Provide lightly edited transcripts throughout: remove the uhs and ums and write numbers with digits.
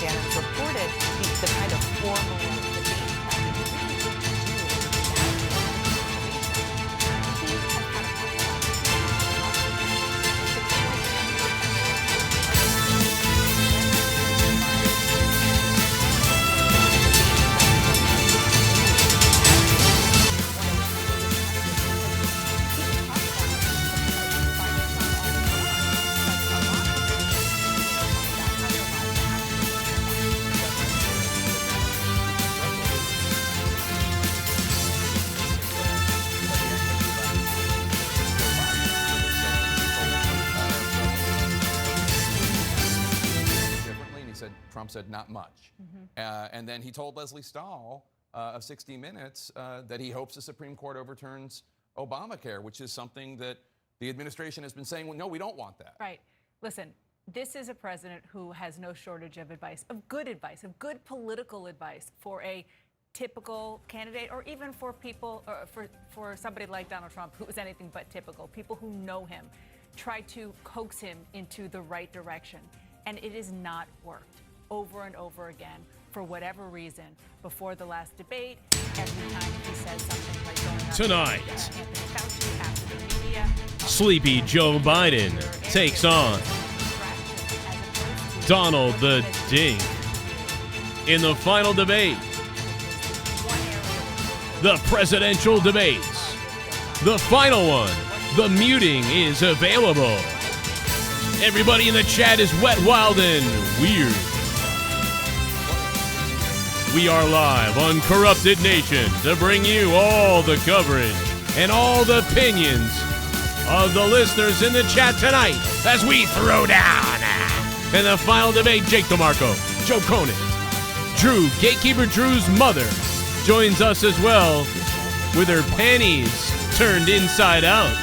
again. It's reported the kind of formal debate Trump said not much. And then he told Leslie Stahl of 60 Minutes that he hopes the Supreme Court overturns Obamacare, which is something that the administration has been saying, well, no, we don't want that. Right. Listen, this is a president who has no shortage of advice, of good political advice for a typical candidate, or even for people, for somebody like Donald Trump, who is anything but typical. People who know him try to coax him into the right direction. And it has not worked. Over and over again, for whatever reason, before the last debate, every time he says something like going on tonight, Anthony Fauci, after the media, Sleepy Joe Biden takes on Donald the Dink in the final debate. The presidential debates. The final one. The muting is available. Everybody in the chat is wet, wild, and weird. We are live on Corrupted Nation to bring you all the coverage and all the opinions of the listeners in the chat tonight as we throw down. In the final debate, Jake DeMarco, Joe Cronin, Drew, Gatekeeper Drew's mother, joins us as well with her panties turned inside out.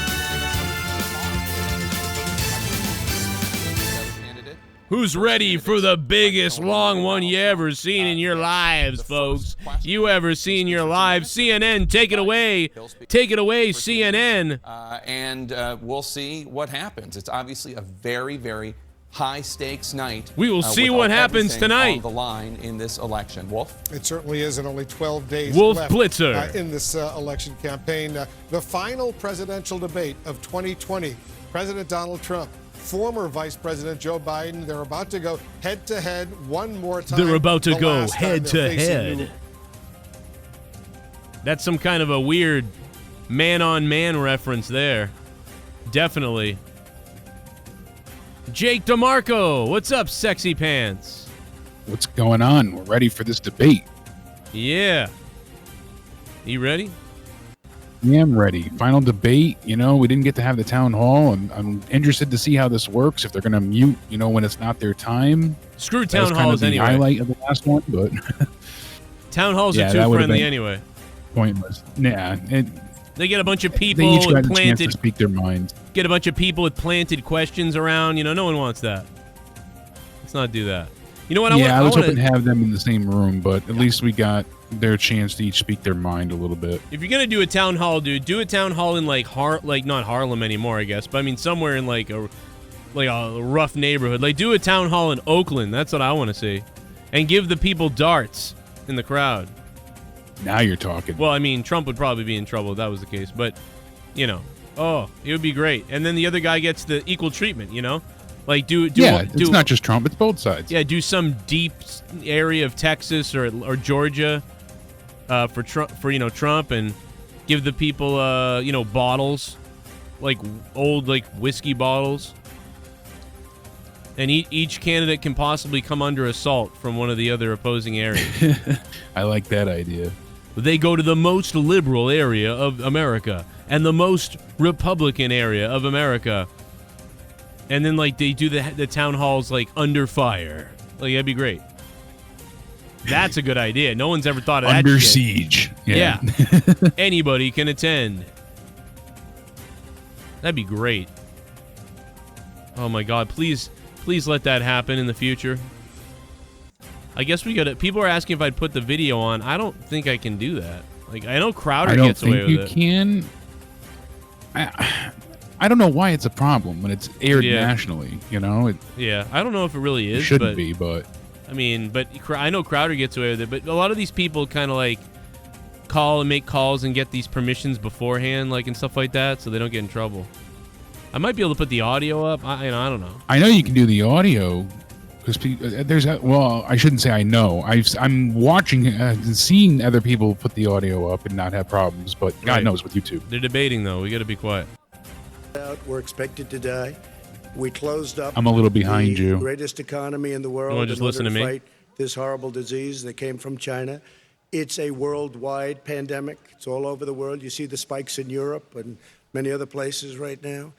Who's ready for the biggest long one you ever seen in your lives, folks? You ever seen your lives? CNN, take it away. Take it away, CNN. And we'll see what happens. It's obviously a very, very high-stakes night. We will see what happens tonight. On the line in this election. Wolf? It certainly is, and only 12 days Wolf left Blitzer. In this election campaign. The final presidential debate of 2020. President Donald Trump, former Vice President Joe Biden, they're about to go head-to-head one more time. They're about to go head-to-head. That's some kind of a weird man-on-man reference there. Definitely. Jake DeMarco, what's up, sexy pants? What's going on? We're ready for this debate. Yeah. You ready? Yeah, I'm ready. Final debate. You know, we didn't get to have the town hall. I'm interested to see how this works. If they're going to mute, you know, when it's not their time. Screw town halls anyway. Highlight of the last one, but town halls are too friendly anyway. Pointless. Yeah. They get a bunch of people they each got with a chance to speak their minds. Get a bunch of people with planted questions around. You know, no one wants that. Let's not do that. You know what? I was hoping to have them in the same room, but at least we got their chance to each speak their mind a little bit. If you're gonna do a town hall, dude, do a town hall in like not Harlem anymore, I guess, but I mean somewhere in like a rough neighborhood. Like do a town hall in Oakland. That's what I want to see, and give the people darts in the crowd. Now you're talking. Well, I mean, Trump would probably be in trouble if that was the case, but you know, it would be great. And then the other guy gets the equal treatment. You know, like it's not just Trump; it's both sides. Yeah, do some deep area of Texas or Georgia. For Trump, and give the people bottles, like old whiskey bottles, and each candidate can possibly come under assault from one of the other opposing areas. I like that idea. They go to the most liberal area of America and the most Republican area of America, and then they do the town halls under fire. That'd be great. That's a good idea. No one's ever thought of that. Under siege. Yeah. Anybody can attend. That'd be great. Oh my God! Please let that happen in the future. I guess we gotta. People are asking if I'd put the video on. I don't think I can do that. I know Crowder gets away with it. I don't think you can. I don't know why it's a problem when it's aired nationally. You know. I don't know if it really is. It shouldn't be, but. I mean, but I know Crowder gets away with it, but a lot of these people kind of like call and make calls and get these permissions beforehand, like and stuff like that, so they don't get in trouble. I might be able to put the audio up. I don't know. I know you can do the audio because well, I shouldn't say I know. I'm watching, seeing other people put the audio up and not have problems, but God knows with YouTube. They're debating though. We got to be quiet. We're expected to die. We closed up. I'm a little behind you. Greatest economy in the world. You want to just listen to me? Fight this horrible disease that came from China. It's a worldwide pandemic. It's all over the world. You see the spikes in Europe and many other places right now.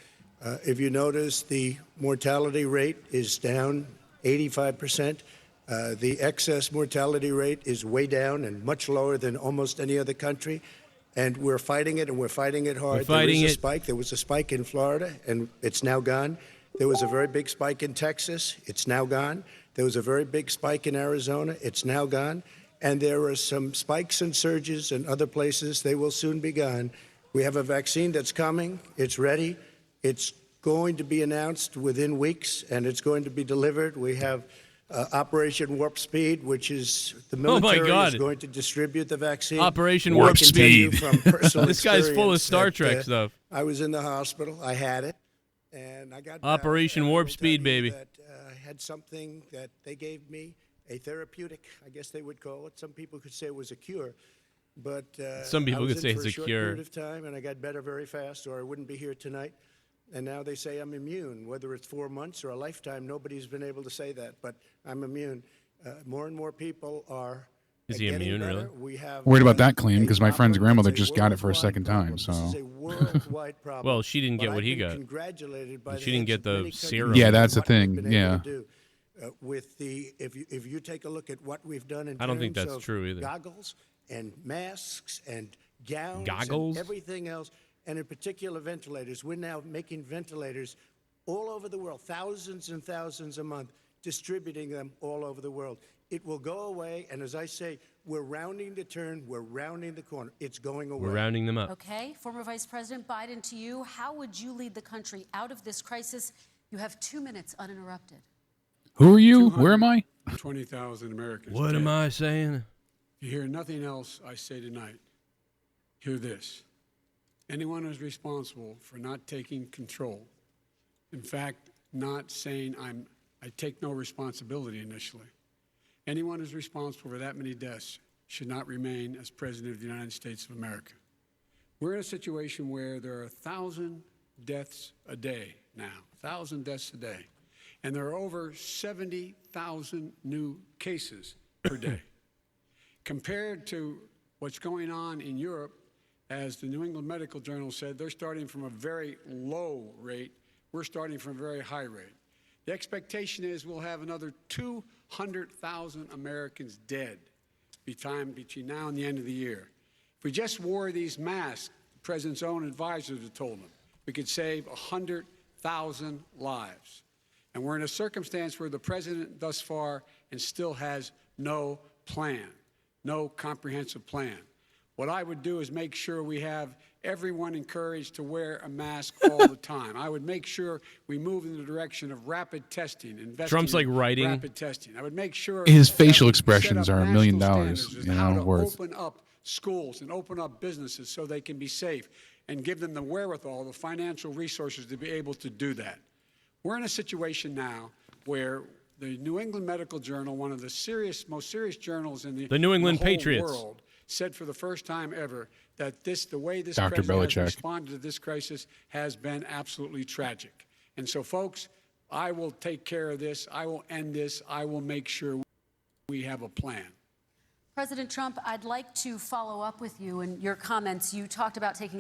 If you notice, the mortality rate is down 85%. The excess mortality rate is way down and much lower than almost any other country. And we're fighting it, and we're fighting it hard. There is a spike. There was a spike in Florida, and it's now gone. There was a very big spike in Texas. It's now gone. There was a very big spike in Arizona. It's now gone. And there are some spikes and surges in other places. They will soon be gone. We have a vaccine that's coming. It's ready. It's going to be announced within weeks, and it's going to be delivered. We have Operation Warp Speed, which is the military is going to distribute the vaccine. Operation Warp Speed. From personal this guy's full of Star Trek stuff. I was in the hospital. I had it, and I got Operation Warp Speed, baby. I had something that they gave me, a therapeutic, I guess they would call it. Some people could say it was a cure, but some people could say it's a short cure. Period of time, and I got better very fast, or I wouldn't be here tonight. And now they say I'm immune. Whether it's 4 months or a lifetime, nobody's been able to say that, but I'm immune. More and more people are. Is he immune, better. really? We have worried about that claim because my friend's grandmother just got it for a second time. So. This is a worldwide problem. Well, she didn't get what he got. Congratulated by she didn't get the serum. Yeah, that's the thing. Yeah. With the if you take a look at what we've done in I don't think terms that's of true either. Goggles and masks and gowns Goggles? and everything else, and in particular ventilators. We're now making ventilators all over the world, thousands and thousands a month, distributing them all over the world. It will go away, and as I say, we're rounding the turn, we're rounding the corner. It's going away. We're rounding them up. Okay, former Vice President Biden, to you, how would you lead the country out of this crisis? You have 2 minutes uninterrupted. Who are you? Where am I? 20,000 Americans. What dead. am I saying? If you hear nothing else I say tonight, hear this. Anyone who's responsible for not taking control, in fact, not saying I take no responsibility initially, anyone who's responsible for that many deaths should not remain as President of the United States of America. We're in a situation where there are 1,000 deaths a day now, 1,000 deaths a day. And there are over 70,000 new cases per day. Compared to what's going on in Europe, as the New England Medical Journal said, they're starting from a very low rate. We're starting from a very high rate. The expectation is we'll have another 200,000 Americans dead between now and the end of the year. If we just wore these masks, the president's own advisors have told him, we could save 100,000 lives. And we're in a circumstance where the president thus far and still has no plan, no comprehensive plan. What I would do is make sure we have everyone encouraged to wear a mask all the time. I would make sure we move in the direction of rapid testing, investing Trump's like writing. in rapid testing. I would make sure His facial that we expressions set up are $1 million, national standards as you how know, to worth. open up schools and open up businesses so they can be safe and give them the wherewithal, the financial resources to be able to do that. We're in a situation now where the New England Medical Journal, one of the most serious journals in the New England whole Patriots, world, said for the first time ever that the way this Dr. president has Belichick. responded to this crisis has been absolutely tragic. And so, folks, I will take care of this. I will end this. I will make sure we have a plan. President Trump, I'd like to follow up with you in your comments. You talked about taking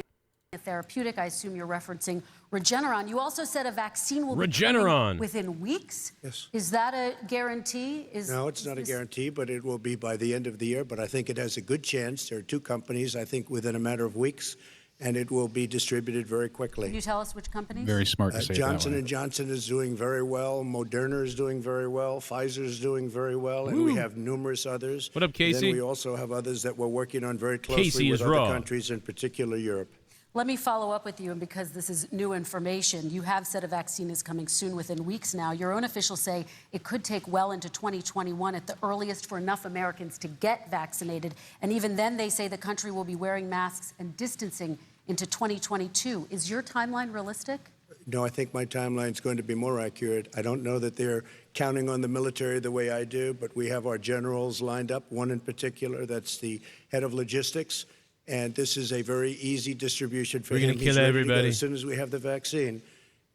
a therapeutic. I assume you're referencing Regeneron. You also said a vaccine will be coming within weeks. Yes. Is that a guarantee? No, it's not a guarantee, but it will be by the end of the year. But I think it has a good chance. There are two companies, I think, within a matter of weeks, and it will be distributed very quickly. Can you tell us which companies? Very smart to say Johnson that way. & Johnson is doing very well. Moderna is doing very well. Pfizer is doing very well. And we have numerous others. What up, Casey? Then we also have others that we're working on very closely Casey with is other raw. countries, in particular Europe. Let me follow up with you, and because this is new information, you have said a vaccine is coming soon, within weeks now. Your own officials say it could take well into 2021 at the earliest for enough Americans to get vaccinated. And even then, they say the country will be wearing masks and distancing into 2022. Is your timeline realistic? No, I think my timeline is going to be more accurate. I don't know that they're counting on the military the way I do, but we have our generals lined up, one in particular that's the head of logistics. And this is a very easy distribution for him. We're going to kill everybody as soon as we have the vaccine.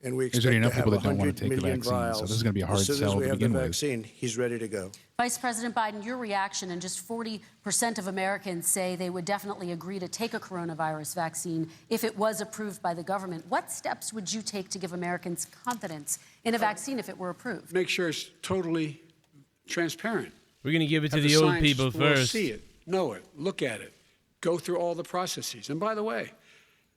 And we expect There's already enough to have people that don't want 100 to take the million vaccine, vials. so this is going to be a hard as soon sell as we to have the begin with. vaccine, he's ready to go. Vice President Biden, your reaction, and just 40% of Americans say they would definitely agree to take a coronavirus vaccine if it was approved by the government. What steps would you take to give Americans confidence in a vaccine if it were approved? Make sure it's totally transparent. We're going to give it to Have the the old science people will first. see it, know it, look at it, go through all the processes. And by the way,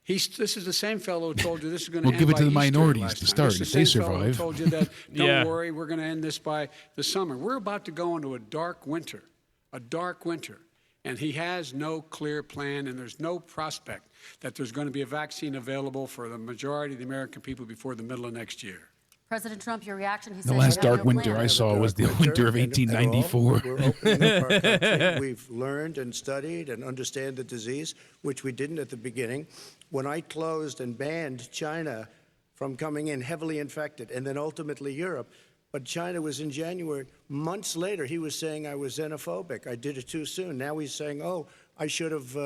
this is the same fellow who told you this is going to We'll end give it by to the Easter minorities last to time. start It's if the they same fellow who survive. told you that, don't Yeah. worry, we're going to end this by the summer. We're about to go into a dark winter. And he has no clear plan, and there's no prospect that there's going to be a vaccine available for the majority of the American people before the middle of next year. President Trump, your reaction, he The says last you have dark no winter plan. I saw was the winter of And at all, 1894. We're opening up our country. We've learned and studied and understand the disease, which we didn't at the beginning. When I closed and banned China from coming in heavily infected, and then ultimately Europe, but China was in January. Months later, he was saying I was xenophobic. I did it too soon. Now he's saying, oh, I should have,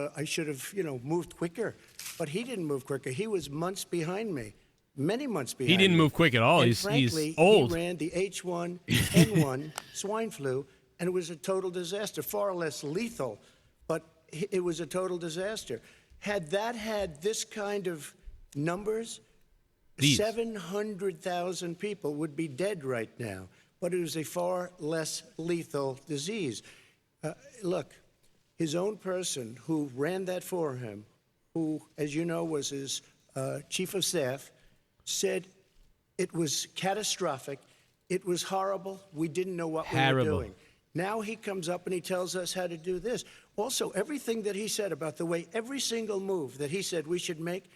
moved quicker. But he didn't move quicker. He was months behind me. Many months behind. He didn't me. move quick at all. And He's frankly, old. He ran the H1N1 swine flu, and it was a total disaster. Far less lethal, but it was a total disaster. Had that had this kind of numbers, 700,000 people would be dead right now. But it was a far less lethal disease. Look, his own person who ran that for him, who, as you know, was his chief of staff, said it was catastrophic, it was horrible, we didn't know what we were doing. Now he comes up and he tells us how to do this. Also, everything that he said about the way every single move that he said we should make,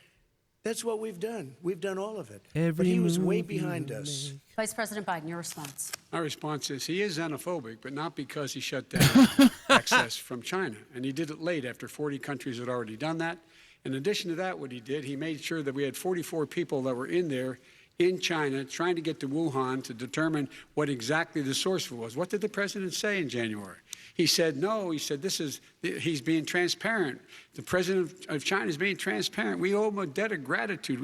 that's what we've done. We've done all of it. But he was way behind us. Vice President Biden, your response. My response is he is xenophobic, but not because he shut down access from China. And he did it late after 40 countries had already done that. In addition to that, what he did, he made sure that we had 44 people that were in there in China trying to get to Wuhan to determine what exactly the source was. What did the president say in January? He said, no, he said, he's being transparent. The president of China is being transparent. We owe him a debt of gratitude.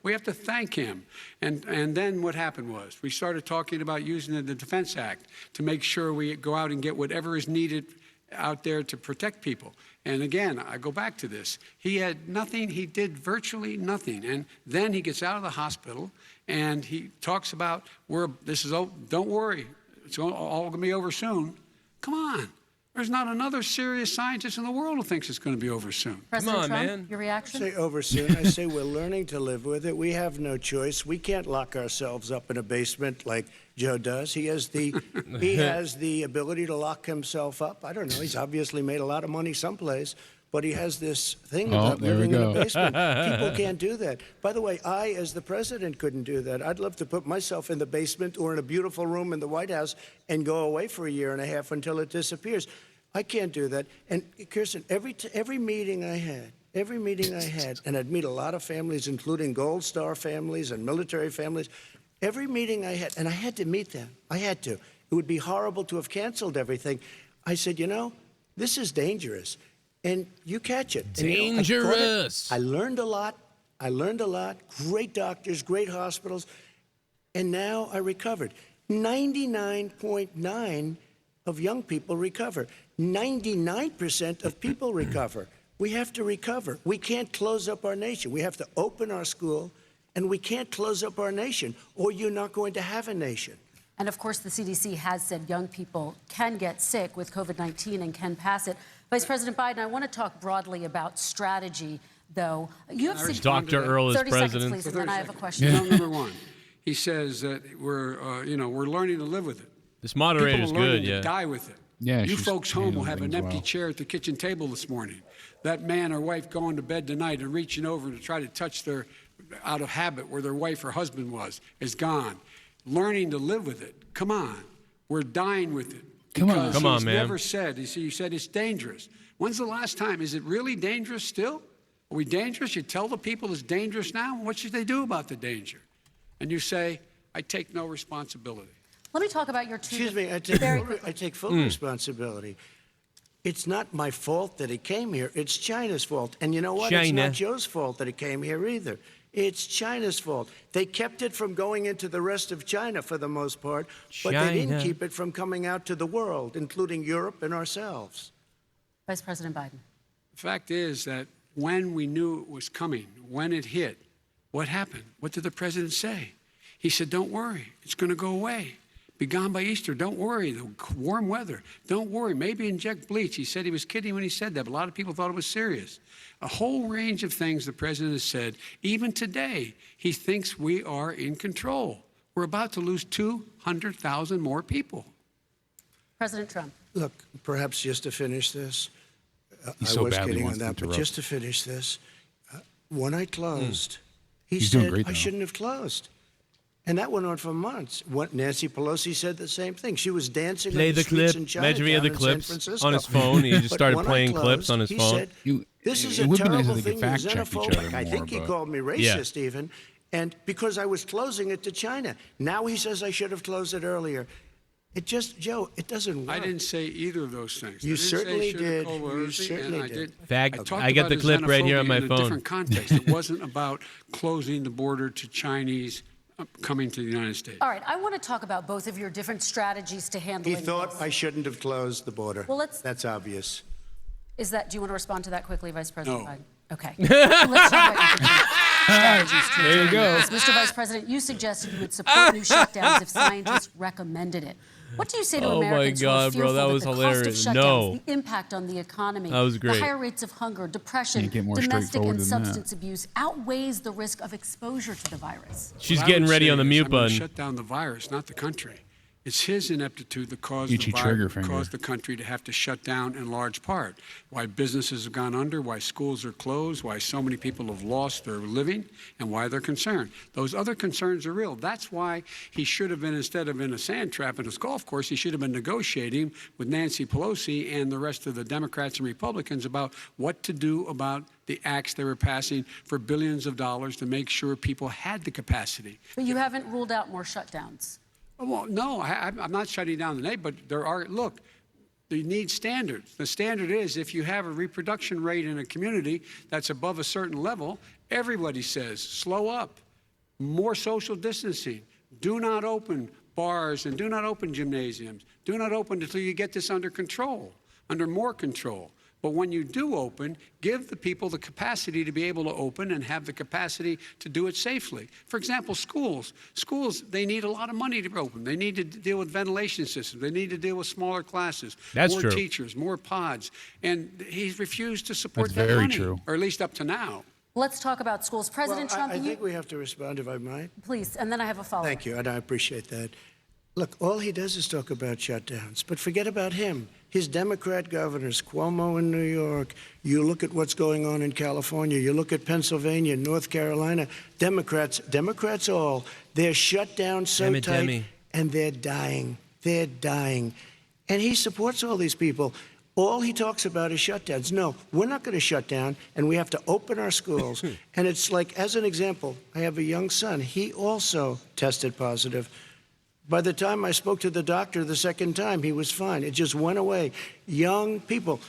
We have to thank him. And then what happened was we started talking about using the Defense Act to make sure we go out and get whatever is needed out there to protect people. And again, I go back to this. He had nothing. He did virtually nothing. And then he gets out of the hospital and he talks about, don't worry, it's all going to be over soon. Come on. There's not another serious scientist in the world who thinks it's going to be over soon. President on, Trump, man. your reaction? I say over soon. I say we're learning to live with it. We have no choice. We can't lock ourselves up in a basement like Joe does. He has the ability to lock himself up. I don't know. He's obviously made a lot of money someplace, but he has this thing about there we living in a go. basement. People can't do that. By the way, I, as the president, couldn't do that. I'd love to put myself in the basement or in a beautiful room in the White House and go away for a year and a half until it disappears. I can't do that. And Kirsten, every meeting I had, and I'd meet a lot of families, including Gold Star families and military families, every meeting I had, and I had to meet them. I had to. It would be horrible to have canceled everything. I said, this is dangerous. And you catch it. And, Dangerous. I learned a lot. Great doctors, great hospitals. And now I recovered. 99.9 of young people recover. 99% of people recover. We have to recover. We can't close up our nation. We have to open our school, and we can't close up our nation, or you're not going to have a nation. And of course, the CDC has said young people can get sick with COVID-19 and can pass it. Vice President Biden, I want to talk broadly about strategy, though. You have Dr. Earl is 30 president. seconds, please, and then I have a question. Number one, he says that we're learning to live with it. This moderator's People are learning good, to yeah. die with it. Yeah, you she's folks home will handling have an things empty well. chair at the kitchen table this morning. That man or wife going to bed tonight and reaching over to try to touch their, out of habit, where their wife or husband was, is gone. Learning to live with it. Come on. We're dying with it. Come on. Because Come on, he's man. never said, you said it's dangerous. When's the last time? Is it really dangerous still? Are we dangerous? You tell the people it's dangerous now? What should they do about the danger? And you say, I take no responsibility. Let me talk about your two. Excuse me, I take full responsibility. It's not my fault that it came here. It's China's fault. And you know what? It's China. not Joe's fault that it came here either. It's China's fault. They kept it from going into the rest of China for the most part, but they didn't China. keep it from coming out to the world, including Europe and ourselves. Vice President Biden. The fact is that when we knew it was coming, when it hit, what happened? What did the president say? He said, don't worry, it's going to go away. Be gone by Easter. Don't worry, the warm weather. Don't worry, maybe inject bleach. He said he was kidding when he said that, but a lot of people thought it was serious. A whole range of things the president has said. Even today, he thinks we are in control. We're about to lose 200,000 more people. President Trump. Look, perhaps just to finish this, He I so was badly kidding wants on to that, but interrupt. just to finish this, when I closed, he He's doing said great, I though. shouldn't have closed. And that went on for months. Nancy Pelosi said the same thing. She was dancing Play on the the streets clip. in Chinatown Imagine he had the in San clips Francisco. on his phone. He just But started when I playing closed, clips on his he phone. said, this is it a would be nice terrible if they thing. could You're fact-check each xenophobic. other I think he more, called me Yeah. racist even. And because I was closing it to China. Now he says I should have closed it earlier. It just, Joe, it doesn't work. I didn't say either of those things. You I didn't certainly say did. Sugar You coercion, certainly and I did. Fact, talked I got about the his clip right here on xenophobia my in a phone. different context. It wasn't about closing the border to Chinese coming to the United States. All right, I want to talk about both of your different strategies to handling He thought this. I shouldn't have closed the border. Well, let's- That's obvious. Is that? Do you want to respond to that quickly, Vice President No. Biden? Okay. Let's talk about your different strategies to There you go. this. Mr. Vice President, you suggested you would support new shutdowns if scientists recommended it. What do you say to Oh my Americans who are God, bro, fearful that was the hilarious. cost of shutdowns, No. the impact on the economy, That was the great. higher rates of hunger, depression, Can't get more domestic straightforward and than that. substance abuse outweighs the risk of exposure to the virus? She's What I getting would ready say on the is, mute I'm gonna button. Shut down the virus, not the country. It's his ineptitude that caused Itchy the trigger virus, finger. caused the country to have to shut down in large part. Why businesses have gone under, why schools are closed, why so many people have lost their living, and why they're concerned. Those other concerns are real. That's why he should have been, instead of in a sand trap in his golf course, he should have been negotiating with Nancy Pelosi and the rest of the Democrats and Republicans about what to do about the acts they were passing for billions of dollars to make sure people had the capacity. But you haven't ruled out more shutdowns. Well, no, I'm not shutting down the name, but there are, look, you need standards. The standard is if you have a reproduction rate in a community that's above a certain level, everybody says, slow up, more social distancing, do not open bars and do not open gymnasiums, do not open until you get this under control, under more control. But when you do open, give the people the capacity to be able to open and have the capacity to do it safely. For example, schools. Schools, they need a lot of money to open. They need to deal with ventilation systems. They need to deal with smaller classes, That's more true. teachers, more pods. And he's refused to support That's that very money, true. or at least up to now. Let's talk about schools. President Well, Trump, I you, think we have to respond, if I might. please, and then I have a follow-up. Thank you, and I appreciate that. Look, all he does is talk about shutdowns, but forget about him. His Democrat governors, Cuomo in New York, you look at what's going on in California, you look at Pennsylvania, North Carolina, Democrats all, they're shut down so Demi, tight, Demi. and they're dying. They're dying. And he supports all these people. All he talks about is shutdowns. No, we're not going to shut down, and we have to open our schools. And it's like, as an example, I have a young son. He also tested positive. By the time I spoke to the doctor the second time, he was fine. It just went away. Young people,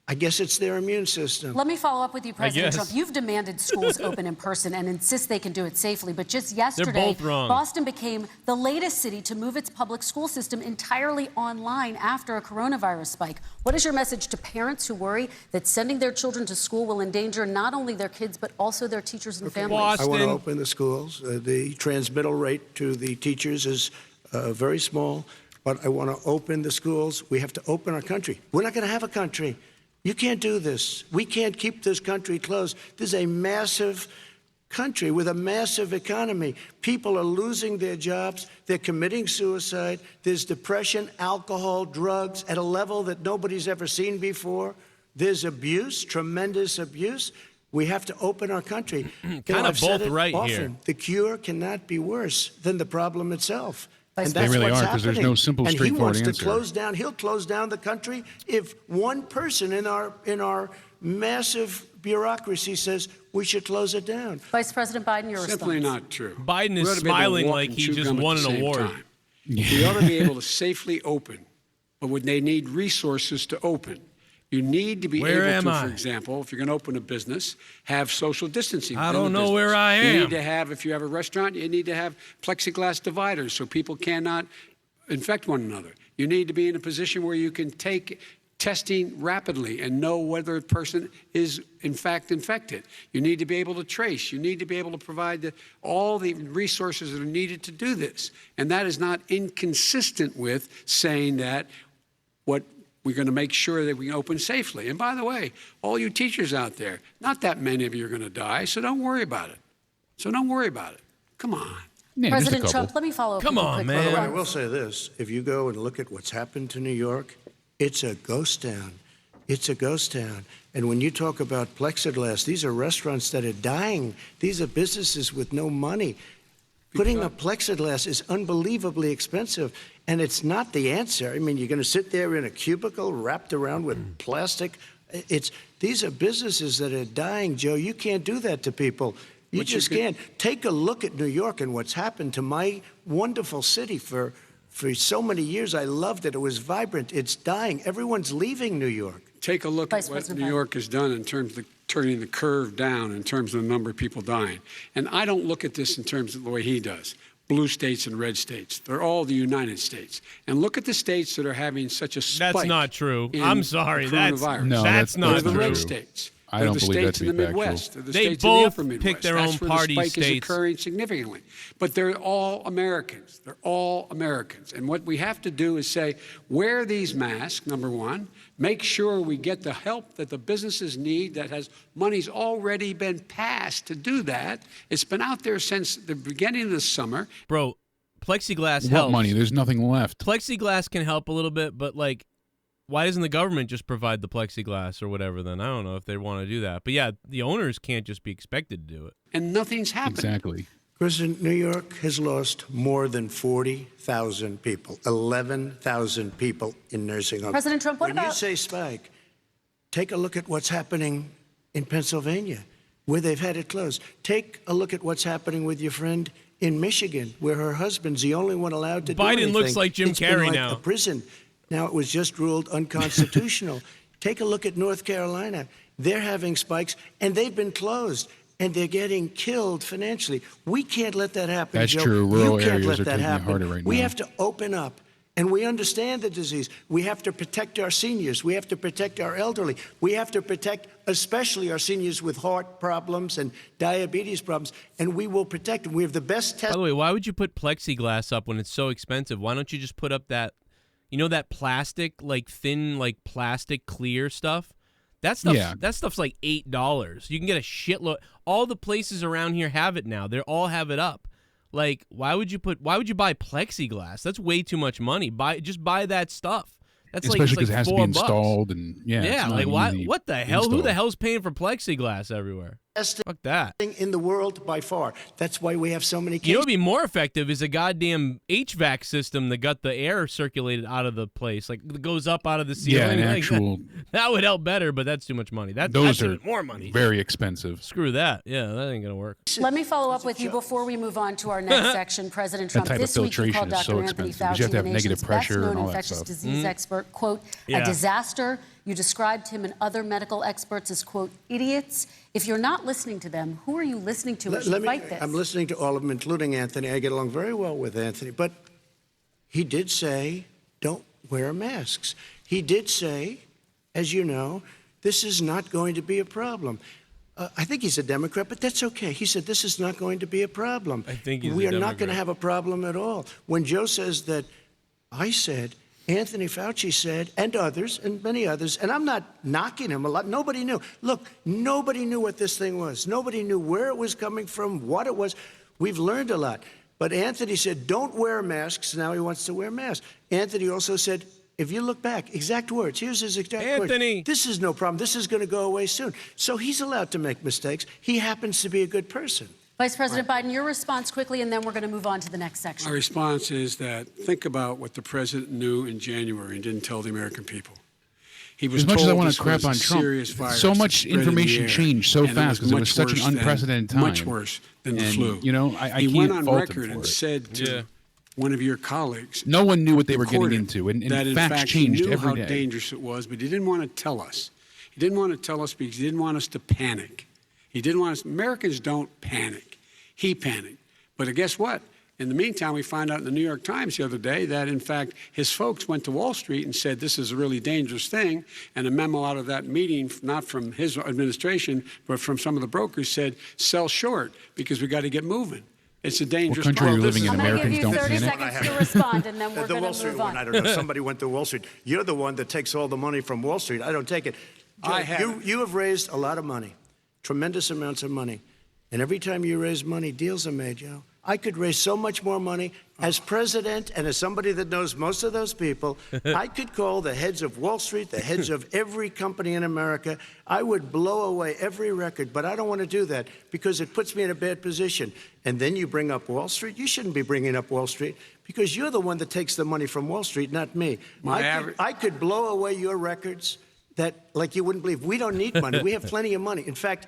I guess it's their immune system. Let me follow up with you, President guess. Trump. You've demanded schools open in person and insist they can do it safely. But just yesterday, both wrong. Boston became the latest city to move its public school system entirely online after a coronavirus spike. What is your message to parents who worry that sending their children to school will endanger not only their kids, but also their teachers and families? I want to Boston. open the schools. The transmittal rate to the teachers is very small, but I want to open the schools. We have to open our country. We're not going to have a country. You can't do this. We can't keep this country closed. This is a massive country with a massive economy. People are losing their jobs. They're committing suicide. There's depression, alcohol, drugs at a level that nobody's ever seen before. There's abuse, tremendous abuse. We have to open our country. Kind of both right often, here. The cure cannot be worse than the problem itself. And They that's really what's are, because there's happening. no simple, and straightforward he wants answer. to close down. He'll close down the country if one person in our massive bureaucracy says we should close it down. Vice President Biden, your Simply response. not true. Biden is We ought to be able to smiling walk like and he chew just gum at won the an same award. time. We ought to be able to safely open, but would they need resources to open? You need to be Where able am to, I? for example, if you're going to open a business, have social distancing. I within don't the know business. where I You am. need to have, if you have a restaurant, you need to have plexiglass dividers so people cannot infect one another. You need to be in a position where you can take testing rapidly and know whether a person is in fact infected. You need to be able to trace. You need to be able to provide all the resources that are needed to do this. And that is not inconsistent with saying that what we're going to make sure that we can open safely. And by the way, all you teachers out there, not that many of you are going to die, so don't worry about it. Come on. Yeah, just a President couple. Trump, let me follow up Come with you on, quickly. man. By the way, I will say this. If you go and look at what's happened to New York, it's a ghost town. It's a ghost town. And when you talk about plexiglass, these are restaurants that are dying. These are businesses with no money. Putting up plexiglass is unbelievably expensive, and it's not the answer. I mean, you're going to sit there in a cubicle wrapped around with plastic. These are businesses that are dying, Joe. You can't do that to people. You just can't. Take a look at New York and what's happened to my wonderful city for so many years. I loved it. It was vibrant. It's dying. Everyone's leaving New York. Take a look Vice at what President New Biden. York has done in terms of turning the curve down in terms of the number of people dying. And I don't look at this in terms of the way he does. Blue states and red states. They're all the United States. And look at the states that are having such a spike. That's not true. in I'm sorry. the That's coronavirus. No, that's not They're the true. red states. I They're don't the believe that states to in the be factual. Midwest. They're the They states in the both upper Midwest. pick their That's own where party the spike is states. occurring significantly. But they're all Americans. They're all Americans. And what we have to do is say, wear these masks, number one. Make sure we get the help that the businesses need that has money's already been passed to do that. It's been out there since the beginning of the summer. Bro, plexiglass What helps. money? There's nothing left. Plexiglass can help a little bit, but like, why doesn't the government just provide the plexiglass or whatever then? I don't know if they want to do that. But yeah, the owners can't just be expected to do it. And nothing's happened. Exactly. President, New York has lost more than 40,000 people, 11,000 people in nursing homes. President Trump, what when you about- say spike, take a look at what's happening in Pennsylvania, where they've had it closed. Take a look at what's happening with your friend in Michigan, where her husband's the only one allowed to do Biden anything. looks like Jim It's been Carrey like now. a prison. Now it was just ruled unconstitutional. Take a look at North Carolina. They're having spikes, and they've been closed, and they're getting killed financially. We can't let that happen, That's Joe. true. Rural You can't areas let are that taking it happen. harder right we now. have to open up. And we understand the disease. We have to protect our seniors. We have to protect our elderly. We have to protect especially our seniors with heart problems and diabetes problems. And we will protect them. We have the best test. By the way, why would you put plexiglass up when it's so expensive? Why don't you just put up that, you know, that plastic, like thin, like plastic clear stuff? That stuff, Yeah. that stuff's like $8. You can get a shitload. All the places around here have it now. They all have it up. Like, why would you buy plexiglass? That's way too much money. Just buy that stuff. That's Especially because like it has to $4. be installed and it's Yeah, not like why? easy What the hell? install. Who the hell's paying for plexiglass everywhere? Fuck that. in the world by far. That's why we have so many cases. You know what would be more effective is a goddamn HVAC system that got the air circulated out of the place, like it goes up out of the ceiling. Yeah, an like actual. that would help better, but that's too much money. That's Those are even more money. very expensive. Screw that. Yeah, that ain't gonna work. Let me follow up with you before we move on to our next section. President Trump type of this week he filtration called is Dr. so Anthony expensive, 'cause you Fauci, have to have the negative nation's pressure and best-known all that infectious stuff. disease expert, quote, Yeah. a disaster. You described him and other medical experts as, quote, idiots. If you're not listening to them, who are you listening to as you fight this? I'm listening to all of them, including Anthony. I get along very well with Anthony. But he did say, don't wear masks. He did say, as you know, this is not going to be a problem. I think he's a Democrat, but that's okay. He said this is not going to be a problem. I think he's we a are not going to Democrat. have a problem at all. When Joe says that, I said Anthony Fauci said, and others, and many others, and I'm not knocking him a lot. Nobody knew. Look, nobody knew what this thing was. Nobody knew where it was coming from, what it was. We've learned a lot. But Anthony said, don't wear masks. Now he wants to wear masks. Anthony also said, if you look back, exact words. Here's his exact words. Anthony. This is no problem. This is going to go away soon. So he's allowed to make mistakes. He happens to be a good person. Vice President Biden, your response quickly, and then we're going to move on to the next section. My response is that think about what the president knew in January and didn't tell the American people. He was as much told as I want this to crap was on a Trump, serious virus so much spread in the information air, changed so and fast because it was much such an worse than- unprecedented time. Much worse than the And, flu. you know, I he can't went on fault him record for and it. said to one of your colleagues, No one knew what they were getting recorded into, and that in facts fact changed he knew every how day. dangerous it was, but he didn't want to tell us. He didn't want to tell us because he didn't want us to panic. He didn't want us. Americans don't panic. He panicked. But guess what? In the meantime, we found out in the New York Times the other day that, in fact, his folks went to Wall Street and said this is a really dangerous thing. And a memo out of that meeting, not from his administration, but from some of the brokers, said sell short because we got to get moving. It's a dangerous country are you living in? I'm going to give Americans you don't 30 panic. seconds to respond, and then we're The going Wall to Street move one, on. I don't know. Somebody went to Wall Street. You're the one that takes all the money from Wall Street. I don't take it. Joe, I haven't. you have raised a lot of money, tremendous amounts of money. And every time you raise money, deals are made, Joe. I could raise so much more money. As president and as somebody that knows most of those people, I could call the heads of Wall Street, the heads of every company in America. I would blow away every record, but I don't want to do that because it puts me in a bad position. And then you bring up Wall Street. You shouldn't be bringing up Wall Street because you're the one that takes the money from Wall Street, not me. I could blow away your records that, like you wouldn't believe. We don't need money. We have plenty of money. In fact,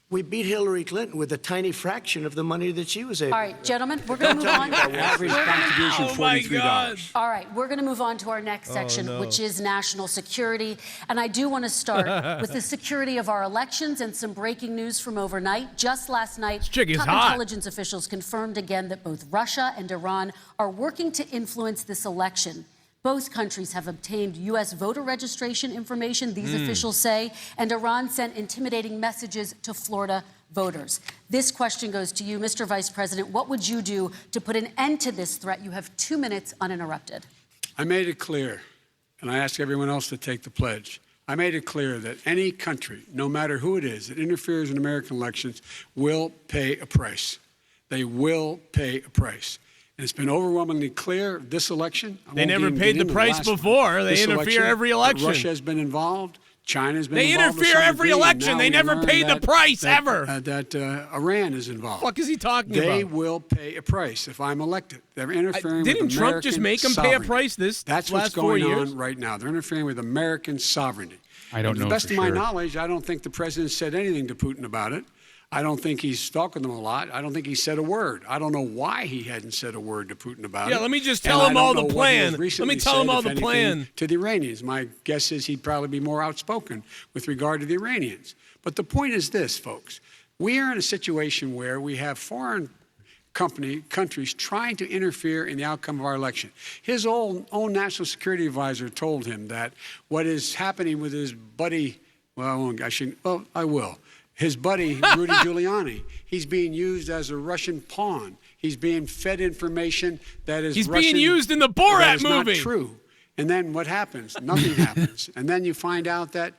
we beat Hillary Clinton with a tiny fraction of the money that she was able. All right, gentlemen, we're going to move on. Average contribution, Oh, my $43. God. All right, we're going to move on to our next section, which is national security. And I do want to start with the security of our elections and some breaking news from overnight. Just last night, chick is top hot. intelligence officials confirmed again that both Russia and Iran are working to influence this election. Both countries have obtained U.S. voter registration information, these officials say, and Iran sent intimidating messages to Florida voters. This question goes to you, Mr. Vice President. What would you do to put an end to this threat? You have 2 minutes uninterrupted. I made it clear, and I ask everyone else to take the pledge. I made it clear that any country, no matter who it is, that interferes in American elections will pay a price. They will pay a price. And it's been overwhelmingly clear this election. They never paid the price before. They interfere every election. Russia has been involved. China's been They involved. to interfere some every degree, and election. now They we never learn paid the price, ever. That Iran is involved. What the fuck is he talking They about? will pay a price if I'm elected. They're interfering Didn't with Trump just American make them pay a sovereignty. price this That's last what's 4 going years? on right now. They're interfering with American sovereignty. I don't To know the best for of my sure. knowledge, I don't think the president said anything to Putin about it. I don't think he's stalking them a lot. I don't think he said a word. I don't know why he hadn't said a word to Putin about it. Yeah, let me just And tell I him don't all know the what he plan. has Let me recently tell him said, all if the anything, plan. to the Iranians. My guess is he'd probably be more outspoken with regard to the Iranians. But the point is this, folks. We are in a situation where we have foreign countries trying to interfere in the outcome of our election. His own national security advisor told him that what is happening with his buddy, I will. His buddy, Rudy Giuliani, he's being used as a Russian pawn. He's being fed information that is He's Russian, being used in the that Borat is movie. not true. And then what happens? Nothing happens. And then you find out that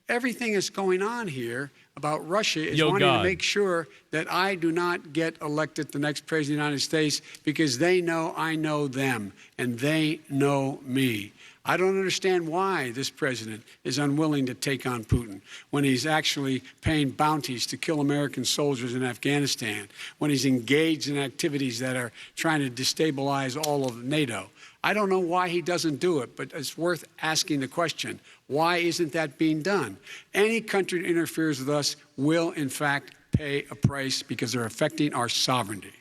everything that's going on here about Russia is wanting to make sure that I do not get elected the next president of the United States because they know I know them and they know me. I don't understand why this president is unwilling to take on Putin when he's actually paying bounties to kill American soldiers in Afghanistan, when he's engaged in activities that are trying to destabilize all of NATO. I don't know why he doesn't do it, but it's worth asking the question, why isn't that being done? Any country that interferes with us will, in fact, pay a price because they're affecting our sovereignty.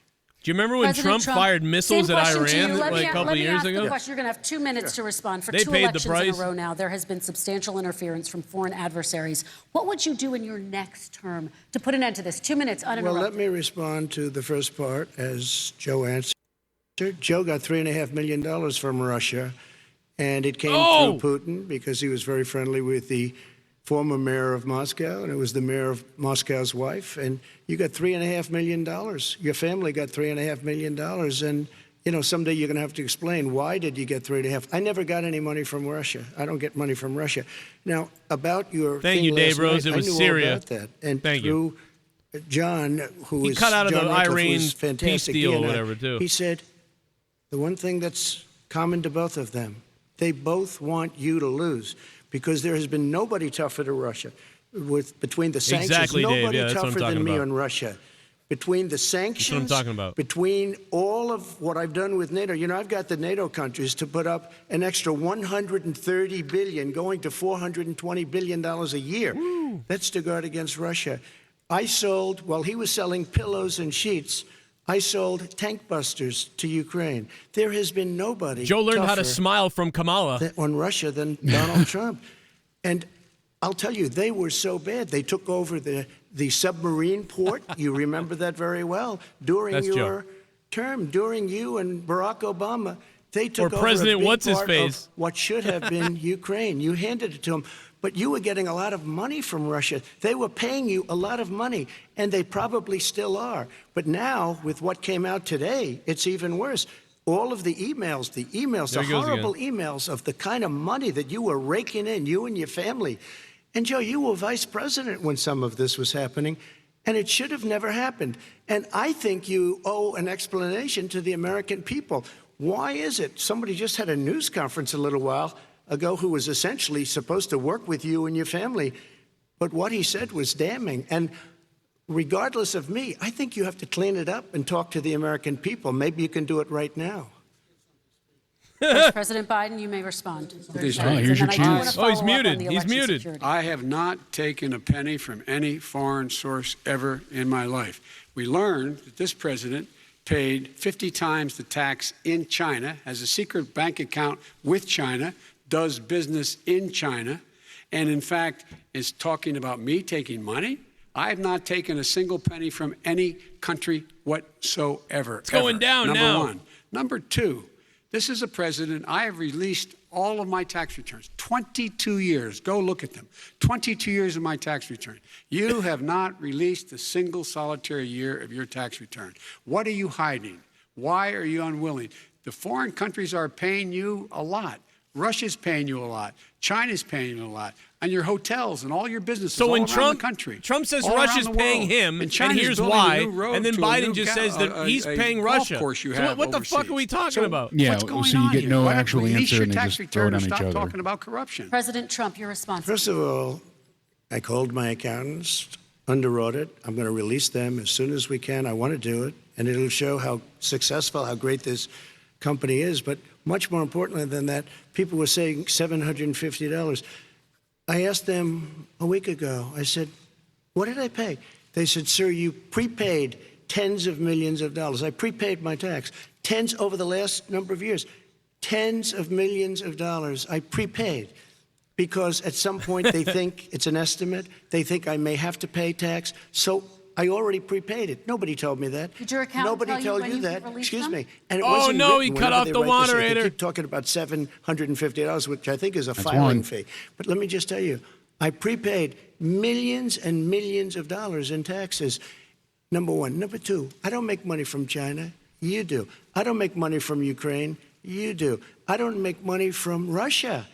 Do you remember when President Trump fired missiles same at question to you. Iran like a couple of years Let me ago? ask the question. You're going to have 2 minutes to respond. For They two paid the elections price. in a row now, there has been substantial interference from foreign adversaries. What would you do in your next term to put an end to this? 2 minutes uninterrupted. Well, let me respond to the first part as Joe answered. Joe got $3.5 million from Russia, and it came through Putin because he was very friendly with the former mayor of Moscow, and it was the mayor of Moscow's wife. And you got $3.5 million. Your family got $3.5 million, and you know, someday you're going to have to explain, why did you get 3.5? I never got any money from Russia. I don't get money from Russia. Now, about your Thank thing you, Dave last Rose. night, It was I knew Syria. all about that. And Thank through John, who He is cut out of John the Ratcliffe, who Iran is peace fantastic deal or DNI, whatever, too. He said, the one thing that's common to both of them, they both want you to lose, because there has been nobody tougher to Russia. Between the sanctions, Exactly, Dave. nobody Yeah, that's what I'm tougher than talking me about. on Russia. Between the sanctions, That's what I'm talking about. between all of what I've done with NATO, you know, I've got the NATO countries to put up an extra $130 billion, going to $420 billion a year. Woo. That's to guard against Russia. I sold, while he was selling pillows and sheets, I sold tank busters to Ukraine. There has been nobody Joe learned how to tougher smile from Kamala on Russia than Donald Trump. And I'll tell you, they were so bad. They took over the submarine port. You remember that very well. During That's your Joe. term, during you and Barack Obama, they took over President a big What's-His-Face. part of what should have been Ukraine. You handed it to them. But you were getting a lot of money from Russia. They were paying you a lot of money, and they probably still are. But now, with what came out today, it's even worse. All of the emails, the horrible emails of the kind of money that you were raking in, you and your family. And Joe, you were vice president when some of this was happening, and it should have never happened. And I think you owe an explanation to the American people. Why is it? Somebody just had a news conference a little while ago who was essentially supposed to work with you and your family, but what he said was damning. And regardless of me, I think you have to clean it up and talk to the American people. Maybe you can do it right now. Vice President Biden, you may respond. Here's your chance. Oh, he's muted. He's muted. I have not taken a penny from any foreign source ever in my life. We learned that this president paid 50 times the tax in China, has a secret bank account with China, does business in China, and in fact is talking about me taking money. I have not taken a single penny from any country whatsoever. It's going down Number now. one. Number two, this is a president. I have released all of my tax returns. 22 years. Go look at them. 22 years of my tax return. You have not released a single solitary year of your tax return. What are you hiding? Why are you unwilling? The foreign countries are paying you a lot. Russia's paying you a lot. China's paying you a lot. And your hotels and all your businesses So when all around Trump, the country. Trump says all around Russia's the paying world. him, and China's here's building a why, new road and then to a Biden new just says that he's a paying golf Russia. course you So have what the fuck are we overseas. talking So about? Yeah, what's going so you on get here? no Why don't actual we release answer your and they tax just throw it return on and each stop other. talking about corruption. President Trump, your response. First of all, I called my accountants under audit. I'm going to release them as soon as we can. I want to do it, and it'll show how successful, how great this company is. But much more importantly than that, people were saying $750. I asked them a week ago, I said, what did I pay? They said, sir, you prepaid tens of millions of dollars. I prepaid my tax. Tens over the last number of years. Tens of millions of dollars I prepaid. Because at some point they think it's an estimate. They think I may have to pay tax. So I already prepaid it. Nobody told me that. Did your accountant Nobody tell you told when you you that. could release Excuse them? me. And it Oh, wasn't no, written he cut whenever off they the write this. They moderator. keep talking about $750, which I think is a That's filing one. fee. But let me just tell you, I prepaid millions and millions of dollars in taxes. Number one. Number two, I don't make money from China. You do. I don't make money from Ukraine. You do. I don't make money from Russia.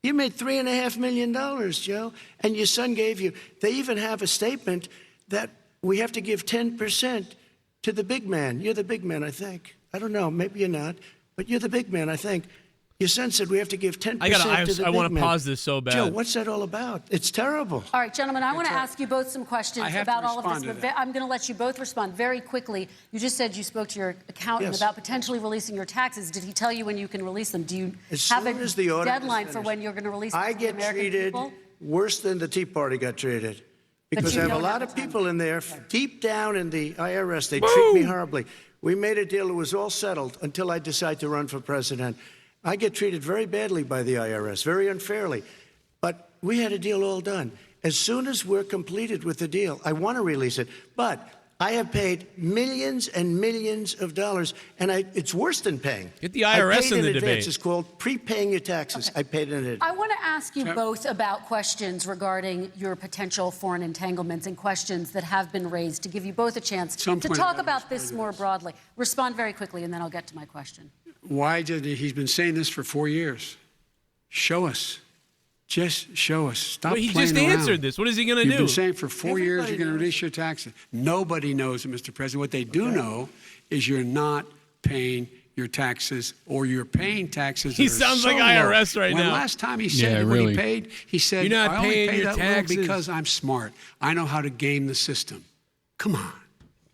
You made $3.5 million, Joe, and your son gave you. They even have a statement that we have to give 10% to the big man. You're the big man, I think. I don't know. Maybe you're not, but you're the big man, I think. Your son said we have to give 10% to the big man. I want to pause this so bad. Joe, what's that all about? It's terrible. All right, gentlemen, I want to ask you both some questions I have to about all of this, respond to but that. I'm going to let you both respond very quickly. You just said you spoke to your accountant Yes. about potentially releasing your taxes. Did he tell you when you can release them? Do you As have soon a as the audit is deadline for finished. when you're going to release them I to the get American treated people? worse than the Tea Party got treated. Because you I have a don't lot have of a time. people in there, deep down in the IRS, they treat me horribly. We made a deal, it was all settled until I decide to run for president. I get treated very badly by the IRS, very unfairly. But we had a deal all done. As soon as we're completed with the deal, I want to release it. But I have paid millions and millions of dollars, and it's worse than paying. Get the IRS in the debate. It's called prepaying your taxes. Okay. I paid in advance. I want to ask you both about questions regarding your potential foreign entanglements and questions that have been raised to give you both a chance to talk about this more broadly. Respond very quickly, and then I'll get to my question. Why did he's been saying this for 4 years? Show us. Just show us. Stop He playing just around. answered this. What is he going to do? You've been saying for 4 years you're going to reduce your taxes. Nobody knows it, Mr. President. What they do know is you're not paying your taxes, or you're paying taxes. He sounds like IRS right now. Last time he said what he paid, he said, you're not I only paying pay your that taxes little because I'm smart. I know how to game the system. Come on.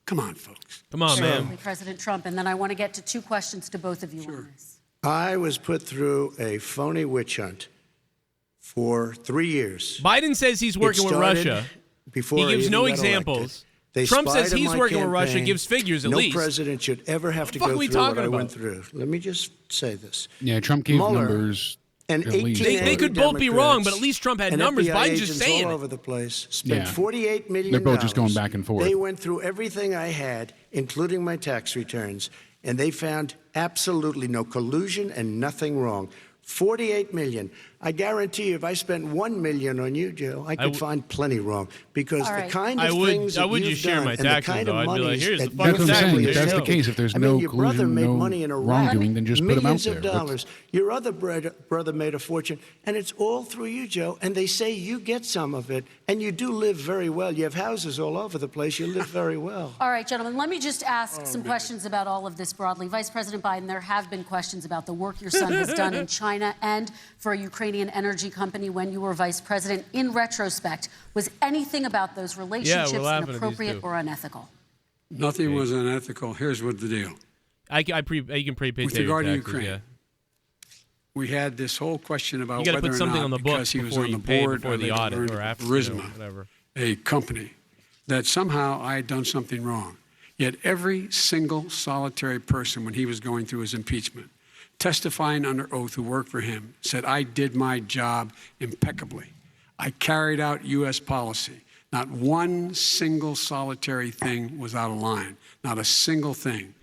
Come on, folks. Come on, man. President Trump, and then I want to get to two questions to both of you on this. I was put through a phony witch hunt for 3 years. Biden says he's working with Russia. Before he gives I even no got examples. elected. They Trump says spied on he's my working with Russia, campaign. gives figures at no least. No president should ever have to go through what I went through. Let me just say this. Yeah, Trump gave Mueller numbers. And 18 they could both be wrong, but at least Trump had numbers. FBI Biden's just saying all it. over the place. Spent $48 million. They're both just going back and forth. They went through everything I had, including my tax returns, and they found absolutely no collusion and nothing wrong. $48 million. I guarantee you, if I spent $1 million on you, Joe, I could find plenty wrong, because the kind of things that you've done and the kind of money that that's what I'm saying. If that's the taken. case, if there's I mean, no your brother collusion, made no money in Iraq, wrongdoing, then just put them out millions there. of dollars. Your other brother made a fortune, and it's all through you, Joe. And they say you get some of it, and you do live very well. You have houses all over the place. You live very well. All right, gentlemen, let me just ask some questions about all of this broadly. Vice President Biden, there have been questions about the work your son has done in China and for a Ukrainian energy company when you were vice president. In retrospect, was anything about those relationships inappropriate or unethical? Nothing was unethical. Here's what the deal. You can prepay with regard to taxes, Ukraine. We had this whole question about you whether put or something not on the because books he was before on the you pay board before the audit or after, Burisma, whatever. a company, that somehow I had done something wrong. Yet every single solitary person, when he was going through his impeachment, testifying under oath who worked for him, said, I did my job impeccably. I carried out U.S. policy. Not one single solitary thing was out of line. Not a single thing.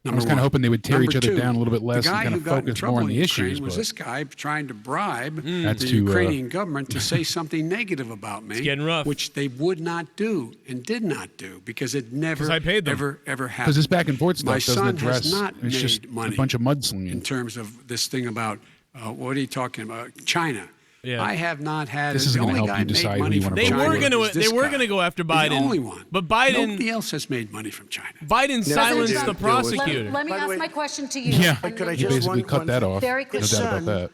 I was kind of hoping they would tear each other down a little bit less and kind of focus more on the issues. Was this guy trying to bribe That's the too, Ukrainian government to say something negative about me, getting rough. which they would not do and did not do because it never, I paid them. ever happened. Because this back and forth stuff My doesn't son address. has not It's made just money a bunch of in mudslinging. terms of this thing about what are you talking about? China. Yeah. I have not had. This is the going to only help guy you made decide who money you from want to They vote were for. going China. to. They were going to go after Biden. The only one. But Biden. Nobody else has made money from China. Biden silenced the prosecutor. Let me By the ask way- my question to you. Yeah, But could I he just basically one cut that thing? off. Very No quick. doubt about that.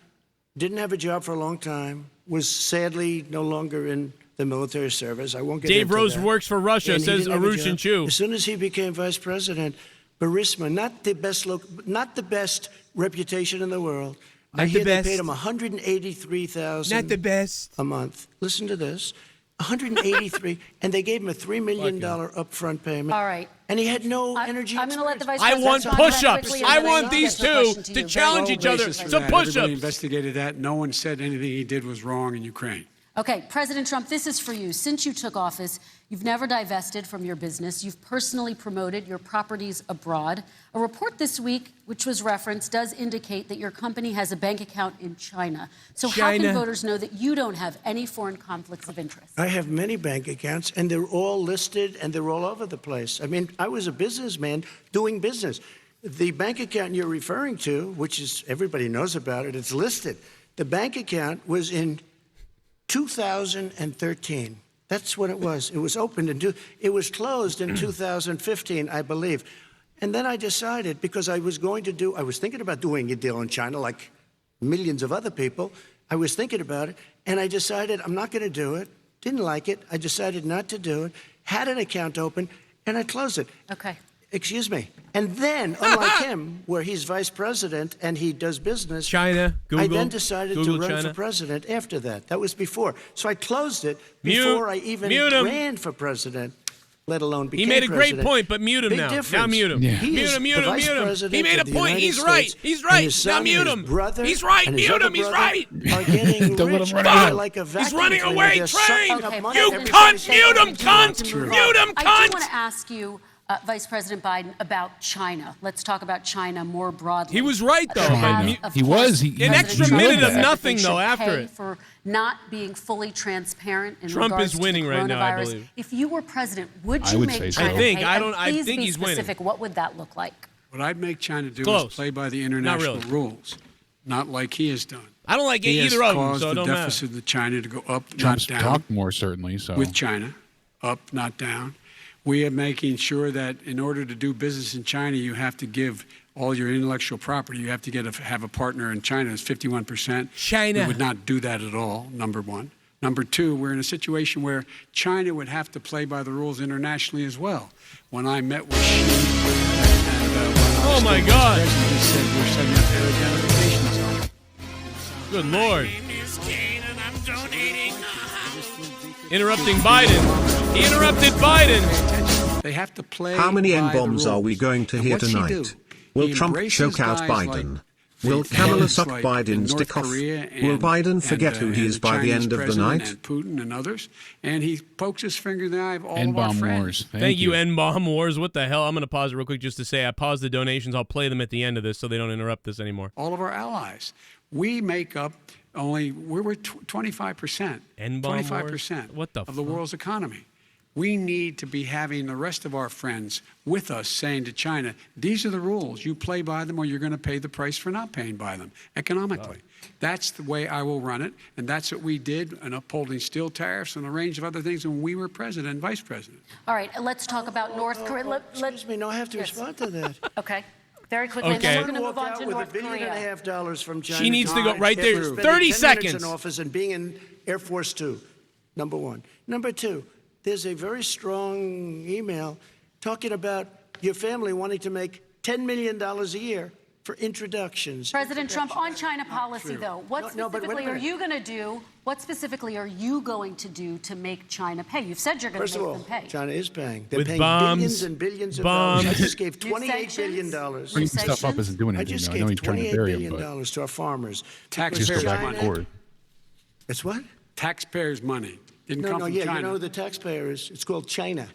Didn't have a job for a long time. Was sadly no longer in the military service. I won't get Dave into Rose that. works for Russia, And he says didn't have a Arush and job. Chu. As soon as he became vice president, Burisma, not the best reputation in the world. I hear they paid him $183,000. Not the best. A month. Listen to this. $183, and they gave him a $3 million upfront payment. All right. And he had no energy. I'm going to let the vice I president want respond to that push-ups. quickly, and I then want I'll these get to a two question to to you. challenge No each other. basis for Some that. Everybody push-ups. investigated that. No one said anything he did was wrong in Ukraine. Okay, President Trump, this is for you. Since you took office, you've never divested from your business. You've personally promoted your properties abroad. A report this week, which was referenced, does indicate that your company has a bank account in China. So how can voters know that you don't have any foreign conflicts of interest? I have many bank accounts, and they're all listed, and they're all over the place. I mean, I was a businessman doing business. The bank account you're referring to, which is everybody knows about it, it's listed. The bank account was in 2013. That's when it was. It was opened it was closed in 2015, I believe. And then I decided, because I was thinking about doing a deal in China like millions of other people. I was thinking about it, and I decided I'm not going to do it. Didn't like it. I decided not to do it. Had an account open, and I closed it. Okay. Excuse me. And then, unlike him, where he's vice president and he does business, China, Google. I then decided Google to run China. for president after that. That was before. So I closed it before I even ran for president. let alone became He made a great president. point, but mute him Big now. difference. Now mute him. Yeah. He Mute is him, mute the him, vice mute him. president He made a of the point. United He's right. States, He's and right. his son Now mute and his him. brother He's right. and his Mute other him. He's brother right. Are getting Don't let rich him run by out. like a vacuum He's running cleaner. away, They're Train. sucking up Okay, money. You President cunt. Trump, Mute him, cunt. True. Mute him, I cunt. do want to ask you, Vice President Biden, about China. Let's talk about China more broadly. He was right, though. There have, China. of He course, was. He- An President extra Trump minute of said that nothing, they though, should after pay it. for not being fully transparent in Trump regards is winning to the right now, I coronavirus. believe. If you were president, would I you would make say so. China I think. pay? I And don't- I please think be he's winning. specific. What would that look like? What I'd make China do Close. is play by the international really. rules, not like he has done. I don't like He has either of them, caused so it the don't matter. deficit of China to go up, Trump's not down. talked more, certainly. So With China, up, not down. We are making sure that in order to do business in China, you have to give all your intellectual property. You have to have a partner in China. It's 51%. China. We would not do that at all, number one. Number two, we're in a situation where China would have to play by the rules internationally as well. When I met with Xi, and when I was Oh, my still God. president, he said we're setting up air identification zone. Good Lord. Interrupting Biden. He interrupted Biden. They have to play. How many by the N-bombs are we rules. going to And hear what's he tonight? do? Will He Trump embraces choke out guys like Biden? the Will Kamala fellas suck like Biden's North dick off? Korea Will and- Biden forget and, who he and is by the Chinese end of the president night? And Putin and others, and he pokes his finger in the eye of all of our N-bomb friends. wars. Thank you, N-bomb wars. What the hell? I'm going to pause it real quick just to say I paused the donations. I'll play them at the end of this so they don't interrupt this anymore. All of our allies. We make up only we're 25%. N-bomb wars? 25% What the of the fuck? world's economy. We need to be having the rest of our friends with us saying to China, these are the rules. You play by them or you're going to pay the price for not paying by them economically. That's the way I will run it. And that's what we did in upholding steel tariffs and a range of other things when we were president and vice president. All right, let's talk about North Korea. Excuse me, no, I have to Yes. respond to that. Okay, very quickly. And then Okay. we're going to Walk move on out to with North $1.5 billion Korea. from China. She needs to go right after there. spending 30 10 minutes seconds. in office and being in Air Force Two. Number one. Number two, there's a very strong email talking about your family wanting to make $10 million a year for introductions. President Trump, on China policy, though, what No, but wait a specifically are minute. you going to do? What specifically are you going to do to make China pay? You've said you're going First to of make all, them pay. China is paying. They're With paying bombs, billions and billions of bombs. dollars. I just gave New $28 billion. sanctions? Bringing stuff up isn't doing I anything. just Though. I know gave he's trying to $28 bury him, billion but to our farmers. Taxpayers' just go China- back forward. It's what? Taxpayers' money. Didn't come from You China. know who the taxpayer is? It's called China.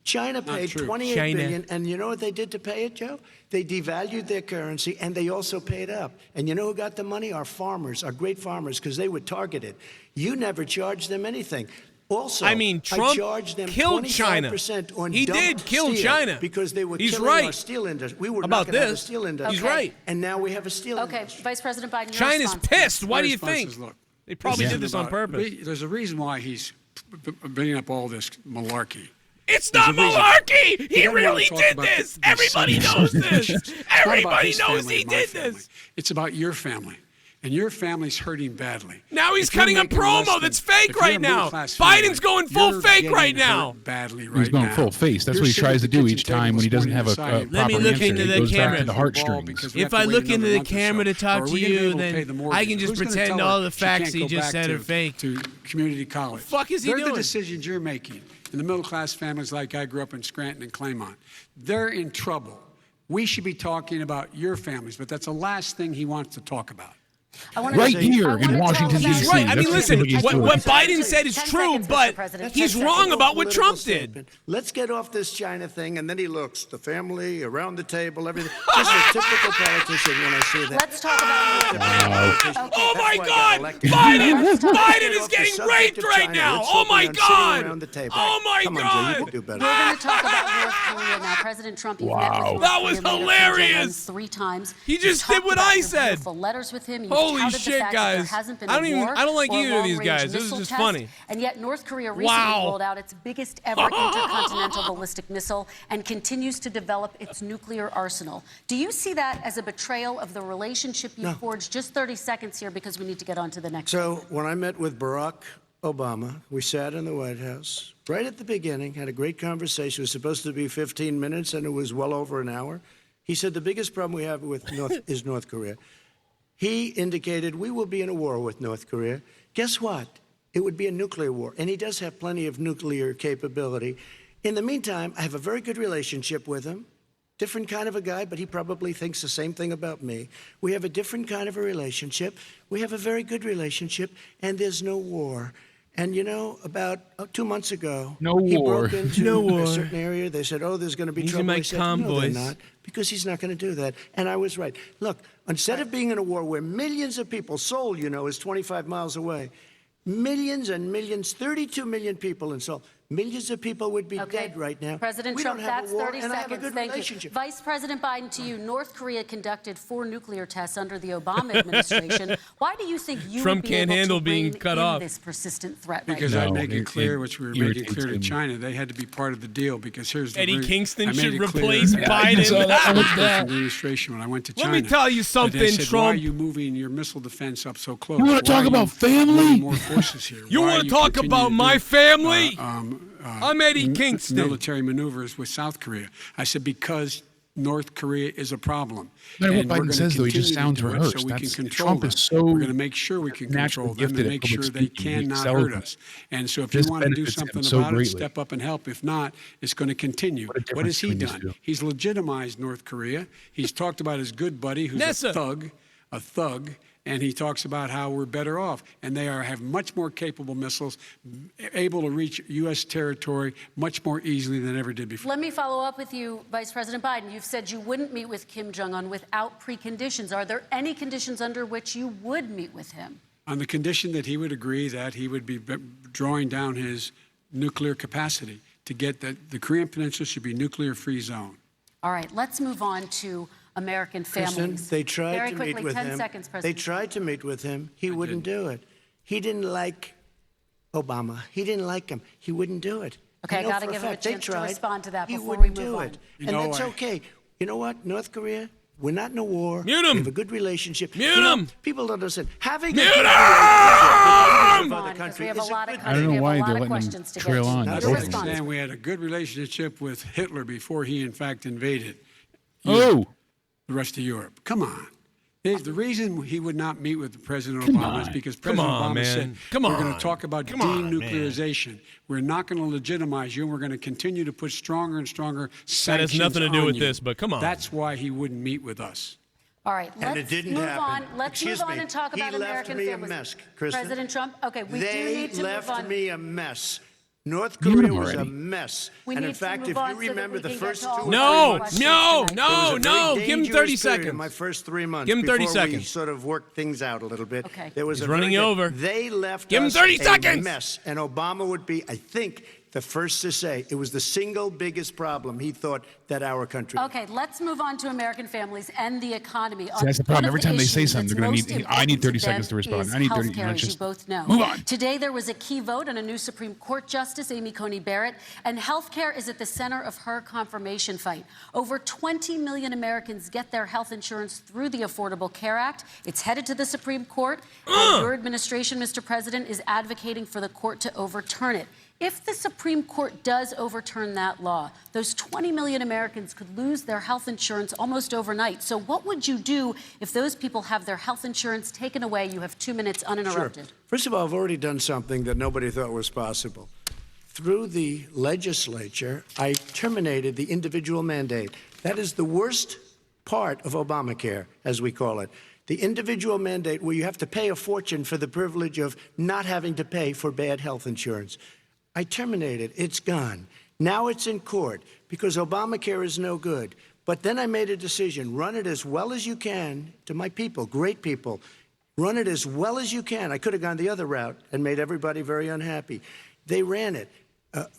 China paid true. $28 China. billion, and you know what they did to pay it, Joe? They devalued their currency, and they also paid up. And you know who got the money? Our farmers, our great farmers, because they were targeted. You never charged them anything. Also, I mean, Trump charged them killed China. 25% on He did dumped kill steel China. because they were He's killing right our steel industry. We were about not gonna have a this. steel industry. He's right. And now we have a steel Okay, industry. Vice President Biden, your China's response. pissed. Why My do you response think? is, look, They probably this did isn't this on about- purpose. There's a reason why he's bringing up all this malarkey. It's There's not a reason. malarkey. He doesn't really wanna talk did about this. the Everybody sons knows and this. nations. It's not about Everybody his knows family he and my did family. this. It's about your family. And your family's hurting badly. Now he's If you're cutting a making less promo than- that's fake if you're a right now. middle-class family, Biden's going full you're fake getting right hurt now. Badly right He's going now. full face. That's You're what he sitting tries at to the do kitchen each time when he table doesn't have a deciding, proper Let me look answer. into He the goes back camera. to the Ball heartstrings. because we If have I to look wait into another the month or camera so. to talk Or are to we gonna be you, able to pay then the I mortgage? can just Who's gonna pretend tell all her the she facts can't he go just back said are to- fake? To community college. Fuck is he They're doing? the decisions you're making. In the middle-class families like I grew up in Scranton and Claymont, they're in trouble. We should be talking about your families, but that's the last thing he wants to talk about. I wanna Right say- here I in wanna Washington, talk about- D.C. He's right. I mean, That's listen, what he's what doing. Biden said is 10 true, seconds, Mr. but President. he's 10 wrong seconds. about what Political Trump did. statement. Let's get off this China thing, and then he looks, the family, around the table, everything. Just a typical politician when I see that. Let's talk about. Oh my That's why I got God! elected. Biden is Off the getting subject raped of right China. now! Let's Oh focus my on sitting God! around the table. Oh my Come on, Joe, God! you can do better. We're going to talk about North Korea now. President Trump, you've met with North That was Korea leader Kim Jong-un hilarious. 3 times. He You've just did talked what about I your said. beautiful letters with him. You've Holy touted the shit, fact that there guys. hasn't been I don't a even- war I don't like or a either of these long-range guys. This is missile just test, funny. And yet North Korea recently Wow. rolled out its biggest ever intercontinental ballistic missile and continues to develop its nuclear arsenal. Do you see that as a betrayal of the relationship you forged? Just 30 seconds here because we need to get on to the next. So when I met with Barack Obama, we sat in the White House right at the beginning, had a great conversation. It was supposed to be 15 minutes, and it was well over an hour. He said the biggest problem we have with is North Korea. He indicated we will be in a war with North Korea. Guess what? It would be a nuclear war, and he does have plenty of nuclear capability. In the meantime, I have a very good relationship with him. Different kind of a guy, but he probably thinks the same thing about me. We have a different kind of a relationship. We have a very good relationship, and there's no war. And you know, about 2 months ago, he broke into a certain area. They said, oh, there's going to be trouble. I said, no, they're not, because he's not going to do that. And I was right. Look, instead of being in a war where millions of people, Seoul, you know, is 25 miles away, millions and millions, 32 million people in Seoul, millions of people would be dead right now. President we Trump, don't have that's a war, 30 and seconds. I have a good Thank relationship. you. Vice President Biden, to you. North Korea conducted 4 nuclear tests under the Obama administration. Why do you think you Trump would be can't able handle to being rein cut in off. this persistent threat Because right now? I'd make it clear, which we were making irritates clear to him. China, they had to be part of the deal. Because here's the Eddie reason. Kingston I made should it clear replace at the Biden. administration when I went to China. Let me tell you that something, they said, Trump. Why are you moving your missile defense up so close? You want to talk about family? More forces here. You Why want are to talk continuing about to my do, family? I'm Eddie Kingston. Military maneuvers with South Korea. I said because North Korea is a problem. No matter And what we're Biden gonna says, though, he just continue to sounds do it rehearsed. So we can That's- control Trump them. is so We're going to make sure we can naturally control them gifted and at make public sure they speaking. He cannot excels hurt at us. And so if This you want to do benefits him something so about it, greatly. step up and help. If not, it's going to continue. What a What has difference he between these done? two. He's legitimized North Korea. He's talked about his good buddy who's Nessa. a thug. And he talks about how we're better off. And they have much more capable missiles, able to reach U.S. territory much more easily than ever did before. Let me follow up with you, Vice President Biden. You've said you wouldn't meet with Kim Jong-un without preconditions. Are there any conditions under which you would meet with him? On the condition that he would agree that he would be drawing down his nuclear capacity to get that the Korean Peninsula should be nuclear-free zone. All right, let's move on to American families. Kristen, they tried Very to quickly, meet with 10 him. seconds, They President. tried to meet with him. He wouldn't do it. He didn't like Obama. He didn't like him. He wouldn't do it. Okay, I know gotta for give him a fact they chance to tried. respond to that He before wouldn't we move do on. it. You And know, that's okay. You know what? North Korea, we're not in a war. Mute him. We have a good relationship. Mute You know, him. people don't understand. Having Mute a good him. relationship with Move other on, because countries we have a is a lot of good I don't know We have a why lot they're of letting him questions to get trail to. on. Your That's I don't okay. response. understand we had a good relationship with Hitler before he, in fact, invaded Oh, the rest of Europe. Come on. The reason he would not meet with President Obama is because President on, Obama man. said, Come we're going on. to talk about Come on, denuclearization. We're not going to legitimize you, and we're going to continue to put stronger and stronger sanctions That has nothing to do on with you. this, but come on. That's why he wouldn't meet with us. All right, And let's it didn't move happen. on. Let's Excuse move on me. and talk He about left American me a families. mess, Kristen. President Trump. Okay, we do They need to move left on. me a mess. North Mute Korea him was a already. mess. We And need in to fact, move if on you so that remember we the can first get to all 2 or the 3 No, months, no, there was no, a very no. Give him dangerous 30 period seconds. in my first 3 months Give him 30 before we seconds. sort of worked things out a little bit. Okay. There was He's a running very you good- over. They left Give him us 30 a seconds. mess, and Obama would be, I think, the first to say it was the single biggest problem he thought that our country. Okay, let's move on to American families and the economy. that's the problem. One of Every the time they say issues something, that's they're gonna most need- I need important 30 to seconds to them respond. is I need 30 healthcare, let's as you just both know. move on. Today there was a key vote on a new Supreme Court Justice, Amy Coney Barrett, and healthcare is at the center of her confirmation fight. Over 20 million Americans get their health insurance through the Affordable Care Act. It's headed to the Supreme Court, and your administration, Mr. President, is advocating for the court to overturn it. If the Supreme Court does overturn that law, those 20 million Americans could lose their health insurance almost overnight. So what would you do if those people have their health insurance taken away? You have 2 minutes uninterrupted. Sure. First of all, I've already done something that nobody thought was possible. Through the legislature, I terminated the individual mandate. That is the worst part of Obamacare, as we call it. The individual mandate where you have to pay a fortune for the privilege of not having to pay for bad health insurance. I terminated. It's gone. Now it's in court because Obamacare is no good. But then I made a decision. Run it as well as you can to my people, great people. Run it as well as you can. I could have gone the other route and made everybody very unhappy. They ran it.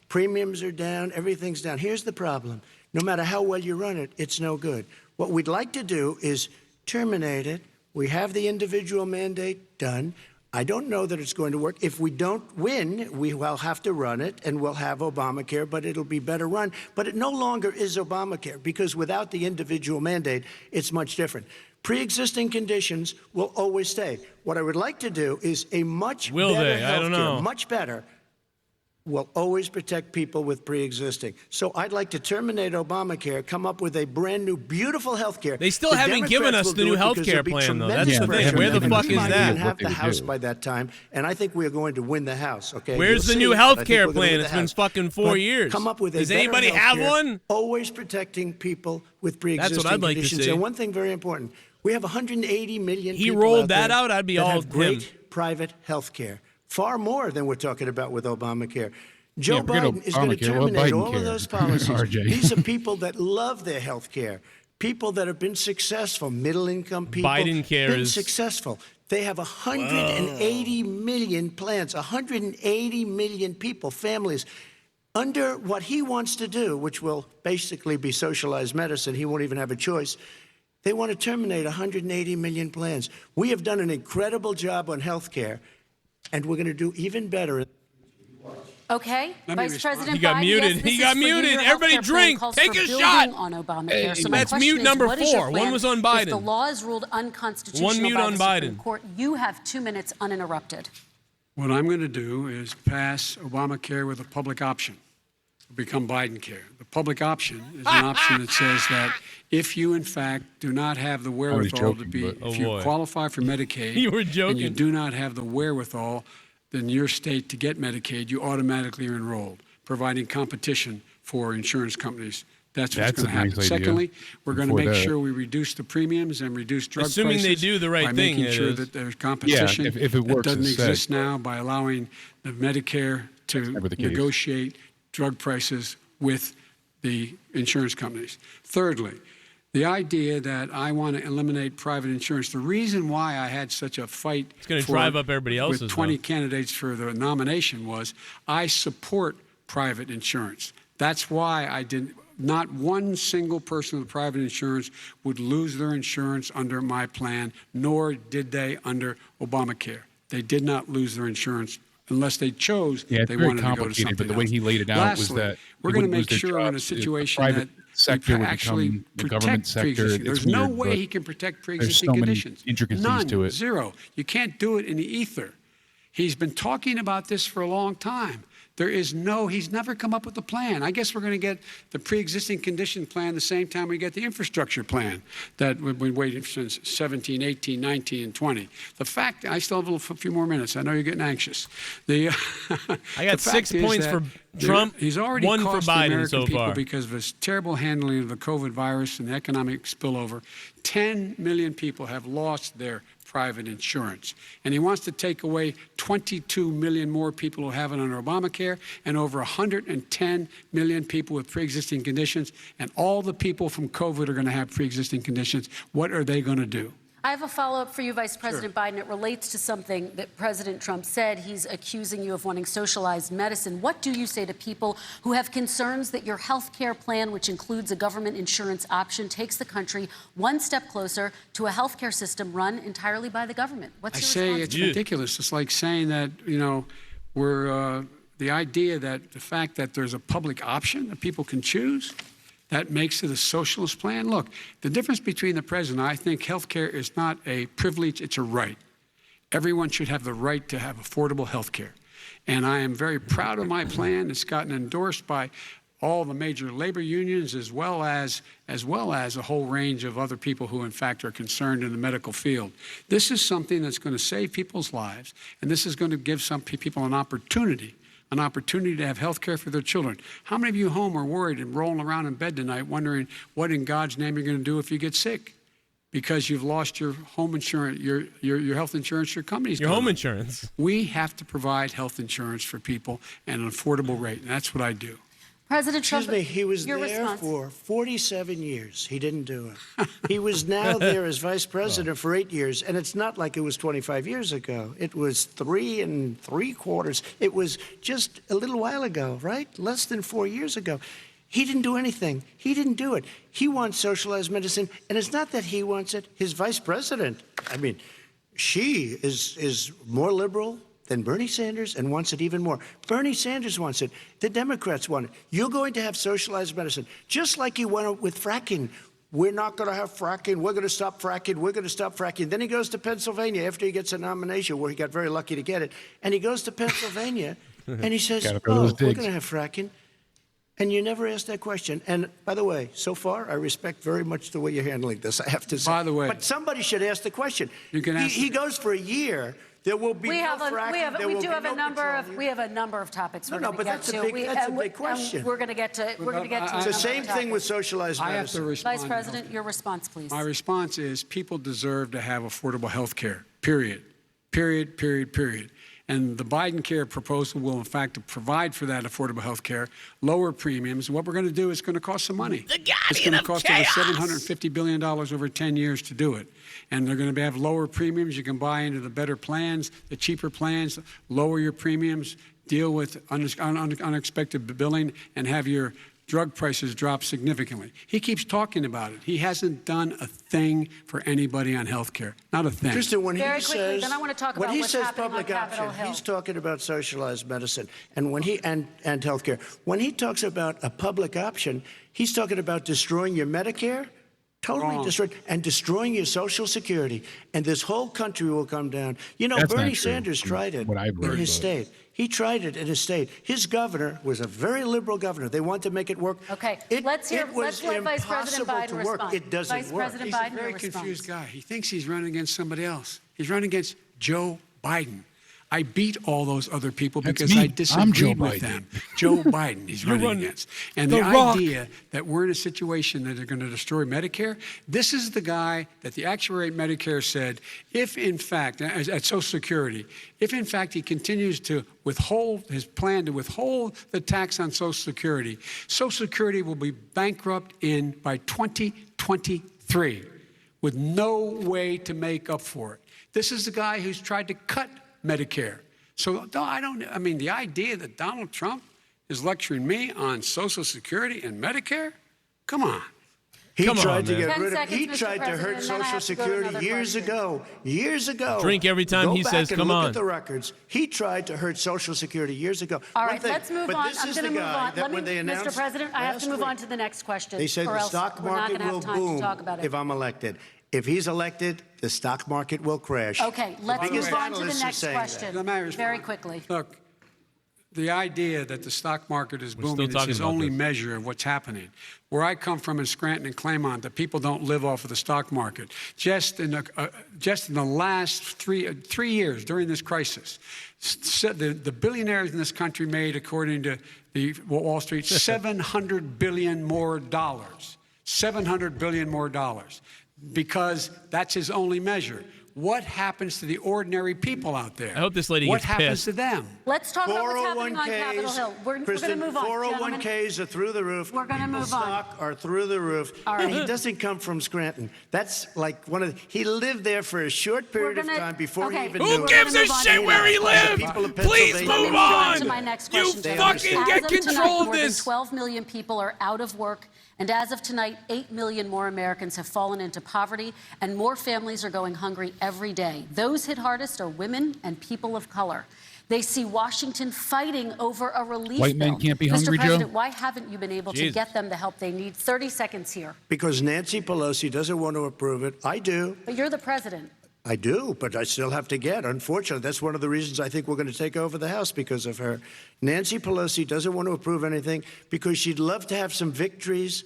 Premiums are down. Everything's down. Here's the problem. No matter how well you run it, it's no good. What we'd like to do is terminate it. We have the individual mandate done. I don't know that it's going to work. If we don't win, we will have to run it, and we'll have Obamacare, but it'll be better run. But it no longer is Obamacare, because without the individual mandate, it's much different. Pre-existing conditions will always stay. What I would like to do is a much Will better they? I don't healthcare, know. much better, will always protect people with pre-existing. So I'd like to terminate Obamacare, come up with a brand new, beautiful health care. They still haven't given us the new health care plan, though. That's the thing. Where the fuck is that? We have the House by that time, and I think we are going to win the House. Okay. Where's the new health care plan? It's been fucking 4 years. Come up with a Does better anybody have healthcare, one? Always protecting people with pre-existing That's what I'd like to conditions. see. And one thing very important: we have 180 million. He people rolled out that there out, I'd be that all have great him. private health care. Far more than we're talking about with Obamacare. Joe Yeah, forget Biden is going to Obamacare. Well, terminate Biden all care. of those policies. RJ. These are people that love their health care, people that have been successful, middle-income people. Biden cares. Been successful. They have 180 million plans, 180 million people, families, under what he wants to do, which will basically be socialized medicine. He won't even have a choice. They want to terminate 180 million plans. We have done an incredible job on health care, and we're going to do even better. Okay, Vice President He got Biden, muted. yes, this He is got for you. muted. Your Everybody healthcare plan drink. calls Take for a building shot. on Obamacare. So my That's question mute is, number what is your 4. plan One was on If Biden. the law is ruled unconstitutional One mute by on the Supreme Biden. Court, you have 2 minutes uninterrupted. What I'm going to do is pass Obamacare with a public option. It'll become Biden care. The public option is an option that says that if you, in fact, do not have the wherewithal joking, to be, but- if Oh, you boy. qualify for Medicaid, You were and you joking. do not have the wherewithal in your state to get Medicaid, you automatically are enrolled, providing competition for insurance companies. That's what's That's going to a nice happen. idea. Secondly, we're going to Before make that. sure we reduce the premiums and reduce drug Assuming they prices do the right by thing, making it sure is. that there's competition if it that works doesn't as said. exist now by allowing the Medicare to never the case. negotiate drug prices with the insurance companies. Thirdly, the idea that I want to eliminate private insurance. The reason why I had such a fight gonna drive up everybody else's, with 20 though. candidates for the nomination was I support private insurance. That's why I didn't. Not one single person with private insurance would lose their insurance under my plan, nor did they under Obamacare. They did not lose their insurance unless they chose Yeah, it's they very wanted to go to complicated, something but the way else. he laid it out was Lastly, that we're they going to wouldn't lose make their sure we're in a jobs. The situation private that sector we would actually become the protect government sector. pre-existing. It's There's no weird, way but he can protect there's pre-existing so many conditions. intricacies None, to it. zero. You can't do it in the ether. He's been talking about this for a long time. He's never come up with a plan. I guess we're going to get the pre-existing condition plan the same time we get the infrastructure plan that we've been waiting since 17, 18, 19, and 20. The fact, I still have a few more minutes. I know you're getting anxious. I got 6 points for Trump, He's already 1 for cost the Biden American so people far. because of his terrible handling of the COVID virus and the economic spillover. 10 million people have lost their private insurance. And he wants to take away 22 million more people who have it under Obamacare and over 110 million people with pre-existing conditions. And all the people from COVID are going to have pre-existing conditions. What are they going to do? I have a follow-up for you, Vice President Biden. It relates to something that President Trump said. He's accusing you of wanting socialized medicine. What do you say to people who have concerns that your health care plan, which includes a government insurance option, takes the country one step closer to a health care system run entirely by the government? What's I your say response it's to that? ridiculous. It's like saying that, we're the idea that the fact that there's a public option that people can choose, that makes it a socialist plan. Look, the difference between the president, I think health care is not a privilege, it's a right. Everyone should have the right to have affordable health care. And I am very proud of my plan. It's gotten endorsed by all the major labor unions as well as a whole range of other people who in fact are concerned in the medical field. This is something that's going to save people's lives, and this is going to give some people an opportunity to have health care for their children. How many of you home are worried and rolling around in bed tonight wondering what in God's name you're going to do if you get sick? Because you've lost your home insurance, your health insurance, your company's Your gone home up. insurance. We have to provide health insurance for people at an affordable rate, and that's what I do. President Trump, Excuse me, he was your there response. for 47 years. He didn't do it. He was now there as vice president for 8 years, and it's not like it was 25 years ago. It was 3 3/4. It was just a little while ago, right? Less than 4 years ago. He didn't do anything. He didn't do it. He wants socialized medicine, and it's not that he wants it. His vice president, she is more liberal than Bernie Sanders and wants it even more. Bernie Sanders wants it. The Democrats want it. You're going to have socialized medicine, just like you went with fracking. We're not going to have fracking. We're going to stop fracking. We're going to stop fracking. Then he goes to Pennsylvania after he gets a nomination, where he got very lucky to get it. And he goes to Pennsylvania, And he says, Gotta throw oh, those we're digs. going to have fracking. And you never asked that question. And by the way, so far, I respect very much the way you're handling this, I have to say. By the way. But somebody should ask the question. You can ask he goes for a year. There will be no fracking. We have a number of topics we're No, going to but get that's to. a big question. We're going to get to. We're going to get to. It's the another same thing with topic. socialized I have to medicine. respond. Vice President, your response, please. My response is people deserve to have affordable health care, period. Period, period, period. And the Biden care proposal will, in fact, provide for that affordable health care, lower premiums. What we're going to do is going to cost some money. It's going to cost over $750 billion over 10 years to do it. And they're going to have lower premiums. You can buy into the better plans, the cheaper plans, lower your premiums, deal with unexpected billing, and have your drug prices drop significantly. He keeps talking about it. He hasn't done a thing for anybody on health care. Not a thing. Kristen, when Very he quickly, says, then I want to talk when about he what's says happening on public Capitol option, Hill. he's talking about socialized medicine and healthcare. When he talks about a public option, he's talking about destroying your Medicare, totally destroyed, and destroying your Social Security. And this whole country will come down. You know, That's not Bernie true, Sanders tried it what I've in heard, his but- state. He tried it in his state. His governor was a very liberal governor. They wanted to make it work. Okay, It let's let was Vice President impossible Biden to work. respond. It doesn't Vice work. President He's Biden, a very your confused response. guy. He thinks he's running against somebody else. He's running against Joe Biden. I beat all those other people That's because me. I I'm disagreed Joe with Biden. them. Joe Biden he's running against. And the Rock. idea that we're in a situation that they're going to destroy Medicare, this is the guy that the actuary at Medicare said, if in fact, at Social Security, if in fact he continues to withhold his plan to withhold the tax on Social Security will be bankrupt by 2023 with no way to make up for it. This is the guy who's tried to cut Medicare. So the idea that Donald Trump is lecturing me on Social Security and Medicare, come on. He Come tried on, to man. get 10 rid of. seconds, He Mr. tried to President, hurt and then I Social have to go to Security another years question. ago. Years ago. Drink every time Go he back says, and "Come look on." at the records. He tried to hurt Social Security years ago. All One right, thing, let's move but on. this I'm is going to the move guy on. that when they Mr. announced President, I have to last move on week, to the next question. They said or the else stock we're not market going to will have time to boom talk about it. if I'm elected. If he's elected, the stock market will crash. Okay, let's biggest move on to the analysts are next saying that. question. Let me respond. Very quickly. Look, the idea that the stock market is still booming is talking his about only this. measure of what's happening. Where I come from in Scranton and Claymont, the people don't live off of the stock market. Just in the last three years during this crisis, the billionaires in this country made, according to the Wall Street, $700 billion more dollars. $700 billion more dollars. Because that's his only measure. What happens to the ordinary people out there? I hope this lady What gets happens pissed. to them? Let's talk about what's happening on Capitol Hill. We're going to Kristen, move on. 401ks are through the roof. We're gonna People's move on. stock are through the roof. All And right. he doesn't come from Scranton. That's like he lived there for a short period We're gonna- of time before he okay. even Who knew Who it. gives a move on shit to where he the lived? people of Please Pennsylvania move on. on. To my next You question. fucking understand. get As of control tonight, of more this. than 12 million people are out of work. And as of tonight, 8 million more Americans have fallen into poverty, and more families are going hungry every day. Those hit hardest are women and people of color. They see Washington fighting over a relief White men bill. can't be Mr. hungry, Joe? President, why haven't you been able to Jesus. get them the help they need? 30 seconds here. Because Nancy Pelosi doesn't want to approve it. I do. But you're the president. I do, but I still have to get. Unfortunately, that's one of the reasons I think we're going to take over the House because of her. Nancy Pelosi doesn't want to approve anything because she'd love to have some victories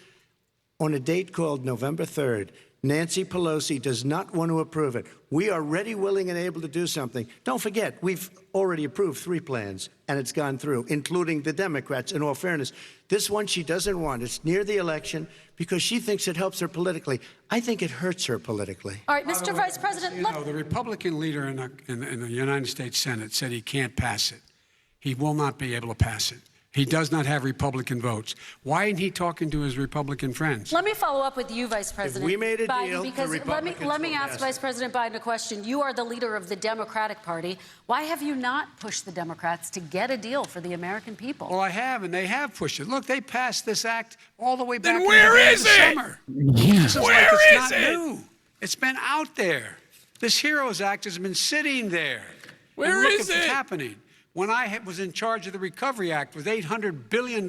on a date called November 3rd. Nancy Pelosi does not want to approve it. We are ready, willing, and able to do something. Don't forget, we've already approved 3 plans, and it's gone through, including the Democrats, in all fairness. This one she doesn't want. It's near the election because she thinks it helps her politically. I think it hurts her politically. All right, Mr. Vice President, You know, the Republican leader in the United States Senate said he can't pass it. He will not be able to pass it. He does not have Republican votes. Why isn't he talking to his Republican friends? let me follow up with you, Vice President we made a Biden, deal, the because Republicans let me will ask pass Vice it. President Biden a question. You are the leader of the Democratic Party. Why have you not pushed the Democrats to get a deal for the American people? Well, I have, and they have pushed it. Look, they passed this act all the way back Then in where the beginning is of the it? summer. Yeah. This is Where like it's is not it? new. It's been out there. This HEROES Act has been sitting there. Where and look is at what's it? happening. When I was in charge of the Recovery Act with $800 billion,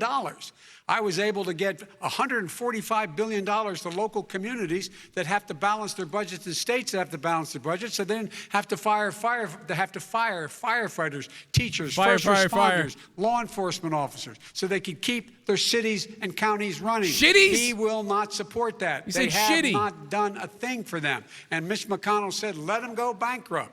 I was able to get $145 billion to local communities that have to balance their budgets and states that have to balance their budgets, so then have to fire firefighters, teachers, first responders, law enforcement officers, so they can keep their cities and counties running. Shitties? He will not support that. They have not done a thing for them. And Mitch McConnell said, let them go bankrupt.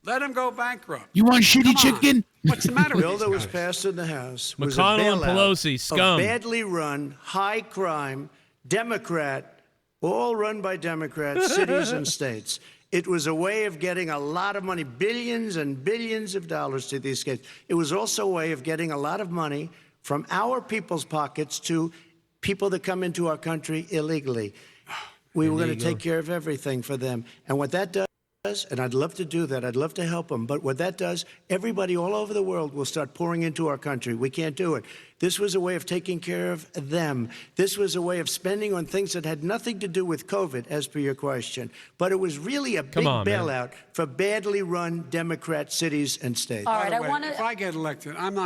Let them go bankrupt. You want shitty chicken? What's the matter with The bill these that was guys? passed in the House was McConnell a and bailout Pelosi, scum. of badly run, high crime, Democrat, all run by Democrats, cities and states. It was a way of getting a lot of money, billions and billions of dollars to these states. It was also a way of getting a lot of money from our people's pockets to people that come into our country illegally. We were going to take care of everything for them. And what that does, and I'd love to do that, I'd love to help them, but what that does, everybody all over the world will start pouring into our country. We can't do it. This was a way of taking care of them. This was a way of spending on things that had nothing to do with COVID, as per your question. But it was really a big bailout for badly run Democrat cities and states. All right, By the way, if I get elected, I'm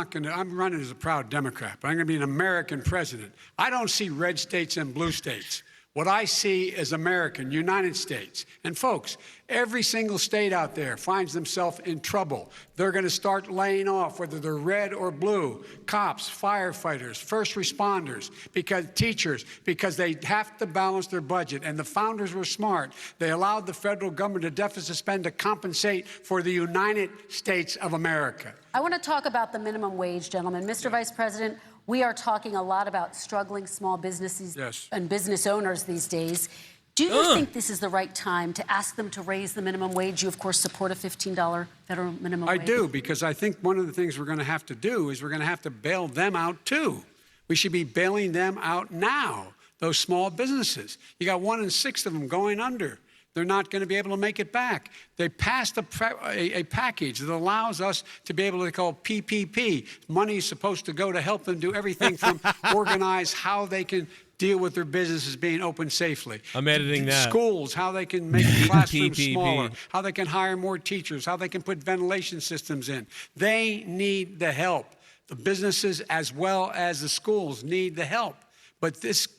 running as a proud Democrat, but I'm going to be an American president. I don't see red states and blue states. What I see is American, United States. And folks, every single state out there finds themselves in trouble. They're going to start laying off, whether they're red or blue, cops, firefighters, first responders, because they have to balance their budget. And the founders were smart. They allowed the federal government to deficit spend to compensate for the United States of America. I want to talk about the minimum wage, gentlemen. Mr. Vice President, we are talking a lot about struggling small businesses and business owners these days. Do you think this is the right time to ask them to raise the minimum wage? You, of course, support a $15 federal minimum wage. I do, because I think one of the things we're going to have to do is we're going to have to bail them out, too. We should be bailing them out now, those small businesses. You got 1 in 6 of them going under. They're not going to be able to make it back. They passed a package that allows us to be able to call PPP. Money is supposed to go to help them do everything from organize how they can deal with their businesses being open safely. I'm editing that. Schools, how they can make the classrooms smaller, how they can hire more teachers, how they can put ventilation systems in. They need the help. The businesses as well as the schools need the help. But these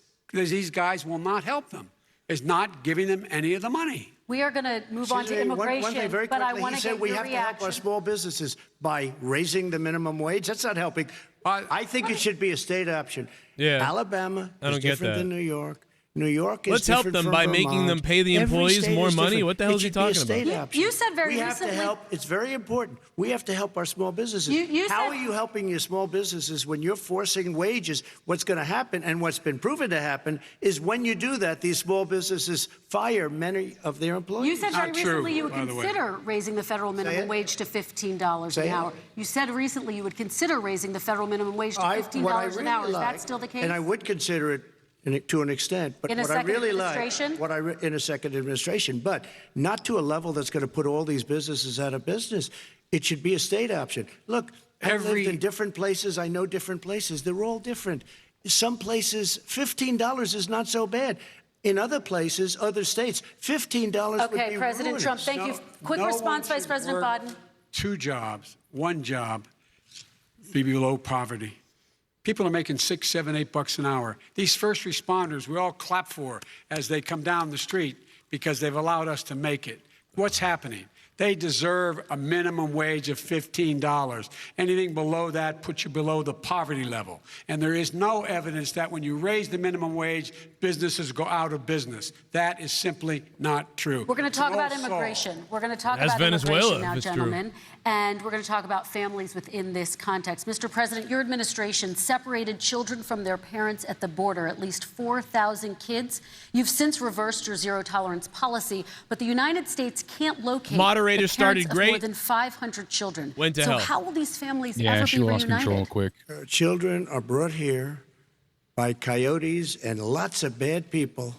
guys will not help them. Is not giving them any of the money. We are going to move on to immigration, one thing very but I quickly, want he to said get we your have reaction. to help our small businesses by raising the minimum wage. That's not helping. I think it should be a state option. Yeah. Alabama is get different that. than New York. New York is Let's help different them from by Vermont. making them pay the Every employees state more is money. different. What the hell is he It should be a talking state about? option. You said very we have recently. to help. It's very important. We have to help our small businesses. You How said- are you helping your small businesses when you're forcing wages? What's going to happen, and what's been proven to happen, is when you do that, these small businesses fire many of their employees. You said very Not true, recently you would by the way. consider raising the federal minimum it. wage to $15 an Say it. hour. You said recently you would consider raising the federal minimum wage to what I $15 an hour. really Is that like, still the case? And I would consider it to an extent, but In a what I second really administration? like, in a second administration, but not to a level that's going to put all these businesses out of business. It should be a state option. Look, I've lived in different places. I know different places. They're all different. Some places, $15 is not so bad. In other places, other states, $15 would be Okay, President ruinous. Trump, thank you. Quick No response, one Vice should President work Biden. 2 jobs, 1 job, be below poverty. People are making $6, $7, $8 an hour. These first responders, we all clap for as they come down the street because they've allowed us to make it. What's happening? They deserve a minimum wage of $15. Anything below that puts you below the poverty level. And there is no evidence that when you raise the minimum wage, businesses go out of business. That is simply not true. We're going to talk No about solve. immigration. We're going to talk That's about Venezuela, immigration now, if it's true. gentlemen. And we're going to talk about families within this context. Mr. President, your administration separated children from their parents at the border, at least 4,000 kids. You've since reversed your zero-tolerance policy, but the United States can't locate Moderator the parents started of great. more than 500 children. Went to so hell. how will these families Yeah, ever she be lost reunited? control quick. Children are brought here by coyotes and lots of bad people,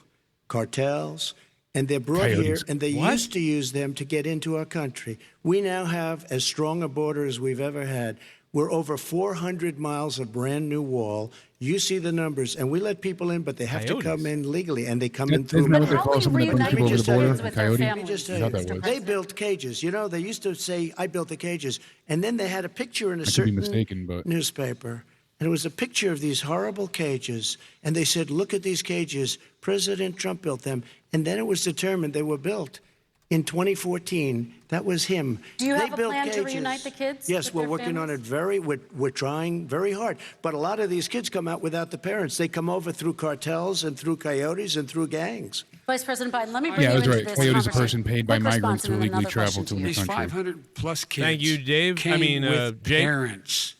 cartels, and they're brought here, Coyotes. and they used to use them to get into our country. We now have as strong a border as we've ever had. We're over 400 miles of brand new wall. You see the numbers, and we let people in, but they have to come in legally, and they come in Isn't through. that what they How call many someone that brings people over the reunited border? kids A with their coyote? families? Let me just tell I you, thought that was. they built cages. You know, they used to say, I built the cages. And then they had a picture in a could be certain mistaken, but- newspaper. And it was a picture of these horrible cages. And they said, look at these cages. President Trump built them. And then it was determined they were built in 2014. That was him. Do you They have a built plan to cages. reunite the kids Yes, with we're their working on families? it we're trying very hard. But a lot of these kids come out without the parents. They come over through cartels and through coyotes and through gangs. Vice President Biden, let me bring Yeah, you that's into right. this Coyote is a conversation. person paid by Quick migrants response to and then illegally another travel question to to you. the These country. 500 plus kids. Thank you, Dave. Came with Jake. parents.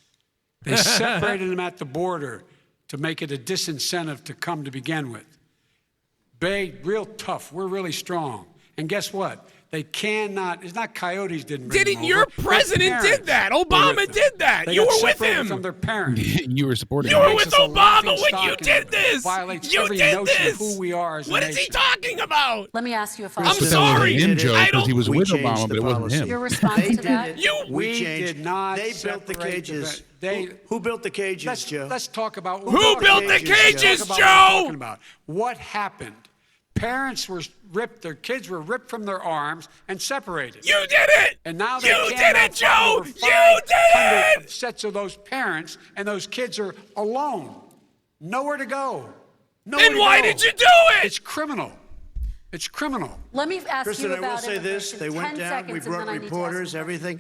They separated them at the border to make it a disincentive to come to begin with. Real tough. We're really strong. And guess what? They cannot. It's not coyotes didn't bring them Didn't over. your Their president parents did that? were with Obama them. did that. They You got were with separated him. from their parents. You were supporting You him. were Makes with us a Obama laughing when stock you and did this. violates You every did notion this. of who we are as a What is he nation. talking about? Let me ask you a I'm follow-up. But that wasn't sorry. him, Joe, I because he don't- was We with changed Obama, the but it wasn't policy. him. Your response They to did that? it. You- We We changed. did not They built the separate cages. They. Who built the cages, Joe? Let's talk about Who built the cages, Talk about what I'm Joe? talking about. What happened? Parents were ripped. Their kids were ripped from their arms and separated. You did it. And now they You did cannot it, Joe. find over You 500 did it. sets of those parents, and those kids are alone, nowhere to go. Nowhere Then to why go. did you do it? It's criminal. It's criminal. Let me ask Kristen, you I will about say this. immigration. They went 10 down. seconds, We and brought then I need to ask reporters, you. everything.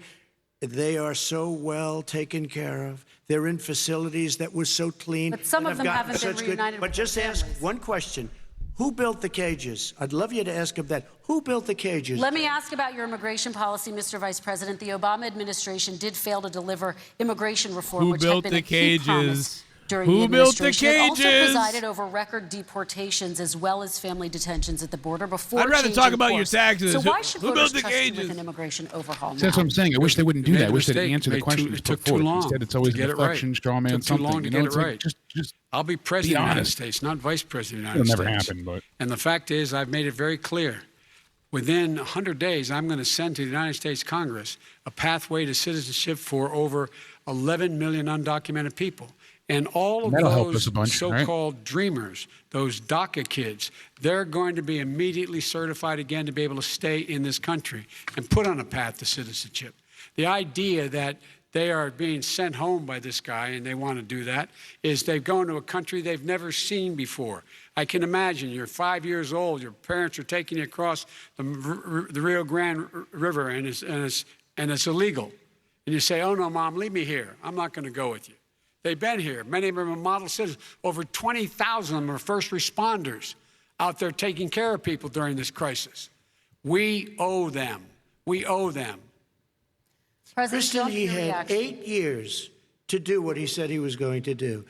They are so well taken care of. They're in facilities that were so clean. But some and of have them gotten haven't been such reunited But with just their ask families. one question. Who built the cages? I'd love you to ask him that. Who built the cages? Let me ask about your immigration policy, Mr. Vice President. The Obama administration did fail to deliver immigration reform, Who which built had been the a key promise cages? during Who the built the administration. It also cages? presided over record deportations as well as family detentions at the border before I'd rather changing talk about your course. taxes. So Who- why should who voters built the trust you with cages? an immigration overhaul now? That's what I'm saying. I wish they wouldn't do They made that. I a wish they'd mistake. answer the Made too- questions it put took too forth. long Instead, it's always to get it deflection, right. straw man, Took too something. long to You know, get it's it like, right. just I'll be president of the United honest. States, not vice president of the It'll United never States. happen, but- And the fact is, I've made it very clear. Within 100 days, I'm going to send to the United States Congress a pathway to citizenship for over 11 million undocumented people. And all of That'll help us those a bunch, right? so-called dreamers, those DACA kids, they're going to be immediately certified again to be able to stay in this country and put on a path to citizenship. The idea that they are being sent home by this guy and they want to do that is they've gone to a country they've never seen before. I can imagine you're 5 years old, your parents are taking you across the Rio Grande River and it's illegal. And you say, oh no, Mom, leave me here. I'm not going to go with you. They've been here. Many of them are model citizens. Over 20,000 of them are first responders out there taking care of people during this crisis. We owe them. We owe them. President Kristen, Trump, he your had reaction. 8 years to do what he said he was going to do.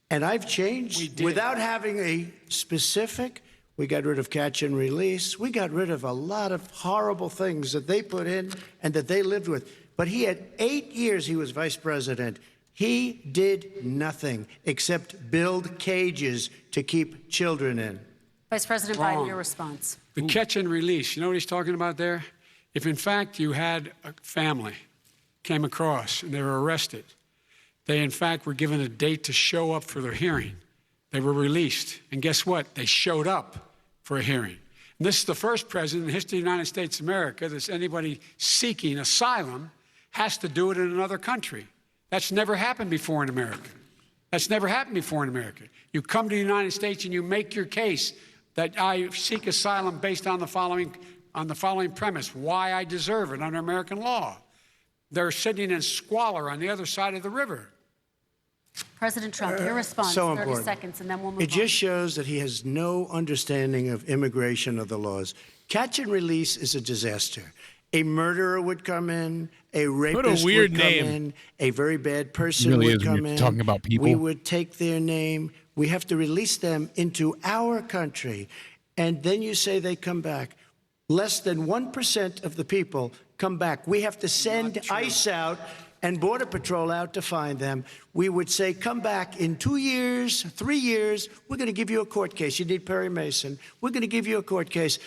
And I've We changed did. without having a specific. We got rid of catch and release. We got rid of a lot of horrible things that they put in and that they lived with. But he had 8 years he was vice president. He did nothing except build cages to keep children in. Vice President Biden, your response. The catch and release, you know what he's talking about there? If in fact you had a family came across and they were arrested, they in fact were given a date to show up for their hearing. They were released. And guess what? They showed up for a hearing. And this is the first president in the history of the United States of America that anybody seeking asylum has to do it in another country. That's never happened before in America. That's never happened before in America. You come to the United States and you make your case that I seek asylum based on the following premise, why I deserve it under American law. They're sitting in squalor on the other side of the river. President Trump, your response, So 30 important. seconds, and then we'll move It on. just shows that he has no understanding of immigration or the laws. Catch and release is a disaster. A murderer would come in, a rapist weird would come name. in, a very bad person really would is when come you're in. talking about people. We would take their name. We have to release them into our country. And then you say they come back. Less than 1% of the people come back. We have to send ICE out and Border Patrol out to find them. We would say, come back in 2 years, 3 years. We're going to give you a court case. You need Perry Mason. We're going to give you a court case.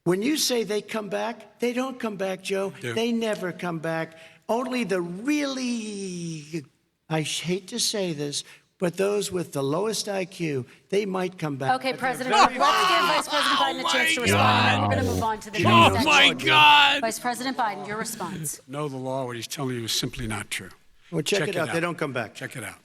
When you say they come back, they don't come back, Joe. They never come back. Only the really, I hate to say this, But those with the lowest IQ, they might come back. Okay, President Trump, let's give Vice President Biden a chance to respond, and then we're going to move on to the next section. Oh, my God. Vice President Biden, your response. Know the law. What he's telling you is simply not true. Well, check it out. They don't come back. Check it out.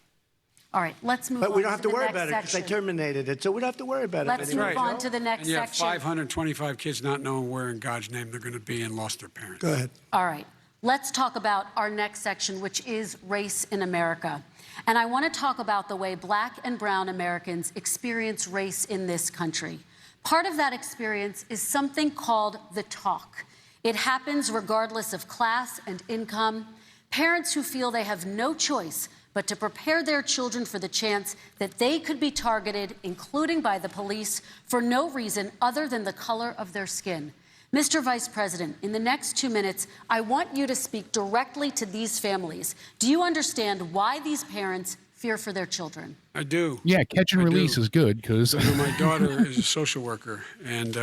All right, let's move on But we don't have to the worry next about it because they section. terminated it, so we don't have to worry about Let's it anymore. move on to the next And you have section. 525 kids not knowing where in God's name they're going to be and lost their parents. Go ahead. All right, let's talk about our next section, which is race in America. And I want to talk about the way Black and brown Americans experience race in this country. Part of that experience is something called the talk. It happens regardless of class and income. Parents who feel they have no choice but to prepare their children for the chance that they could be targeted, including by the police, for no reason other than the color of their skin. Mr. Vice President, in the next 2 minutes, I want you to speak directly to these families. Do you understand why these parents fear for their children? I do. Yeah, catch and release is good because My daughter is a social worker, and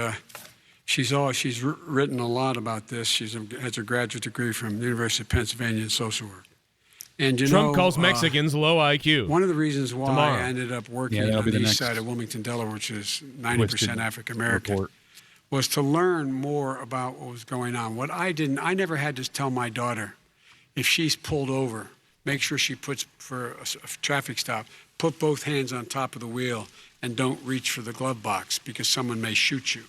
she's written a lot about this. She has a graduate degree from the University of Pennsylvania in social work. And Trump calls Mexicans low IQ. One of the reasons why Tomorrow. I ended up working that'll on be the the east next side of Wilmington, Delaware, which is 90% twisted African American, report. was to learn more about what was going on. What I never had to tell my daughter, if she's pulled over, make sure she puts, for a traffic stop, put both hands on top of the wheel and don't reach for the glove box because someone may shoot you.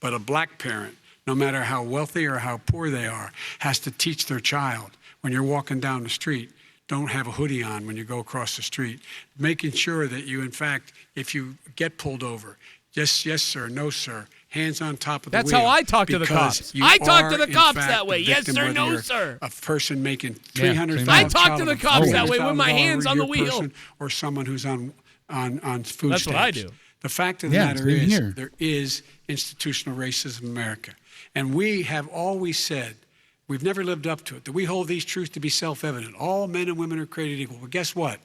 But a black parent, no matter how wealthy or how poor they are, has to teach their child when you're walking down the street, don't have a hoodie on when you go across the street, making sure that you, in fact, if you get pulled over, yes, sir, no, sir, hands on top of the wheel. That's how I talk to the cops. I talk to the cops that way. Yes, victim, sir, whether no, you're sir. A person making Yeah, $300,000. I talk to the cops that way with my hands on the wheel. Person or someone who's on food That's what I stamps. do. The fact of the Yeah, matter same is, here. there is institutional racism in America, and we have always said. We've never lived up to it, that we hold these truths to be self-evident. All men and women are created equal. But guess what?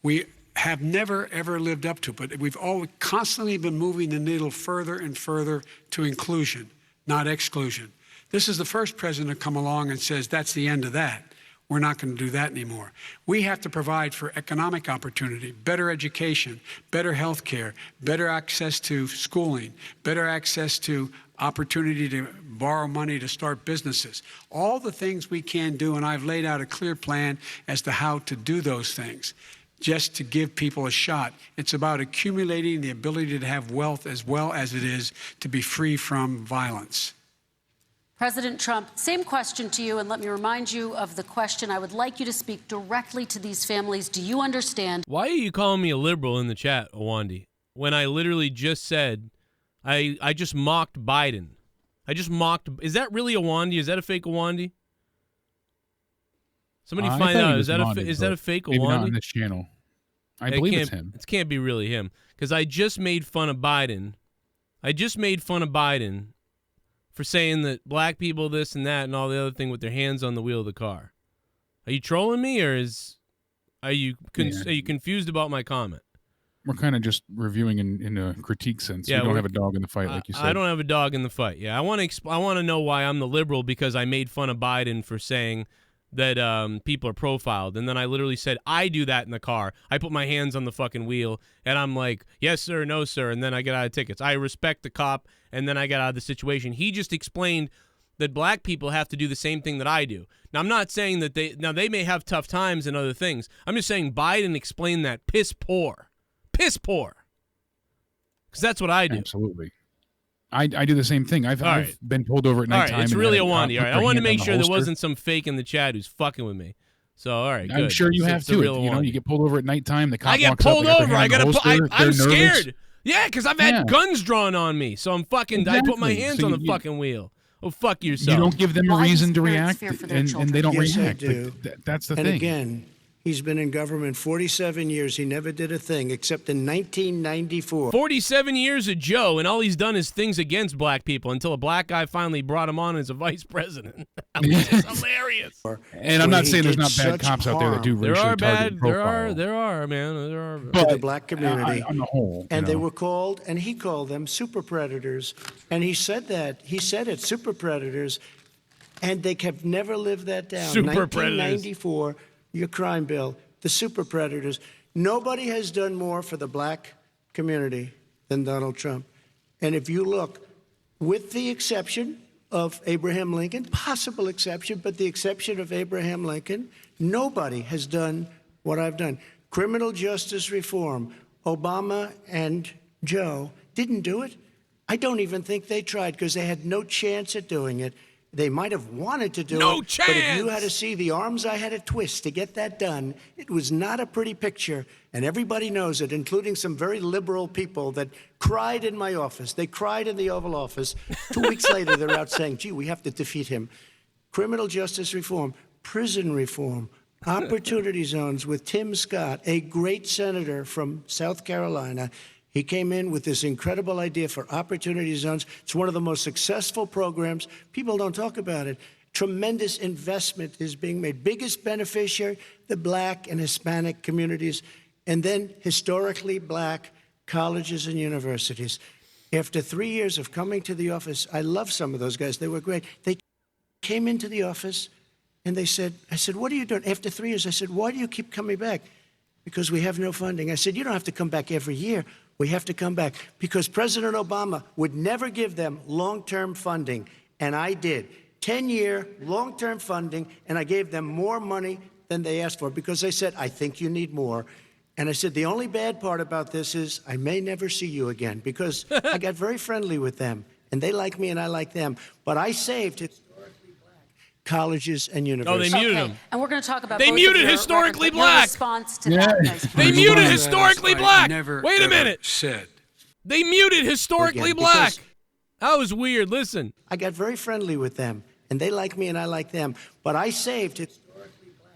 We have never, ever lived up to it, but we've always constantly been moving the needle further and further to inclusion, not exclusion. This is the first president to come along and says, that's the end of that. We're not going to do that anymore. We have to provide for economic opportunity, better education, better health care, better access to schooling, better access to opportunity to borrow money to start businesses. All the things we can do, and I've laid out a clear plan as to how to do those things, just to give people a shot. It's about accumulating the ability to have wealth as well as it is to be free from violence. President Trump, same question to you, and let me remind you of the question. I would like you to speak directly to these families. Do you understand? Why are you calling me a liberal in the chat, Awandi, when I literally just said I just mocked Biden? I just mocked. Is that really Awandi? Is that a fake Awandi? Somebody I find thought he out. was Is that a fake maybe not Awandi? on this channel. I believe it's him. It can't be really him because I just made fun of Biden. For saying that black people this and that and all the other thing with their hands on the wheel of the car. Are you trolling me or are you confused about my comment? We're kind of just reviewing in a critique sense. Yeah, we don't have a dog in the fight, like you said. I don't have a dog in the fight. Yeah, I want to know why I'm the liberal because I made fun of Biden for saying that people are profiled, and then I literally said I do that in the car. I put my hands on the fucking wheel, and I'm like, yes sir, no sir, and then I get out of tickets. I respect the cop, and then I get out of the situation. He just explained that black people have to do the same thing that I do. Now I'm not saying that they may have tough times and other things. I'm just saying Biden explained that piss poor, because that's what I do. Absolutely. I do the same thing. I've been pulled over at All nighttime. right, it's and really a had Wandy. cop All right, put I wanted to their make hand on sure the there holster. wasn't some fake in the chat who's fucking with me. So all right, good. I'm sure you have It's the to. real You know, Wandy. you get pulled over at nighttime. The cop I get walks up, pulled they got over. their I hand on gotta. the holster, I'm they're nervous. scared. Yeah, because I've had guns drawn on me, so I'm fucking. I put my Exactly. hands So on the you- fucking wheel. Oh, fuck yourself. You don't give them a Why reason does to parents react, fear for their and they don't Yes, I react. do. But that's the And thing. again, he's been in government 47 years. He never did a thing except in 1994. 47 years of Joe, and all he's done is things against black people until a black guy finally brought him on as a vice president. Which is hilarious. And I'm When not he saying there's did not bad such cops out there that do There racially are targeted bad. profile. There are, man. There are. to the black community. On the whole, And you they know. were called, and he called them super predators. And he said that. He said it, super predators. And they have never lived that down. Super predators. 1994, your crime bill, the super predators. Nobody has done more for the black community than Donald Trump. And if you look, with the exception of Abraham Lincoln, possible exception, but the exception of Abraham Lincoln, nobody has done what I've done. Criminal justice reform, Obama and Joe didn't do it. I don't even think they tried because they had no chance at doing it. They might have wanted to do No it, chance! but if you had to see the arms I had to twist to get that done, it was not a pretty picture, and everybody knows it, including some very liberal people that cried in my office. They cried in the Oval Office. 2 weeks later, they're out saying, gee, we have to defeat him. Criminal justice reform, prison reform, opportunity zones with Tim Scott, a great senator from South Carolina. He came in with this incredible idea for opportunity zones. It's one of the most successful programs. People don't talk about it. Tremendous investment is being made. Biggest beneficiary, the black and Hispanic communities, and then historically black colleges and universities. After 3 years of coming to the office, I love some of those guys. They were great. They came into the office and they said, I said, what are you doing? After 3 years, I said, why do you keep coming back? Because we have no funding. I said, you don't have to come back every year. We have to come back because President Obama would never give them long-term funding, and I did. 10-year long-term funding, and I gave them more money than they asked for because they said, I think you need more. And I said, the only bad part about this is I may never see you again because I got very friendly with them, and they like me and I like them. But I saved historically black colleges and universities. Oh, they muted him. And we're going to talk about They both muted of your historically records, but your black. response to that, Vice They President. muted historically black. Never, Wait a ever minute. Said. They muted historically Again, black. because- That was weird. Listen. I got very friendly with them, and they like me and I like them. But I saved historically black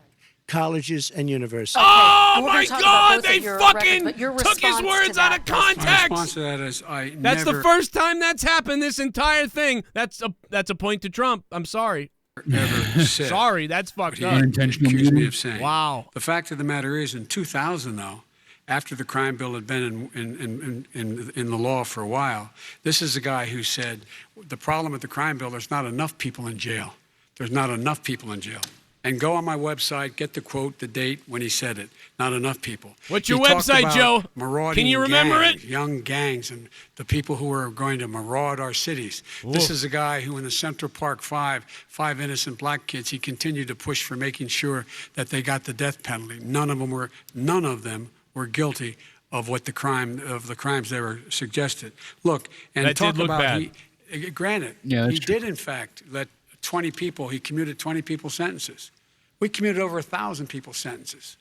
colleges and universities. Oh And we're my gonna talk about God! both of They your records, fucking but your took his response to words out of that, My response context. to that is I That's never, the first time that's happened. This entire thing. That's a point to Trump. I'm sorry. ever said. Sorry, that's fucked He up. Unintentional accused me muting. of saying. Wow. The fact of the matter is, in 2000, though, after the crime bill had been in the law for a while, this is a guy who said, the problem with the crime bill, there's not enough people in jail. There's not enough people in jail. And go on my website, get the quote, the date when he said it. Not enough people. What's your He talked website, about Joe? marauding Can you remember gangs, it? Young gangs and the people who are going to maraud our cities. This is a guy who in the Central Park five innocent black kids, he continued to push for making sure that they got the death penalty. None of them were guilty of the crimes they were suggested. Look, and That talk did look about bad. granted, Yeah, that's he true. did in fact let 20 people, he commuted 20 people's sentences. We commuted over 1,000 people's sentences.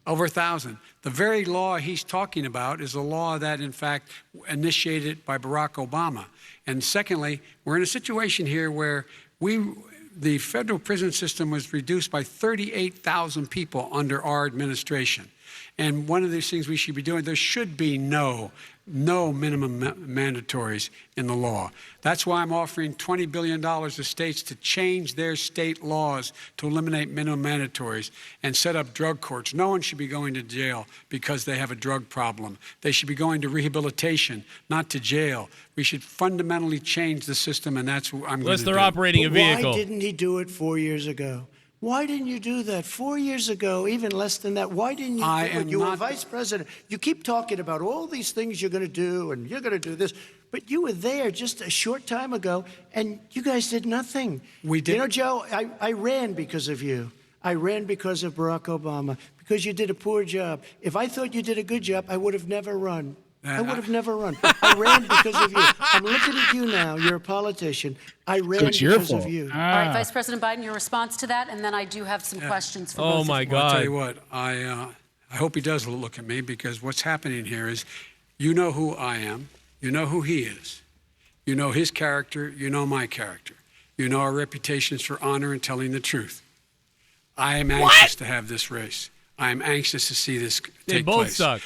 Over 1,000. The very law he's talking about is a law that, in fact, initiated by Barack Obama. And secondly, we're in a situation here where the federal prison system was reduced by 38,000 people under our administration. And one of these things we should be doing, there should be no minimum mandatories in the law. That's why I'm offering $20 billion to states to change their state laws to eliminate minimum mandatories and set up drug courts. No one should be going to jail because they have a drug problem. They should be going to rehabilitation, not to jail. We should fundamentally change the system, and that's what I'm going Unless to they're do. operating a But vehicle. why didn't he do it 4 years ago? Why didn't you do that 4 years ago, even less than that? Why didn't you do it? You were vice president. You keep talking about all these things you're going to do and you're going to do this, but you were there just a short time ago and you guys did nothing. We did. You know, Joe, I ran because of you. I ran because of Barack Obama, because you did a poor job. If I thought you did a good job, I would have never run. I would have never run. I ran because of you. I'm looking at you now. You're a politician. I ran So it's your because fault. of you. All right, Vice President Biden, your response to that, and then I do have some questions for both Oh of my you. Well, I'll tell God. you what, I hope he does look at me because what's happening here is you know who I am, you know who he is, you know his character, you know my character, you know our reputations for honor and telling the truth. I am anxious to have this race. I am anxious to see this They take both place. suck.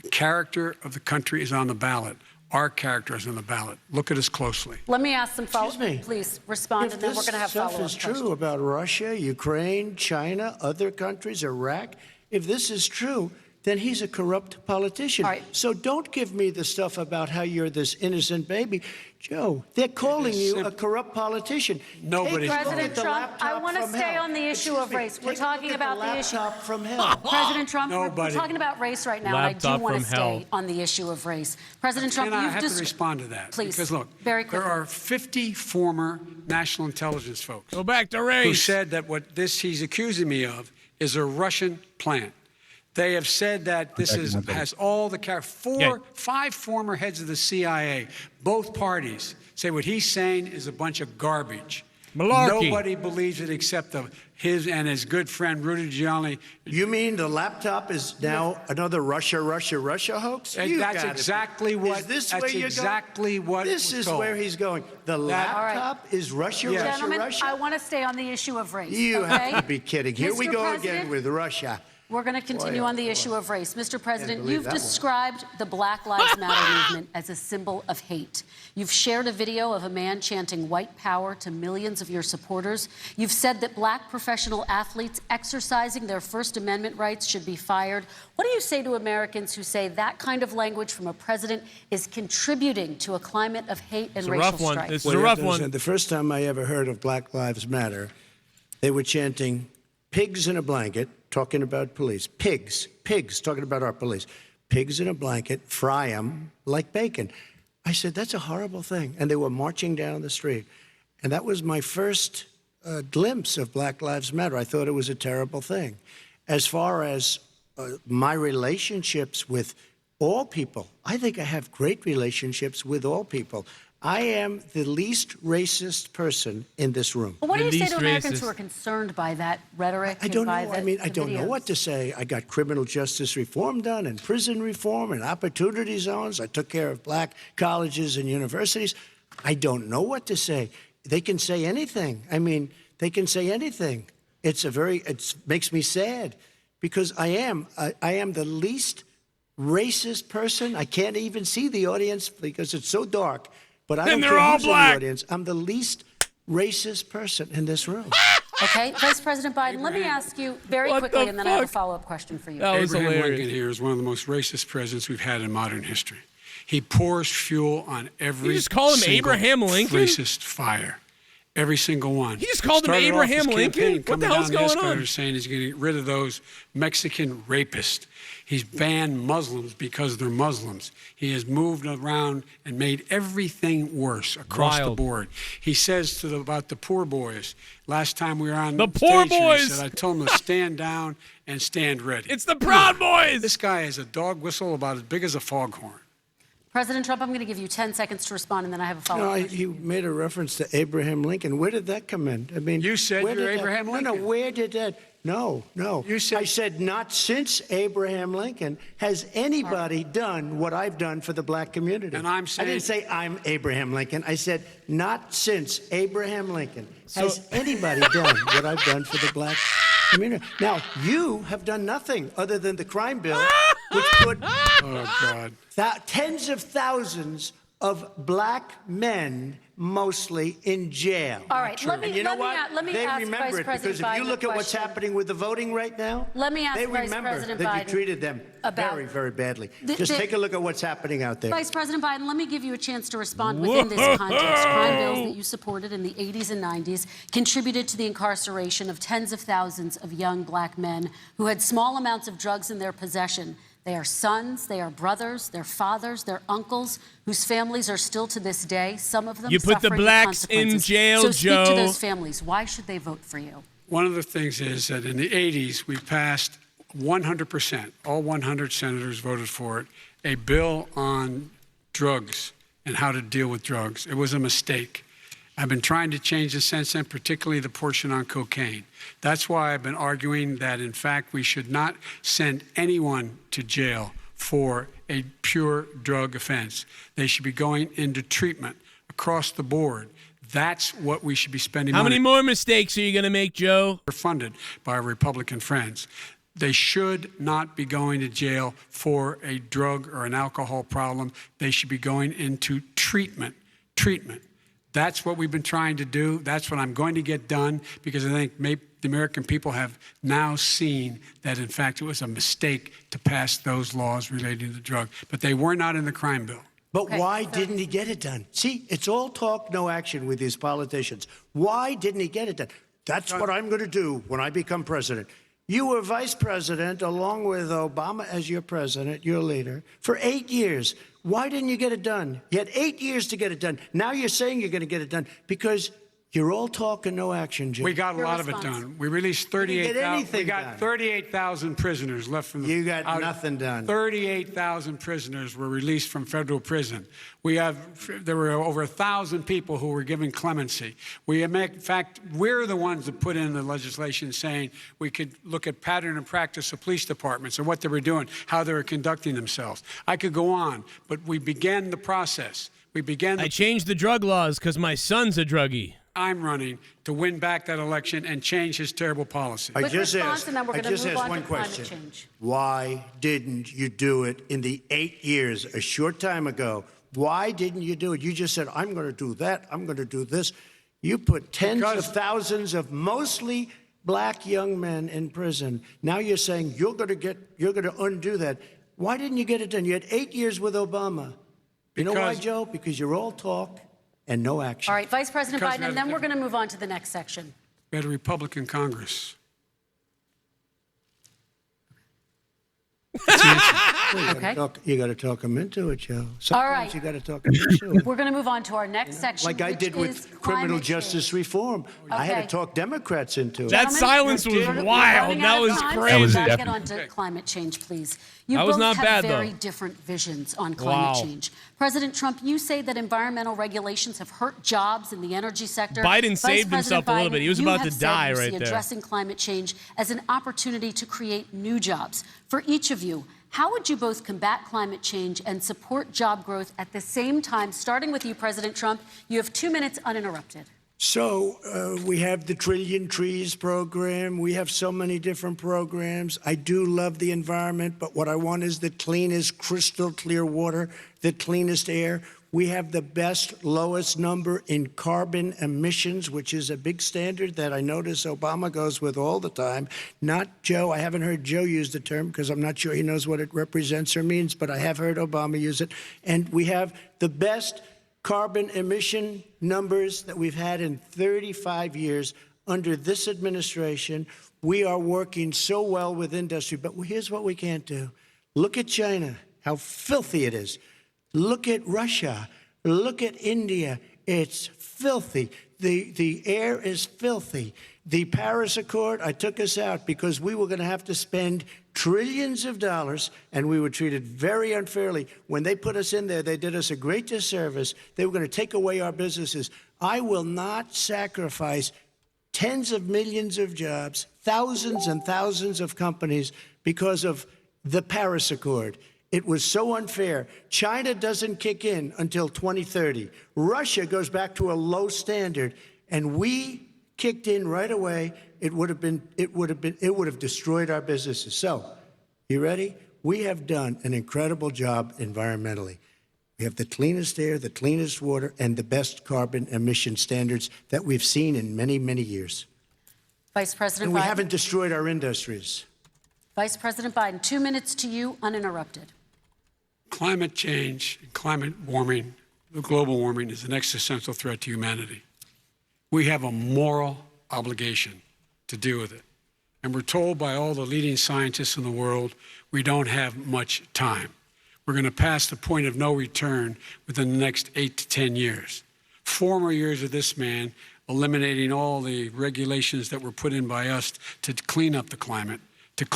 The character of the country is on the ballot. Our character is on the ballot. Look at us closely. Let me ask some follow-up. Excuse me. Please respond, If and then we're this going to have stuff follow-up is true questions. about Russia, Ukraine, China, other countries, Iraq, if this is true, then he's a corrupt politician. All right. So don't give me the stuff about how you're this innocent baby. Joe, they're calling you a corrupt politician. Nobody- President Trump, I want to stay on the issue of race. We're talking about the issue. From hell. President Trump, we're Nobody. talking about race right now, and I Laptop do want to from hell. stay on the issue of race. President Trump, And I you've have to just respond to that. Please, Because look, very there quickly. are 50 former national intelligence folks Go back to who race. said that what he's accusing me of is a Russian plant. They have said that this has all the five former heads of the CIA, both parties, say what he's saying is a bunch of garbage. Malarkey. Nobody believes it except his and his good friend Rudy Giuliani. You mean the laptop is now another Russia hoax? And You that's gotta be- exactly what. Is this that's where you're exactly going? what. This was is told. where he's going. The laptop is Russia, Yes. Gentlemen, Russia. I want to stay on the issue of race. You okay? have to be kidding. Here we Mr. go President, again with Russia. We're going to continue Boy, on the boy. issue of race. Mr. President, believe you've that one. described the Black Lives Matter movement as a symbol of hate. You've shared a video of a man chanting white power to millions of your supporters. You've said that black professional athletes exercising their First Amendment rights should be fired. What do you say to Americans who say that kind of language from a president is contributing to a climate of hate and It's a racial rough one. strife? This is Well, a you have rough to one. understand, the first time I ever heard of Black Lives Matter, they were chanting pigs in a blanket, talking about police. Pigs, talking about our police. Pigs in a blanket, fry them like bacon. I said, that's a horrible thing. And they were marching down the street. And that was my first glimpse of Black Lives Matter. I thought it was a terrible thing. As far as my relationships with all people, I think I have great relationships with all people. I am the least racist person in this room. Well, what do The you say least to Americans racist. who are concerned by that rhetoric? I don't and by know. the, I mean, I the don't know videos? what to say. I got criminal justice reform done and prison reform and opportunity zones. I took care of black colleges and universities. I don't know what to say. They can say anything. I mean, they can say anything. It makes me sad because I am the least racist person. I can't even see the audience because it's so dark. But I don't they're care all who's in the black. audience. I'm the least racist person in this room. Okay, Vice President Biden, let me ask you very What quickly, the and then I have a fuck? follow-up question for you. That was Abraham hilarious. Lincoln here is one of the most racist presidents we've had in modern history. He pours fuel on every You just call him single Abraham Lincoln? racist fire. Every single one. He just called him Started off Abraham his Lincoln? campaign What the coming hell's down going the on? escalator saying he's going to get rid of those Mexican rapists. He's banned Muslims because they're Muslims. He has moved around and made everything worse across Wild. the board. He says about the poor boys. Last time we were on The poor stage here, boys. he said, I told him to stand down and stand ready. It's the Proud Boys. This guy is a dog whistle about as big as a foghorn. President Trump, I'm going to give you 10 seconds to respond, and then I have a follow-up question. You made a reference to Abraham Lincoln. Where did that come in? I mean, You said where you're did that- Abraham No, Lincoln. where did that? No. You said- I said not since Abraham Lincoln has anybody done what I've done for the black community. And I'm I saying- didn't say I'm Abraham Lincoln. I said not since Abraham Lincoln has anybody done what I've done for the black community. Now, you have done nothing other than the crime bill, which put Oh, God. tens of thousands of black men, mostly in jail. All right, let me- And you know let me what? a- let me they ask remember Vice it President because if Biden you a look at what's question. happening with the voting right now, Let me ask they Vice remember President that Biden you treated them about- very, very badly. The- Just the- take a look at what's happening out there. Vice President Biden, let me give you a chance to respond within this context. Crime bills that you supported in the 80s and 90s contributed to the incarceration of tens of thousands of young black men who had small amounts of drugs in their possession. They are sons, they are brothers, they're fathers, they're uncles, whose families are still to this day, some of them You put the suffering blacks in consequences. jail, so speak Joe. to those families. Why should they vote for you? One of the things is that in the 80s, we passed 100%, all 100 senators voted for it, a bill on drugs and how to deal with drugs. It was a mistake. I've been trying to change the since then, particularly the portion on cocaine. That's why I've been arguing that, in fact, we should not send anyone to jail for a pure drug offense. They should be going into treatment across the board. That's what we should be spending How money many more mistakes are you going to make, Joe? are funded by our Republican friends. They should not be going to jail for a drug or an alcohol problem. They should be going into treatment. Treatment. That's what we've been trying to do. That's what I'm going to get done because I think The American people have now seen that, in fact, it was a mistake to pass those laws relating to the drug, but they were not in the crime bill. But why didn't he get it done? See, it's all talk, no action with these politicians. Why didn't he get it done? That's what I'm going to do when I become president. You were vice president along with Obama as your president, your leader, for 8 years. Why didn't you get it done? You had 8 years to get it done. Now you're saying you're going to get it done because you're all talk and no action, Jim. We got a lot of it done. We released 38,000. We got 38,000 prisoners left from the. You got nothing done. 38,000 prisoners were released from federal prison. There were over 1,000 people who were given clemency. In fact, we're the ones that put in the legislation saying we could look at pattern and practice of police departments and what they were doing, how they were conducting themselves. I could go on, but we began the process. I changed the drug laws because my son's a druggie. I'm running to win back that election and change his terrible policy. I just asked one question. Why didn't you do it in the 8 years, a short time ago? Why didn't you do it? You just said, I'm going to do that, I'm going to do this. You put tens of thousands of mostly black young men in prison. Now you're saying you're going to undo that. Why didn't you get it done? You had 8 years with Obama. You know why, Joe? Because you're all talk and no action. All right, Vice President Biden, and then we're going to move on to the next section. We had a Republican Congress. You got to talk them into it, Joe. Sometimes all right. You got to talk them into it. We're going to move on to our next section, like I did with criminal justice reform. I had to talk Democrats into it. That silence was wild. That was crazy. Let's get on to climate change, please. You both have very different visions on climate change. President Trump, you say that environmental regulations have hurt jobs in the energy sector. Biden saved himself a little bit. He was about to die right there. Addressing climate change as an opportunity to create new jobs. For each of you, how would you both combat climate change and support job growth at the same time? Starting with you, President Trump, you have 2 minutes uninterrupted. So we have the Trillion Trees program. We have so many different programs. I do love the environment, but what I want is the cleanest, crystal clear water, the cleanest air. We have the best, lowest number in carbon emissions, which is a big standard that I notice Obama goes with all the time. Not Joe. I haven't heard Joe use the term because I'm not sure he knows what it represents or means, but I have heard Obama use it. And we have the best carbon emission numbers that we've had in 35 years under this administration. We are working so well with industry, but here's what we can't do. Look at China, how filthy it is. Look at Russia. Look at India. It's filthy. The air is filthy. The Paris Accord, I took us out because we were going to have to spend trillions of dollars, and we were treated very unfairly. When they put us in there, they did us a great disservice. They were going to take away our businesses. I will not sacrifice tens of millions of jobs, thousands and thousands of companies because of the Paris Accord. It was so unfair. China doesn't kick in until 2030. Russia goes back to a low standard, and we kicked in right away. It would have destroyed our businesses. So, you ready? We have done an incredible job environmentally. We have the cleanest air, the cleanest water, and the best carbon emission standards that we've seen in many, many years. Vice President and we Biden. haven't destroyed our industries. Vice President Biden, 2 minutes to you, uninterrupted. Climate change, climate warming, global warming is an existential threat to humanity. We have a moral obligation to deal with it. And we're told by all the leading scientists in the world, we don't have much time. We're going to pass the point of no return within the next 8 to 10 years. 4 more years of this man eliminating all the regulations that were put in by us to clean up the climate, to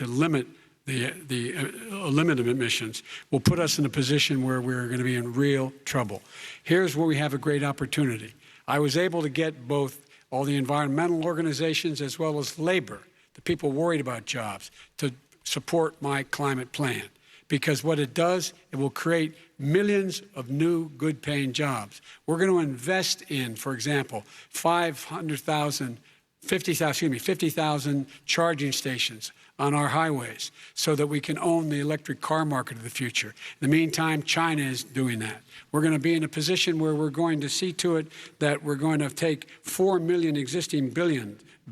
limit limit emissions will put us in a position where we're going to be in real trouble. Here's where we have a great opportunity. I was able to get both all the environmental organizations as well as labor, the people worried about jobs, to support my climate plan. Because what it does, it will create millions of new good-paying jobs. We're going to invest in, for example, 50,000 charging stations on our highways so that we can own the electric car market of the future. In the meantime, China is doing that. We're going to be in a position where we're going to see to it that we're going to take 4 million existing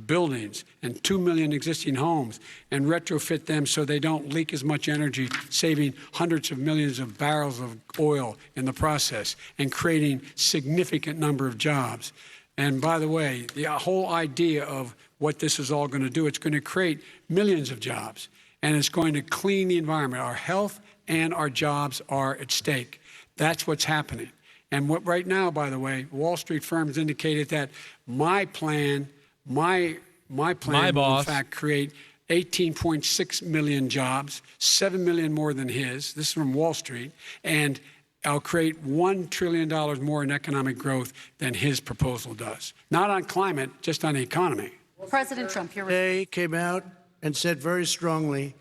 buildings and 2 million existing homes and retrofit them so they don't leak as much energy, saving hundreds of millions of barrels of oil in the process and creating significant number of jobs. And by the way, the whole idea of what this is all going to do, it's going to create millions of jobs, and it's going to clean the environment. Our health and our jobs are at stake. That's what's happening. And what right now, by the way, Wall Street firms indicated that my plan will in fact create 18.6 million jobs, 7 million more than his. This is from Wall Street. And I'll create $1 trillion more in economic growth than his proposal does. Not on climate, just on the economy. President Trump, you're Today came out and said very strongly,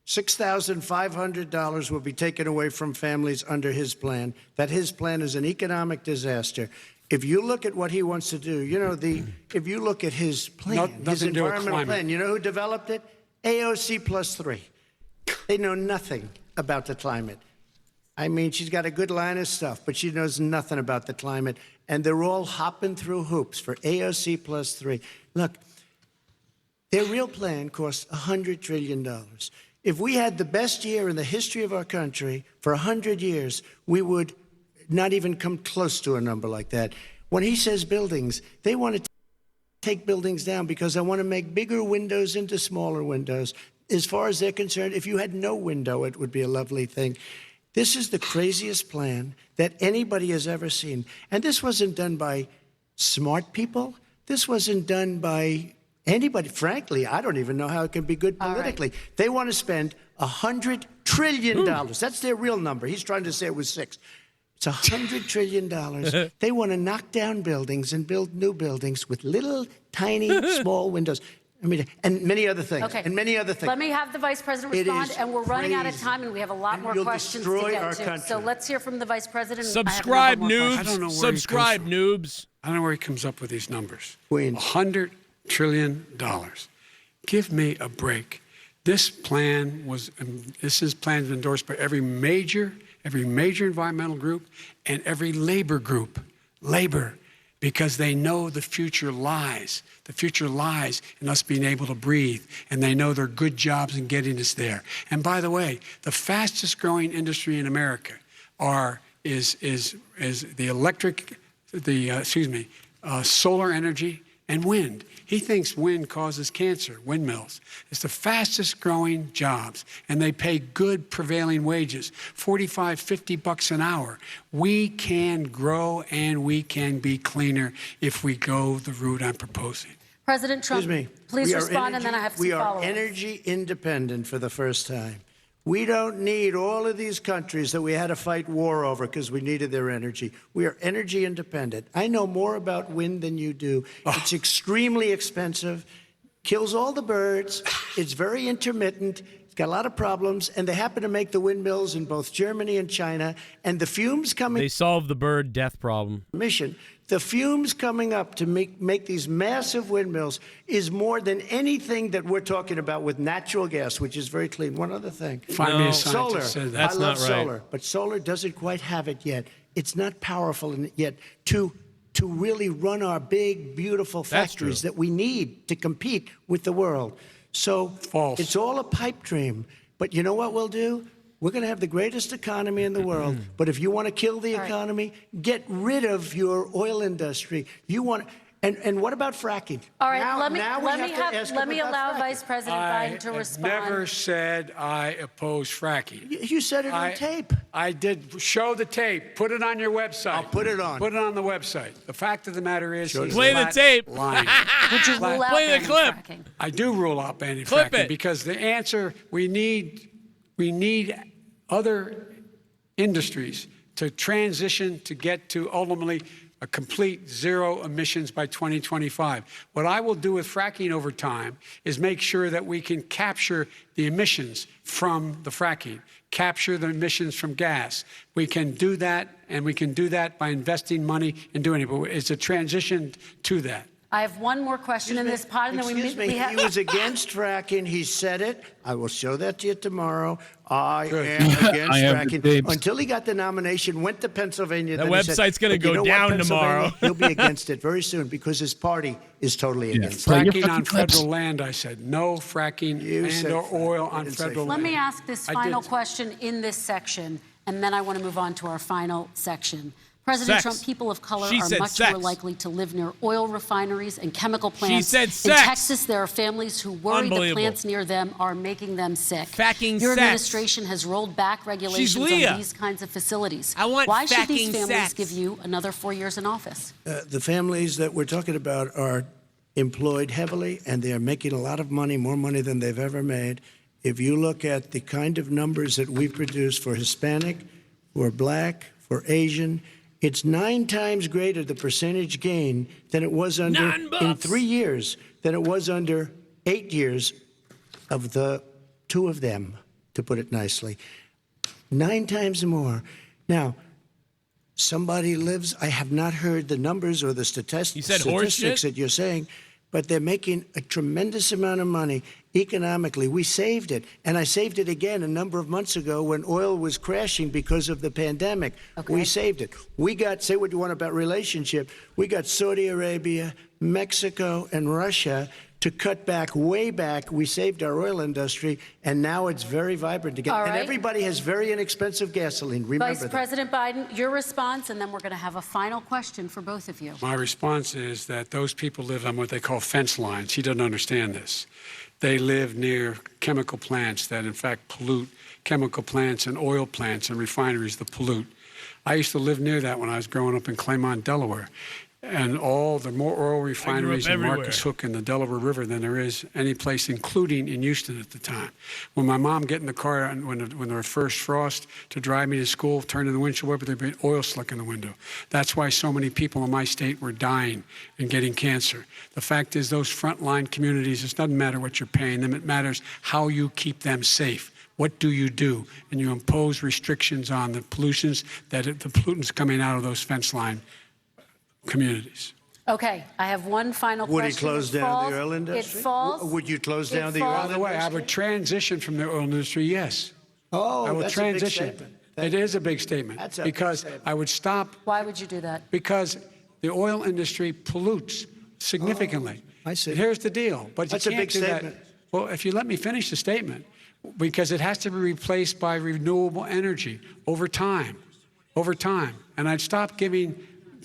$6,500 will be taken away from families under his plan, that his plan is an economic disaster. If you look at what he wants to do, you know, if you look at his plan, his environmental plan, you know who developed it? AOC +3. They know nothing about the climate. I mean, she's got a good line of stuff, but she knows nothing about the climate. And they're all hopping through hoops for AOC +3. Look, their real plan costs $100 trillion. If we had the best year in the history of our country for 100 years, we would not even come close to a number like that. When he says buildings, they want to take buildings down because they want to make bigger windows into smaller windows. As far as they're concerned, if you had no window, it would be a lovely thing. This is the craziest plan that anybody has ever seen. And this wasn't done by smart people. This wasn't done by anybody. Frankly, I don't even know how it can be good politically. Right. They want to spend $100 trillion. That's their real number. He's trying to say it was 6. It's $100 trillion. They want to knock down buildings and build new buildings with little, tiny, small windows. I mean, and many other things. Okay. And many other things. Let me have the Vice President respond, and we're running out of time, and we have a lot more questions to get to. Country. So let's hear from the Vice President. Subscribe, noobs. I don't know where Subscribe, noobs. I don't know where he comes up with these numbers. Queens. $100 trillion. Give me a break. This plan has been endorsed by every major environmental group and every labor group. Labor. Because they know the future lies. The future lies in us being able to breathe, and they know there are good jobs in getting us there. And by the way, the fastest growing industry in America is solar energy and wind. He thinks wind causes cancer, windmills. It's the fastest growing jobs, and they pay good prevailing wages, $45, $50 an hour. We can grow and we can be cleaner if we go the route I'm proposing. President Trump, please respond, and then I have some follow-ups. We are energy independent for the first time. We don't need all of these countries that we had to fight war over because we needed their energy. We are energy independent. I know more about wind than you do. It's extremely expensive, kills all the birds. It's very intermittent. It's got a lot of problems, and they happen to make the windmills in both Germany and China. And the fumes coming... They solved the bird death problem. The fumes coming up to make these massive windmills is more than anything that we're talking about with natural gas, which is very clean. One other thing. Solar. That's I love not right. solar, but solar doesn't quite have it yet. It's not powerful yet to really run our big, beautiful factories that we need to compete with the world. So it's all a pipe dream. But you know what we'll do? We're going to have the greatest economy in the world. But if you want to kill the economy, get rid of your oil industry. You want, and what about fracking? All right, let me allow Vice President Biden to respond. I never said I oppose fracking. You said it on tape. I did. Show the tape. Put it on your website. I'll put it on. Put it on the website. The fact of the matter is, he's Play the tape. Lying. Would you rule out Play the clip. fracking? I do rule out banning Clip fracking it. because the answer we need other industries to transition to get to ultimately a complete zero emissions by 2025. What I will do with fracking over time is make sure that we can capture the emissions from the fracking, capture the emissions from gas. We can do that, and we can do that by investing money and doing it. But it's a transition to that. I have one more question in this pod, and then Excuse me. He was against fracking. He said it. I will show that to you tomorrow. I am against fracking. Until he got the nomination, went to Pennsylvania. The then he said, website's going to "But you go know what, down tomorrow." Pennsylvania? He'll be against it very soon because his party is totally against it. Fracking on federal land, I said. No fracking and or oil on federal Let land. me ask this I final did. question in this section, and then I want to move on to our final section. President Sex. Trump, people of color She are said much sex. more likely to live near oil refineries and chemical plants. said In sex. Texas, there are families who worry the Unbelievable. plants near them are making them sick. Fucking Your sex. administration has rolled back regulations Leah. on these kinds of facilities. I want Why should these fucking families sex. give you another 4 years in office? The families that we're talking about are employed heavily, and they are making a lot of money, more money than they've ever made. If you look at the kind of numbers that we produce for Hispanic, for Black, for Asian, it's 9 times greater the percentage gain than it was under in 3 years than it was under 8 years of the 2 of them, to put it nicely. 9 times more. Now, somebody lives, I have not heard the numbers or the You said horse statistics shit? that you're saying, but they're making a tremendous amount of money economically. We saved it, and I saved it again a number of months ago when oil was crashing because of the pandemic. We saved it. We got, say what you want about relationship, we got Saudi Arabia, Mexico, and Russia to cut back, way back. We saved our oil industry, and now it's very vibrant again. All And right. everybody has very inexpensive gasoline. Remember Vice that. President Biden, your response, and then we're going to have a final question for both of you. My response is that those people live on what they call fence lines. He doesn't understand this. They live near chemical plants that, in fact, pollute. Chemical plants and oil plants and refineries that pollute. I used to live near that when I was growing up in Claymont, Delaware. And all the more oil refineries in everywhere. Marcus Hook and the Delaware River than there is any place, including in Houston at the time. When my mom get in the car and when there was first frost to drive me to school, turn in the windshield wiper, there'd be oil slick in the window. That's why so many people in my state were dying and getting cancer. The fact is, those frontline communities, it doesn't matter what you're paying them, it matters how you keep them safe. What do? And you impose restrictions on the pollutions the pollutants coming out of those fence line communities. Okay, I have one final question. Would he close down the oil It industry? falls. Would you close It down the falls- oil By industry? the way, I would transition from the oil industry, yes. Oh, I will that's a big transition. statement. It is a big statement. That's a big because statement. I would stop Why would you do that? because the oil industry pollutes significantly. I see. Here's the deal. But That's you a can't big do statement. that. Well, if you let me finish the statement, because it has to be replaced by renewable energy over time. And I'd stop giving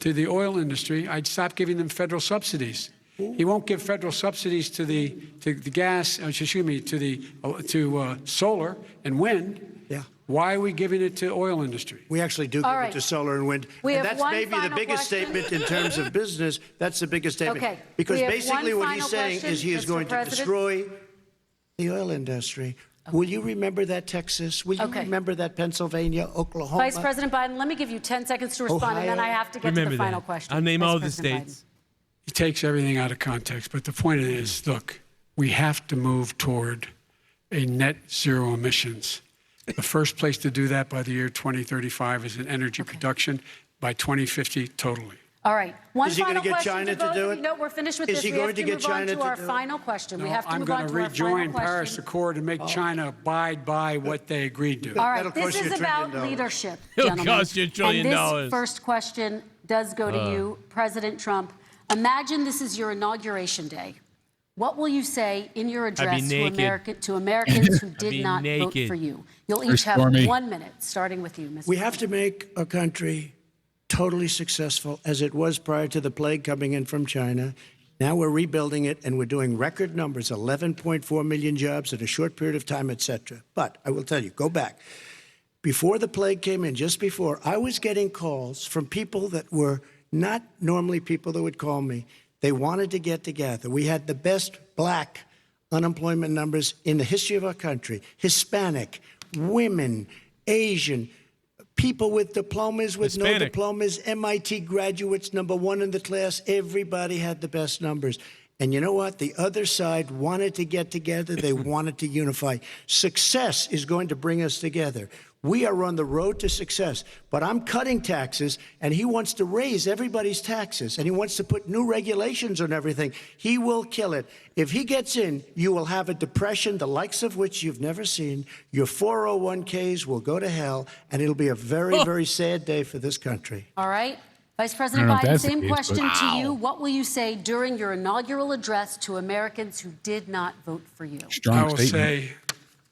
to the oil industry, I'd stop giving them federal subsidies. He won't give federal subsidies to the gas, to solar and wind. Yeah. Why are we giving it to oil industry? We actually do give All it right. to solar and wind. We And have that's one maybe the final biggest question. statement in terms of business. That's the biggest statement. Okay. Because We have basically one what he's final saying question, is he is Mr. going to President. destroy the oil industry. Will you remember that, Texas? Will you Okay. remember that, Pennsylvania, Oklahoma? Vice President Biden, let me give you 10 seconds to respond, and then I Ohio. have to get to the final question. I'll name Vice all the President states. He takes everything out of context. But the point is, look, we have to move toward a net zero emissions. The first place to do that by the year 2035 is in energy production. By 2050, totally. Biden. All right. One Is he final gonna get question China to both do of it? you. No, we're finished with Is this. he We going have to to get move China on to to our do it? final question. We No, have to I'm move going on to to our final rejoin Paris question. Accord and make China abide by what they agreed to. All That'll right, this cost you is $1 about trillion. leadership, It'll gentlemen. cost you $1 trillion. And this first question does go to you, President Trump. Imagine this is your inauguration day. What will you say in your address naked. to Americans who be did not vote naked. for you? You'll each have Stormy. 1 minute, starting with you, Mr. We have to make our country totally successful as it was prior to the plague coming in from China. Now we're rebuilding it, and we're doing record numbers, 11.4 million jobs in a short period of time, et cetera. But I will tell you, go back. Before the plague came in, just before, I was getting calls from people that were not normally people that would call me. They wanted to get together. We had the best Black unemployment numbers in the history of our country. Hispanic, women, Asian, people with diplomas, with no Hispanic. diplomas, MIT graduates, #1 in the class. Everybody had the best numbers. And you know what? The other side wanted to get together. They wanted to unify. Success is going to bring us together. We are on the road to success. But I'm cutting taxes, and he wants to raise everybody's taxes, and he wants to put new regulations on everything. He will kill it. If he gets in, you will have a depression, the likes of which you've never seen. Your 401ks will go to hell, and it'll be a very, very sad day for this country. All right. Vice President I don't know if Biden, that's the same case, question but- to you. What will you say during your inaugural address to Americans who did not vote for you? Strong I will statement. say,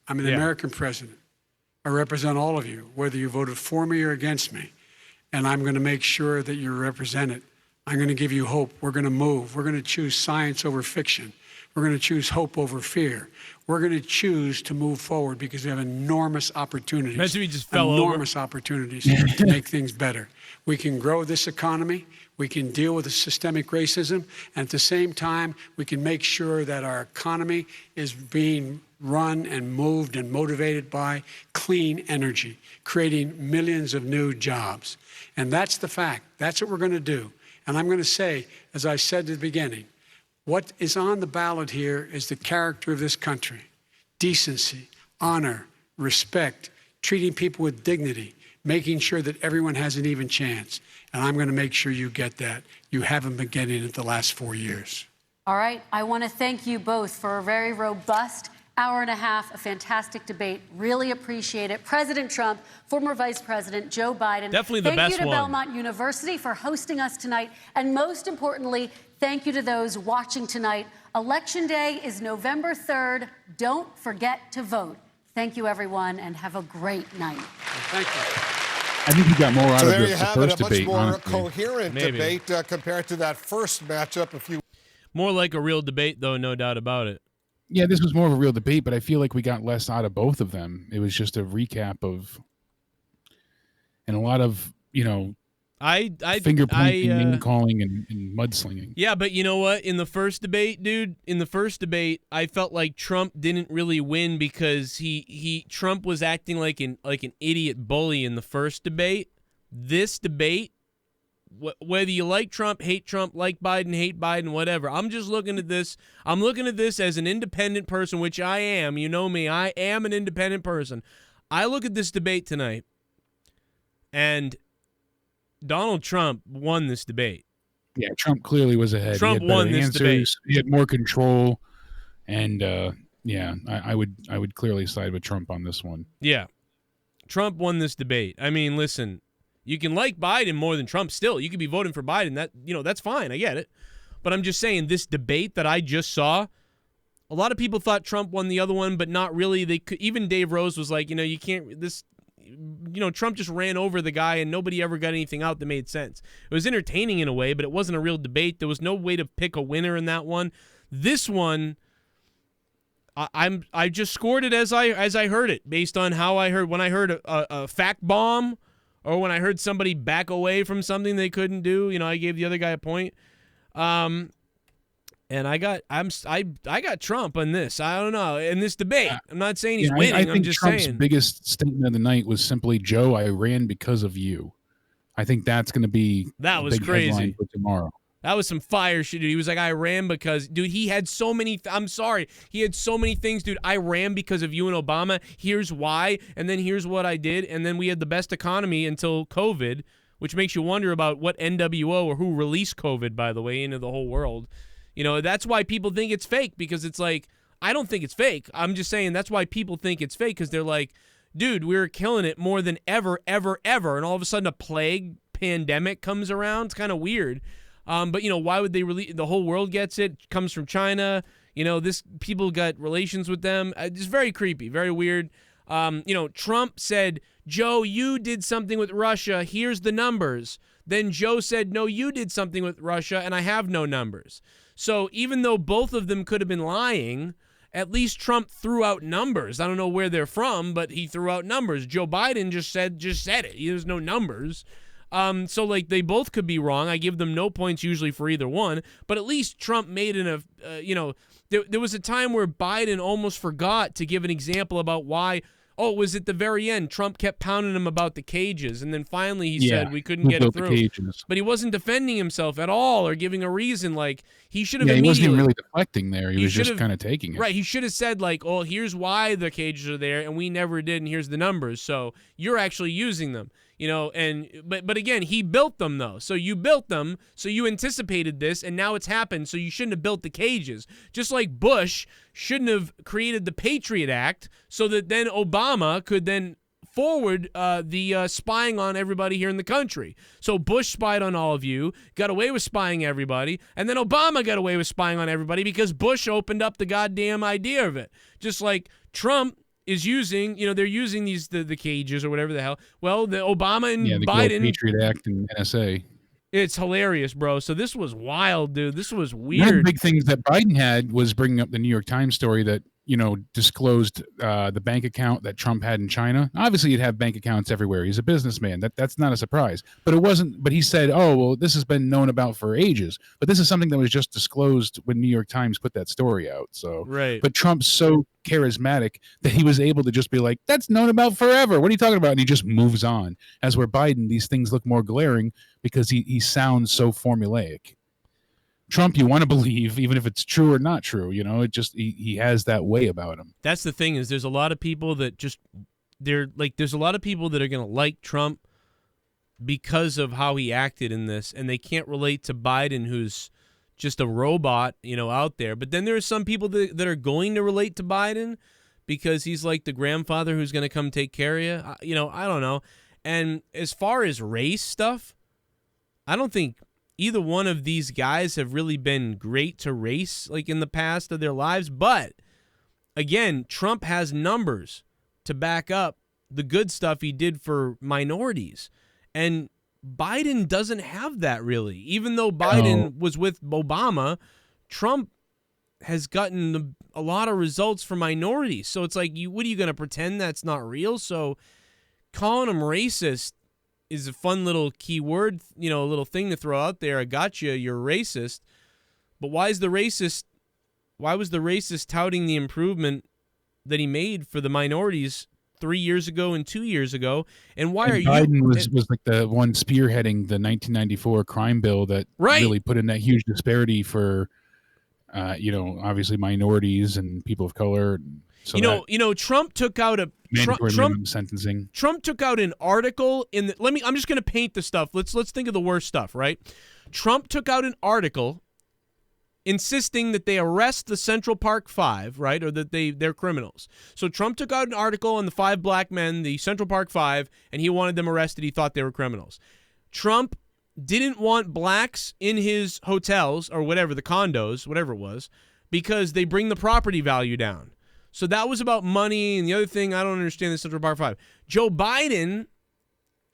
I'm an American president. I represent all of you, whether you voted for me or against me. And I'm going to make sure that you're represented. I'm going to give you hope. We're going to move. We're going to choose science over fiction. We're going to choose hope over fear. We're going to choose to move forward because we have enormous opportunities. Imagine if he just fell over. Enormous opportunities to make things better. We can grow this economy. We can deal with the systemic racism. And at the same time, we can make sure that our economy is being run and moved and motivated by clean energy, creating millions of new jobs. And that's the fact. That's what we're going to do. And I'm going to say, as I said at the beginning, what is on the ballot here is the character of this country. Decency, honor, respect, treating people with dignity, making sure that everyone has an even chance. And I'm going to make sure you get that. You haven't been getting it the last 4 years. All right. I want to thank you both for a very robust hour and a half, a fantastic debate. Really appreciate it. President Trump, former Vice President Joe Biden. Definitely the best Thank you to one. Belmont University for hosting us tonight. And most importantly, thank you to those watching tonight. Election Day is November 3rd. Don't forget to vote. Thank you, everyone, and have a great night. Thank you. I think he got more out So of there the you have first it, a much debate. more honestly. coherent Maybe. debate compared to that first matchup a few. More like a real debate, though, no doubt about it. Yeah, this was more of a real debate, but I feel like we got less out of both of them. It was just a recap of, and a lot of, finger pointing, name calling, and mudslinging. Yeah, but you know what? In the first debate, dude, I felt like Trump didn't really win because Trump was acting like an idiot bully in the first debate. This debate, whether you like Trump, like Biden, hate Biden, whatever. I'm just looking at this. I'm looking at this as an independent person, which I am. You know me. I am an independent person. I look at this debate tonight, and Donald Trump won this debate. Yeah, Trump clearly was ahead. Trump he had won better this answers. debate. He had more control, and I would clearly side with Trump on this one. Yeah, Trump won this debate. I mean, listen. You can like Biden more than Trump still. You could be voting for Biden. That's fine. I get it. But I'm just saying this debate that I just saw, a lot of people thought Trump won the other one, but not really. Even Dave Rose was like, you can't Trump just ran over the guy and nobody ever got anything out that made sense. It was entertaining in a way, but it wasn't a real debate. There was no way to pick a winner in that one. This one, I just scored it as I heard it, based on how I heard when I heard a fact bomb. Or when I heard somebody back away from something they couldn't do, I gave the other guy a point. And I got Trump on this. I don't know. In this debate. I'm not saying he's winning. I think I'm just Trump's saying. biggest statement of the night was simply, Joe, I ran because of you. I think that's going to be That a was big crazy. headline for tomorrow. That was some fire shit, dude. He was like, I ran because, dude, he had so many, I'm sorry. He had so many things, dude. I ran because of you and Obama. Here's why. And then here's what I did. And then we had the best economy until COVID, which makes you wonder about what NWO or who released COVID, by the way, into the whole world. That's why people think it's fake, because it's like, I don't think it's fake. I'm just saying that's why people think it's fake, because they're like, dude, we were killing it more than ever, ever, ever. And all of a sudden a plague pandemic comes around. It's kind of weird. But why would they release? The whole world gets it. It comes from China. This people got relations with them. It's very creepy, very weird. Trump said, Joe, you did something with Russia. Here's the numbers. Then Joe said, no, you did something with Russia, and I have no numbers. So even though both of them could have been lying, at least Trump threw out numbers. I don't know where they're from, but he threw out numbers. Joe Biden just said it. There's no numbers. So they both could be wrong. I give them no points usually for either one, but at least Trump made there was a time where Biden almost forgot to give an example about why Oh, it was at the very end. Trump kept pounding him about the cages, and then finally he said we couldn't who get it built the through. cages? But he wasn't defending himself at all or giving a reason. Like, he should have Yeah, he wasn't immediately... even really deflecting there. He was just should've- kind of taking it. Right, he should have said, like, oh, here's why the cages are there, and we never did, and here's the numbers. So you're actually using them. You know, and but again, he built them, though. So you built them, so you anticipated this, and now it's happened, so you shouldn't have built the cages. Just like Bush shouldn't have created the Patriot Act so that then Obama could then forward the spying on everybody here in the country. So Bush spied on all of you, got away with spying everybody, and then Obama got away with spying on everybody because Bush opened up the goddamn idea of it. Just like Trump is using, you know, they're using these the cages or whatever the hell. Well, the Obama and the Biden, Patriot Act and NSA. it's hilarious, bro. So this was wild, dude. This was One of the weird. big things that Biden had was bringing up the New York Times story that, you know, disclosed the bank account that Trump had in China. Obviously, he'd have bank accounts everywhere. He's a businessman. That's not a surprise. But it wasn't. But he said, "Oh, well, this has been known about for ages." But this is something that was just disclosed when New York Times put that story out. So, Right. But Trump's so charismatic that he was able to just be like, "That's known about forever. What are you talking about?" And he just moves on. As where Biden, these things look more glaring because he sounds so formulaic. Trump, you want to believe, even if it's true or not true, you know, it just, he has that way about him. That's the thing, is there's a lot of people that just, there's a lot of people that are going to like Trump because of how he acted in this, and they can't relate to Biden, who's just a robot, you know, out there. But then there are some people that are going to relate to Biden because he's like the grandfather who's going to come take care of you. You know, I don't know. And as far as race stuff, I don't think either one of these guys have really been great to race, like, in the past of their lives. But again, Trump has numbers to back up the good stuff he did for minorities. And Biden doesn't have that, really. Even though Biden was with Obama, Trump has gotten a lot of results for minorities. So it's like, what are you going to pretend that's not real? So calling him racist is a fun little keyword, you know, a little thing to throw out there. I got you, you're racist. But why was the racist touting the improvement that he made for the minorities 3 years ago and 2 years ago? And why are Biden you... was like the one spearheading the 1994 crime bill that really put in that huge disparity for, you know, obviously minorities and people of color. So Trump took out a minimum sentencing. Trump took out an article in the, I'm just going to paint the stuff. Let's think of the worst stuff, right? Trump took out an article insisting that they arrest the Central Park Five, right? Or that they're criminals. So Trump took out an article on the 5 black men, the Central Park Five, and he wanted them arrested. He thought they were criminals. Trump didn't want blacks in his hotels or whatever, the condos, whatever it was, because they bring the property value down. So that was about money, and the other thing, I don't understand the Central Park Five. Joe Biden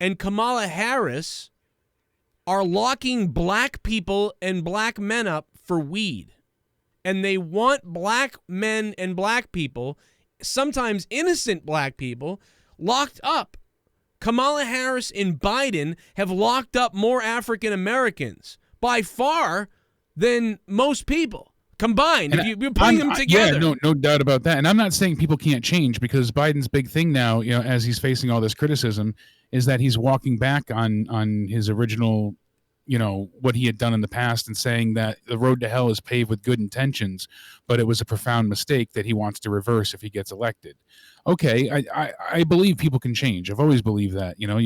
and Kamala Harris are locking black people and black men up for weed. And they want black men and black people, sometimes innocent black people, locked up. Kamala Harris and Biden have locked up more African Americans by far than most people combined. If you're putting them together. Yeah, no doubt about that. And I'm not saying people can't change, because Biden's big thing now, you know, as he's facing all this criticism, is that he's walking back on his original, you know, what he had done in the past, and saying that the road to hell is paved with good intentions, but it was a profound mistake that he wants to reverse if he gets elected. Okay, I believe people can change. I've always believed that. You know,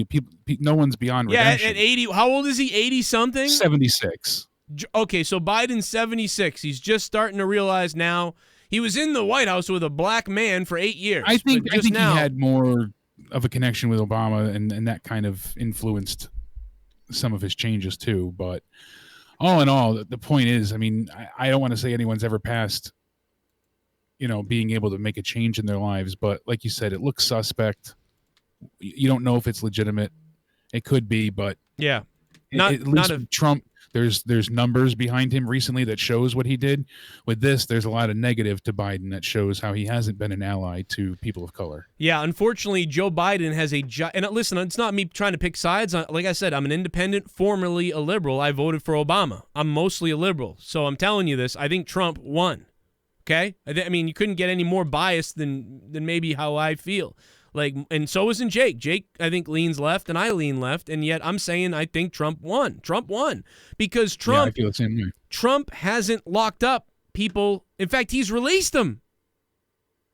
no one's beyond redemption. At 80, how old is he? 80 something? 76. Okay, so Biden's 76. He's just starting to realize now. He was in the White House with a black man for 8 years. I think he had more of a connection with Obama, and that kind of influenced some of his changes too. But all in all, the point is, I mean, I don't want to say anyone's ever passed, you know, being able to make a change in their lives. But like you said, it looks suspect. You don't know if it's legitimate. It could be, but yeah, at least with Trump, there's numbers behind him recently that shows what he did. With this, there's a lot of negative to Biden that shows how he hasn't been an ally to people of color. Yeah, unfortunately, Joe Biden has and listen, it's not me trying to pick sides. Like I said, I'm an independent, formerly a liberal. I voted for Obama. I'm mostly a liberal. So I'm telling you this. I think Trump won. Okay? I mean, you couldn't get any more biased than maybe how I feel. Like, and so isn't Jake. Jake, I think, leans left, and I lean left, and yet I'm saying I think Trump won. Trump won because Trump. Yeah, I feel the same way. Trump hasn't locked up people. In fact, he's released them.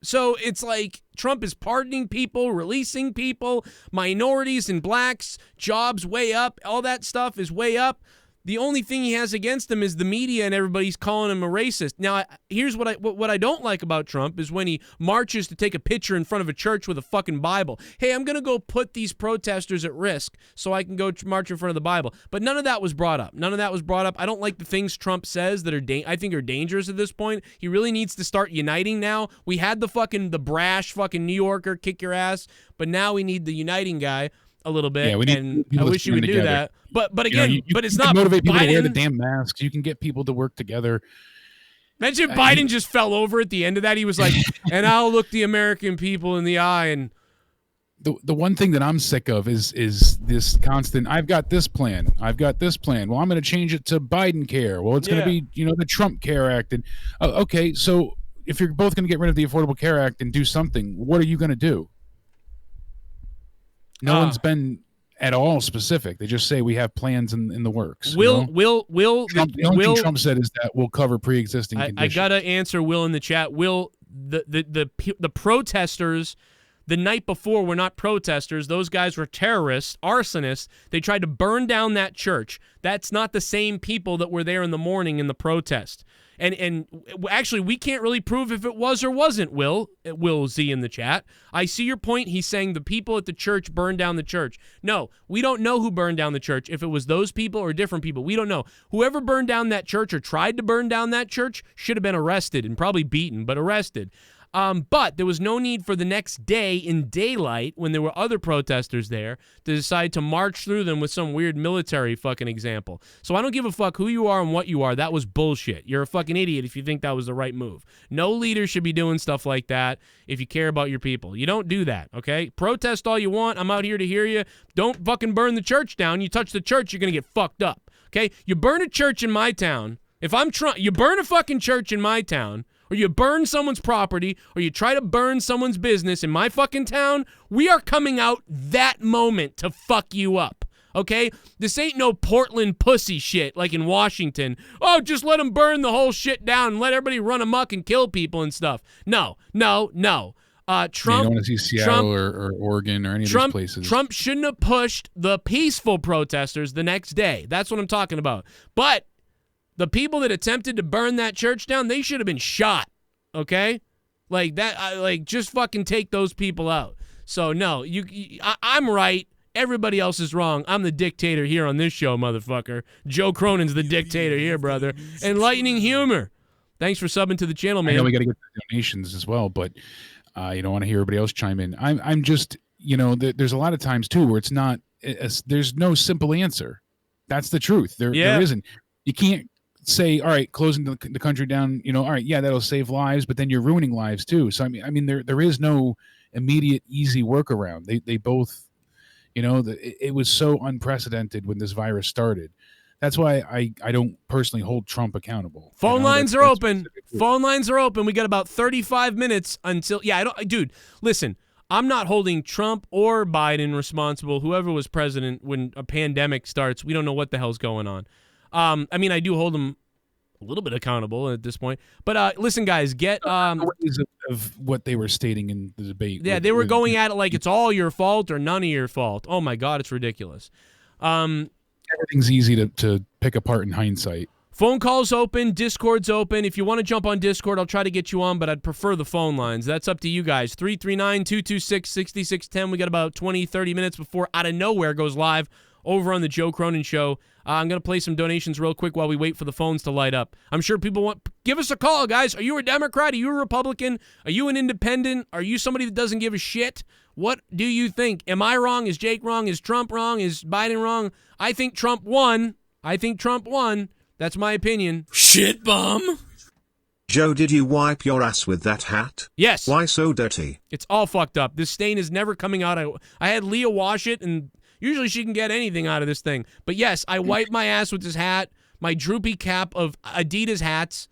So it's like Trump is pardoning people, releasing people, minorities and blacks, jobs way up. All that stuff is way up. The only thing he has against him is the media, and everybody's calling him a racist. Now, here's what I don't like about Trump is when he marches to take a picture in front of a church with a fucking Bible. Hey, I'm going to go put these protesters at risk so I can go march in front of the Bible. But none of that was brought up. None of that was brought up. I don't like the things Trump says that are I think are dangerous at this point. He really needs to start uniting now. We had the brash fucking New Yorker kick your ass, but now we need the uniting guy a little bit, and I wish you would do that. But again, but it's not motivate people Biden. to wear the damn masks. You can get people to work together. Imagine if Biden just fell over at the end of that. He was like, and I'll look the American people in the eye. And the one thing that I'm sick of is this constant, I've got this plan. I've got this plan. Well, I'm going to change it to Biden care. Well, it's going to be, the Trump Care Act. And okay, so if you're both going to get rid of the Affordable Care Act and do something, what are you going to do? No one's been at all specific. They just say we have plans in the works. The only thing Trump said is that we'll cover pre-existing conditions. I gotta answer Will in the chat. Will, the protesters the night before were not protesters. Those guys were terrorists, arsonists. They tried to burn down that church. That's not the same people that were there in the morning in the protest. And actually, we can't really prove if it was or wasn't, Will Z in the chat. I see your point. He's saying the people at the church burned down the church. No, we don't know who burned down the church. If it was those people or different people, we don't know. Whoever burned down that church or tried to burn down that church should have been arrested and probably beaten, but arrested. But there was no need for the next day in daylight when there were other protesters there to decide to march through them with some weird military fucking example. So I don't give a fuck who you are and what you are. That was bullshit. You're a fucking idiot if you think that was the right move. No leader should be doing stuff like that if you care about your people. You don't do that, okay? Protest all you want. I'm out here to hear you. Don't fucking burn the church down. You touch the church, you're going to get fucked up, okay? You burn a church in my town. If I'm trying, you burn a fucking church in my town, or you burn someone's property, or you try to burn someone's business in my fucking town, we are coming out that moment to fuck you up, okay? This ain't no Portland pussy shit like in Washington. Oh, just let them burn the whole shit down and let everybody run amok and kill people and stuff. No. Trump, you don't want to see Seattle or Oregon or any of these places. Trump shouldn't have pushed the peaceful protesters the next day. That's what I'm talking about. But the people that attempted to burn that church down, they should have been shot, okay? Like that, just fucking take those people out. So no, I'm right. Everybody else is wrong. I'm the dictator here on this show, motherfucker. Joe Cronin's the dictator here, brother. Enlightening humor. Thanks for subbing to the channel, man. I know we got to get the donations as well, but you don't want to hear everybody else chime in. I'm just, there's a lot of times too where it's not. There's no simple answer. That's the truth. There isn't. You can't say, all right, closing the country down, all right, yeah, that'll save lives, but then you're ruining lives too. So I mean there is no immediate easy workaround. They both, it was so unprecedented when this virus started. That's why I don't personally hold Trump accountable. Phone lines are open. Phone lines are open. We got about 35 minutes until dude, listen, I'm not holding Trump or Biden responsible, whoever was president when a pandemic starts. We don't know what the hell's going on. I mean, I do hold them a little bit accountable at this point. But listen, guys, get ways of what they were stating in the debate. Yeah, they were going at it like it's all your fault or none of your fault. Oh my God, it's ridiculous. Everything's easy to pick apart in hindsight. Phone calls open, Discord's open. If you want to jump on Discord, I'll try to get you on, but I'd prefer the phone lines. That's up to you guys. 339-226-6610. We got about 20, 30 minutes before Out of Nowhere goes live over on the Joe Cronin Show. I'm going to play some donations real quick while we wait for the phones to light up. I'm sure people want... Give us a call, guys. Are you a Democrat? Are you a Republican? Are you an independent? Are you somebody that doesn't give a shit? What do you think? Am I wrong? Is Jake wrong? Is Trump wrong? Is Biden wrong? I think Trump won. That's my opinion. Shit bomb. Joe, did you wipe your ass with that hat? Yes. Why so dirty? It's all fucked up. This stain is never coming out. I had Leah wash it, and usually she can get anything out of this thing. But yes, I wiped my ass with this hat, my droopy cap of Adidas hats.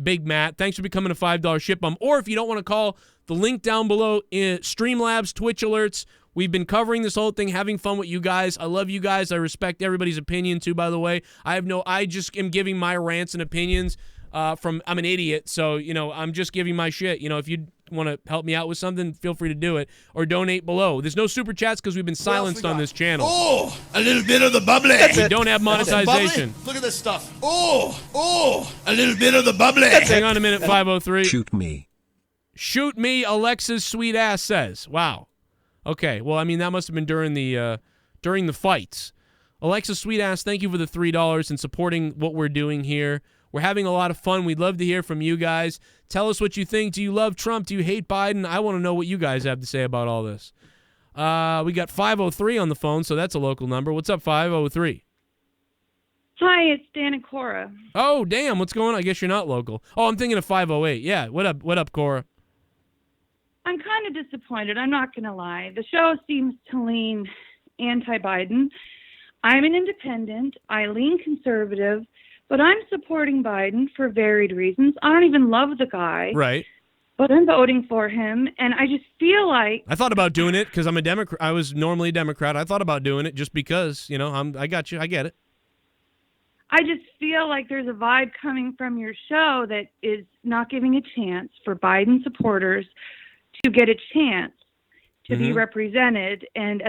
Big Matt, thanks for becoming a $5 ship bum. Or if you don't want to call The link down below, Streamlabs, Twitch alerts. We've been covering this whole thing, having fun with you guys. I love you guys. I respect everybody's opinion too, by the way. I just am giving my rants and opinions I'm an idiot, so, I'm just giving my shit. If you want to help me out with something, feel free to do it. Or donate below. There's no super chats because we've been silenced on this channel. Oh, a little bit of the bubbly. We don't have monetization. Look at this stuff. Oh, a little bit of the bubbly. Hang on a minute, 503. Shoot me. Shoot me, Alexa's sweet ass says. Wow. Okay, well, that must have been during the fights. Alexa sweet ass, thank you for the $3 and supporting what we're doing here. We're having a lot of fun. We'd love to hear from you guys. Tell us what you think. Do you love Trump? Do you hate Biden? I want to know what you guys have to say about all this. We got 503 on the phone, so that's a local number. What's up, 503? Hi, it's DanH&Cora. Oh, damn. What's going on? I guess you're not local. Oh, I'm thinking of 508. Yeah, what up, Cora? I'm kind of disappointed. I'm not going to lie. The show seems to lean anti-Biden. I'm an independent. I lean conservative. But I'm supporting Biden for varied reasons. I don't even love the guy. Right. But I'm voting for him, and I just feel like... I thought about doing it because I'm a Democrat. I was normally a Democrat. I thought about doing it just because, I got you. I get it. I just feel like there's a vibe coming from your show that is not giving a chance for Biden supporters to get a chance to be represented. And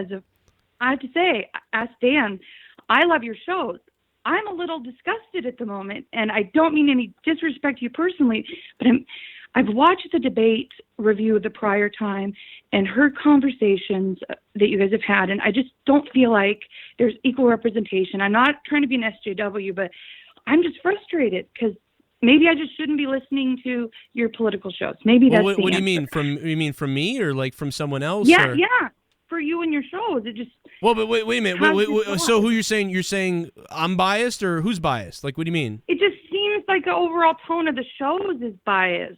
I have to say, ask Dan, I love your shows. I'm a little disgusted at the moment, and I don't mean any disrespect to you personally, but I've watched the debate review the prior time and heard conversations that you guys have had, and I just don't feel like there's equal representation. I'm not trying to be an SJW, but I'm just frustrated because maybe I just shouldn't be listening to your political shows. Maybe that's what the do you answer. mean? You mean from me or like from someone else? Yeah. For you and your shows, it just... Well, but wait a minute. Wait, so who you're saying I'm biased or who's biased? Like, what do you mean? It just seems like the overall tone of the shows is biased.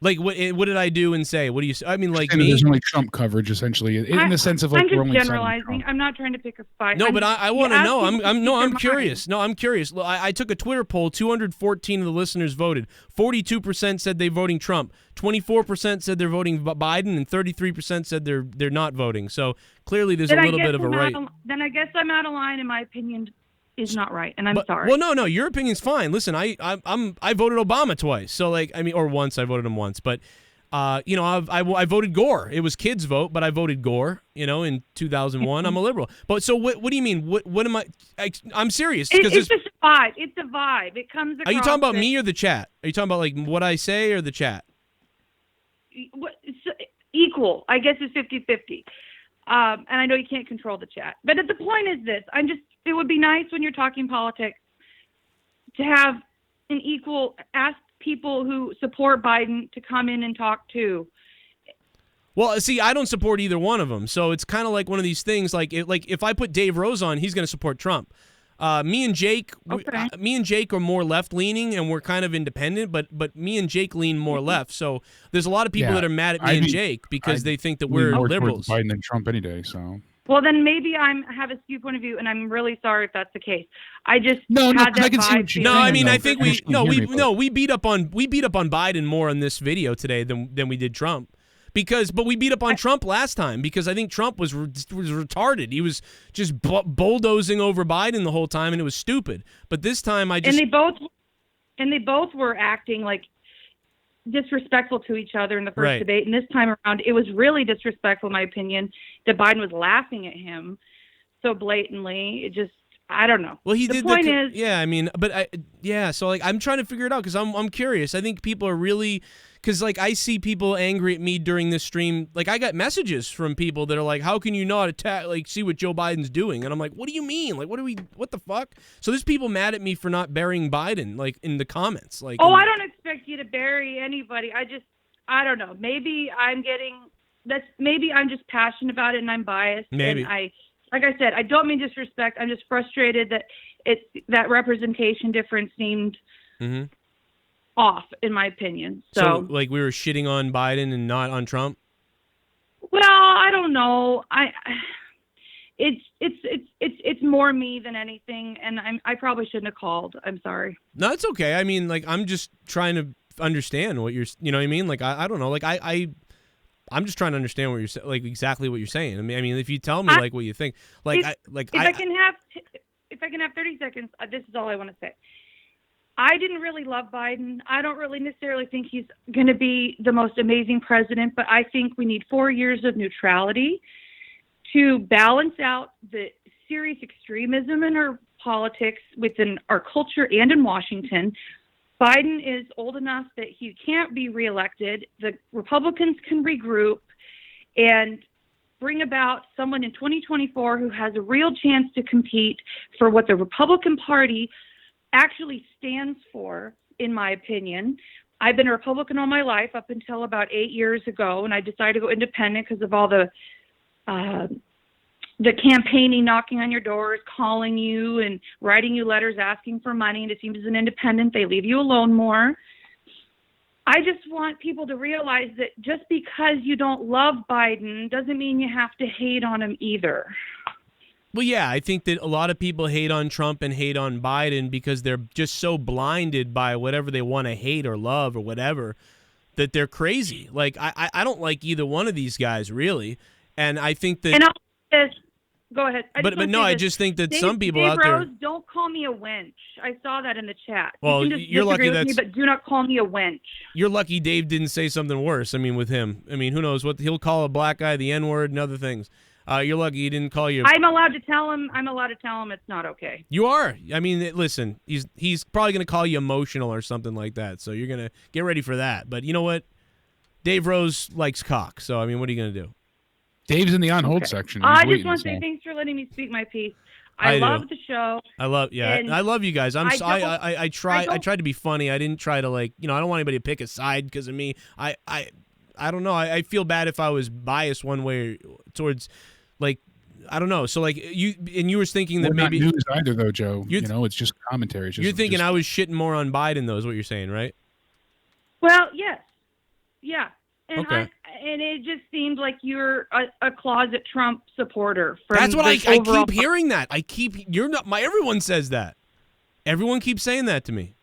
Like, what did I do and say? What do you say? I mean, like me? There's only Trump coverage, essentially, in the sense of like I'm we're just only generalizing. I'm not trying to pick a fight. No, but I want to know. I'm curious. No, I'm curious. Look, I took a Twitter poll. 214 of the listeners voted. 42% said they're voting Trump. 24% said they're voting Biden, and 33% said they're not voting. So clearly, there's a little bit of a right. Then I guess I'm out of line, and my opinion is not right, and I'm sorry. Well, no, your opinion's fine. Listen, I voted Obama twice, so or once. I voted him once, but I voted Gore. It was kids' vote, but I voted Gore. In 2001, I'm a liberal. But so what do you mean? What am I? I'm serious because it's just a vibe. It's a vibe. It comes across. Are you talking about me or the chat? Are you talking about like what I say or the chat? Equal, I guess, is 50-50. And I know you can't control the chat, but the point is this: it would be nice when you're talking politics to have an equal. Ask people who support Biden to come in and talk too. Well, see, I don't support either one of them, so it's kind of like one of these things. Like if I put Dave Rose on, he's going to support Trump. Me and Jake are more left leaning, and we're kind of independent. But me and Jake lean more left. So there's a lot of people that are mad at me and Jake because they think that we're liberals. Biden and Trump any day. So. Well, then maybe I have a skewed point of view, and I'm really sorry if that's the case. I just no, had that I can see vibe. what you No, mean, I mean, though. I think we beat up on Biden more on this video today than we did Trump. But we beat up on Trump last time because I think Trump was retarded. He was just bulldozing over Biden the whole time, and it was stupid. But this time, and they both were acting like disrespectful to each other in the first debate, and this time around, it was really disrespectful, in my opinion, that Biden was laughing at him so blatantly. It just, I don't know. Well, the point is, yeah. I mean, So like, I'm trying to figure it out because I'm curious. I think people are really. Because, like, I see people angry at me during this stream. Like, I got messages from people that are like, how can you not see what Joe Biden's doing? And I'm like, what do you mean? Like, what the fuck? So there's people mad at me for not burying Biden, like, in the comments. Like, I don't expect you to bury anybody. I don't know. Maybe I'm just passionate about it and I'm biased. Maybe. And like I said, I don't mean disrespect. I'm just frustrated that that representation difference seemed off, in my opinion. So, like, we were shitting on Biden and not on Trump? Well, I don't know. It's more me than anything, and I probably shouldn't have called. I'm sorry. No, it's okay. I mean, like, I'm just trying to understand what you know what I mean? Like, I don't know. Like, I'm just trying to understand what you're saying, like exactly what you're saying. I mean, if you tell me like what you think, if I can have 30 seconds, this is all I want to say. I didn't really love Biden. I don't really necessarily think he's going to be the most amazing president, but I think we need 4 years of neutrality to balance out the serious extremism in our politics within our culture and in Washington. Biden is old enough that he can't be reelected. The Republicans can regroup and bring about someone in 2024 who has a real chance to compete for what the Republican Party actually stands for, in my opinion. I've been a Republican all my life up until about 8 years ago, and I decided to go independent because of all the campaigning, knocking on your doors, calling you and writing you letters asking for money. And it seems as an independent, they leave you alone more. I just want people to realize that just because you don't love Biden doesn't mean you have to hate on him either. Well, yeah, I think that a lot of people hate on Trump and hate on Biden because they're just so blinded by whatever they want to hate or love or whatever that they're crazy. Like, I don't like either one of these guys, really. And I think that... And go ahead. I just think that some people Dave out Rose, there... don't call me a wench. I saw that in the chat. Well, you can just you're lucky disagree with me, but do not call me a wench. You're lucky Dave didn't say something worse, with him. Who knows what... He'll call a black guy the N-word and other things. You're lucky he didn't call you... I'm allowed to tell him it's not okay. You are. Listen, he's probably going to call you emotional or something like that, so you're going to get ready for that. But you know what? Dave Rose likes cock, so, what are you going to do? Dave's in the on-hold section. I just want to say thanks for letting me speak my piece. I love the show. I love you guys. I tried to be funny. I didn't try to I don't want anybody to pick a side because of me. I don't know. I feel bad if I was biased one way towards I don't know. So you were thinking that maybe not news either though, Joe. It's just commentary. You're thinking I was shitting more on Biden though, is what you're saying, right? Well, yes. Yeah. And okay. And it just seemed like you're a closet Trump supporter. That's what I keep hearing that. You're not everyone says that. Everyone keeps saying that to me.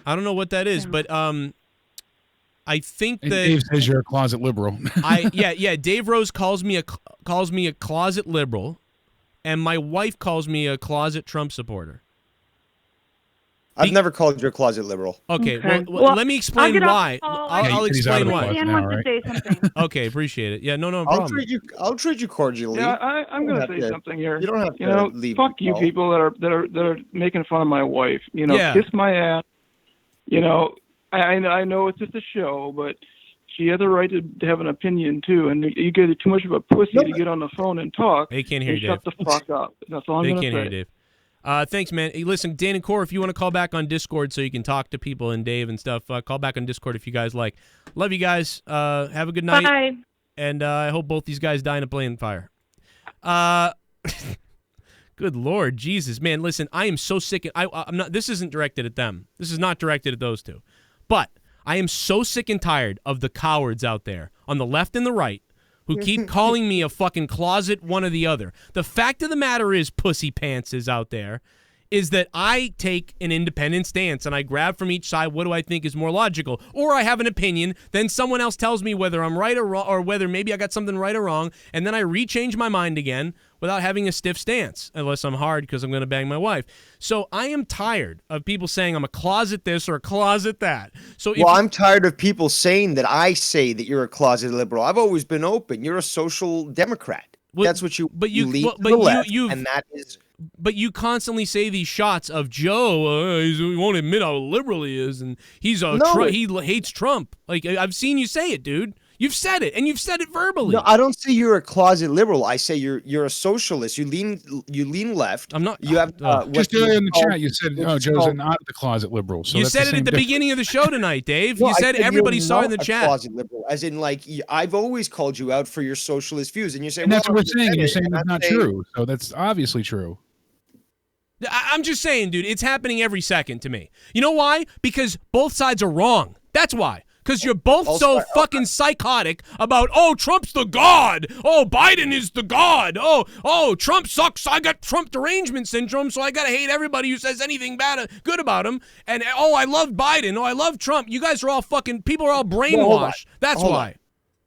I don't know what that is, but I think that Dave says you're a closet liberal. Dave Rose calls me a closet liberal, and my wife calls me a closet Trump supporter. I've never called you a closet liberal. Okay, well, let me explain why. I'll explain why. Dan wants to say something. Okay, appreciate it. Yeah, no problem. I'll treat you cordially. Yeah, I'm going to say something here. You don't have to leave. Fuck you people that are making fun of my wife. Kiss my ass. I know it's just a show, but she has a right to have an opinion too. And you get too much of a pussy to get on the phone and talk. They can't hear you, Dave. Shut the fuck up. That's all I'm going to say. They can't hear you, Dave. Thanks, man. Hey, listen, DanH&Cora, if you want to call back on Discord so you can talk to people and Dave and stuff, call back on Discord if you guys like. Love you guys. Have a good night. Bye. And I hope both these guys die in a plane fire. Good Lord, Jesus, man. Listen, I am so sick. I'm not. This isn't directed at them. This is not directed at those two. But I am so sick and tired of the cowards out there on the left and the right who keep calling me a fucking closet one or the other. The fact of the matter is, pussy pants is out there, is that I take an independent stance and I grab from each side what do I think is more logical. Or I have an opinion, then someone else tells me whether I'm right or wrong, or whether maybe I got something right or wrong, and then I rechange my mind again without having a stiff stance, unless I'm hard because I'm going to bang my wife. So I am tired of people saying I'm a closet this or a closet that. I'm tired of people saying that I say that you're a closet liberal. I've always been open. You're a social democrat. That's what you lean to the left, and that is... But you constantly say these shots of Joe, he won't admit how liberal he is, and he hates Trump. I've seen you say it, dude. You've said it, and you've said it verbally. No, I don't say you're a closet liberal. I say you're a socialist. You lean left. I'm not. You have just in the chat. You said Joe's not the closet liberal. So you said it at the beginning of the show tonight, Dave. You said everybody saw it in the chat. Closet liberal, as in I've always called you out for your socialist views, and you're saying that's what we're saying. You're saying that's not true. So that's obviously true. I'm just saying, dude, it's happening every second to me. You know why? Because both sides are wrong. That's why. Because you're both fucking psychotic about, Trump's the god. Biden is the god. Trump sucks. I got Trump derangement syndrome, so I got to hate everybody who says anything good about him. And, I love Biden. I love Trump. You guys are all people are all brainwashed. That's why.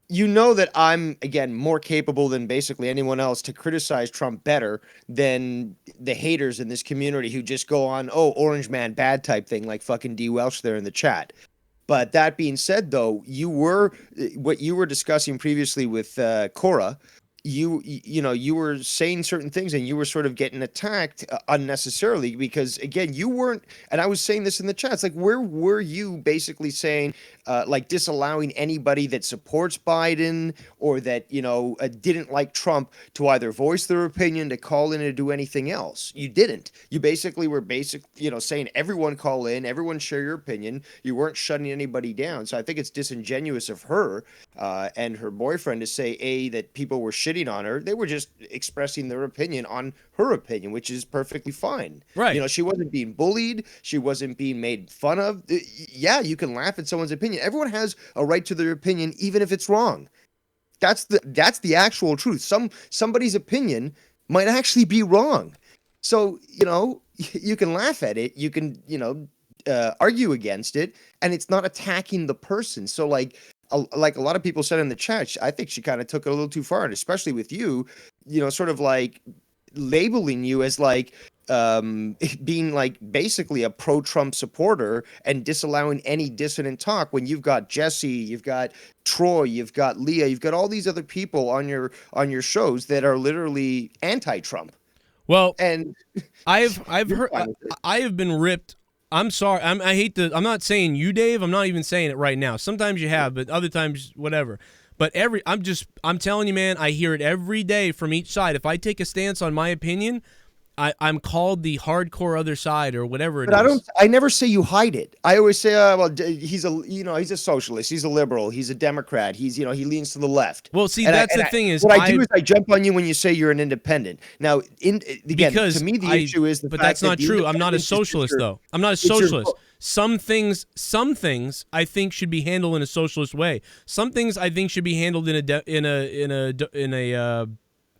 you know that I'm, again, more capable than basically anyone else to criticize Trump better than the haters in this community who just go on, oh, Orange Man bad type thing, like fucking D. Welsh there in the chat. But that being said, though, what you were discussing previously with Cora, you were saying certain things and you were sort of getting attacked unnecessarily because, again, you weren't, and I was saying this in the chat, it's like, where were you basically saying, like, disallowing anybody that supports Biden or that, didn't like Trump to either voice their opinion, to call in, or do anything else? You didn't. You basically were saying everyone call in, everyone share your opinion. You weren't shutting anybody down. So I think it's disingenuous of her and her boyfriend to say, that people were shitting on her. They were just expressing their opinion on her opinion, which is perfectly fine. Right. She wasn't being bullied. She wasn't being made fun of. Yeah, you can laugh at someone's opinion. Everyone has a right to their opinion, even if it's wrong. That's the actual truth. Somebody's opinion might actually be wrong. So, you can laugh at it. You can, argue against it, and it's not attacking the person. So, like a lot of people said in the chat, I think she kind of took it a little too far, and especially with you, sort of like labeling you as like being like basically a pro-Trump supporter and disallowing any dissident talk when you've got Jesse, you've got Troy, you've got Leah, you've got all these other people on your shows that are literally anti-Trump. Well, and I have been ripped. I'm sorry. I'm not saying you, Dave. I'm not even saying it right now. Sometimes you have, but other times, whatever. But I'm telling you, man, I hear it every day from each side. If I take a stance on my opinion, I'm called the hardcore other side or whatever it is. I never say you hide it. I always say, he's a socialist, he's a liberal, he's a Democrat, he leans to the left. Well, see, that's the thing is, what I do is I jump on you when you say you're an independent. Now, because to me, the issue is the but fact that's not true. I'm not a socialist, though. I'm not a socialist. Some things I think should be handled in a socialist way. Some things I think should be handled in a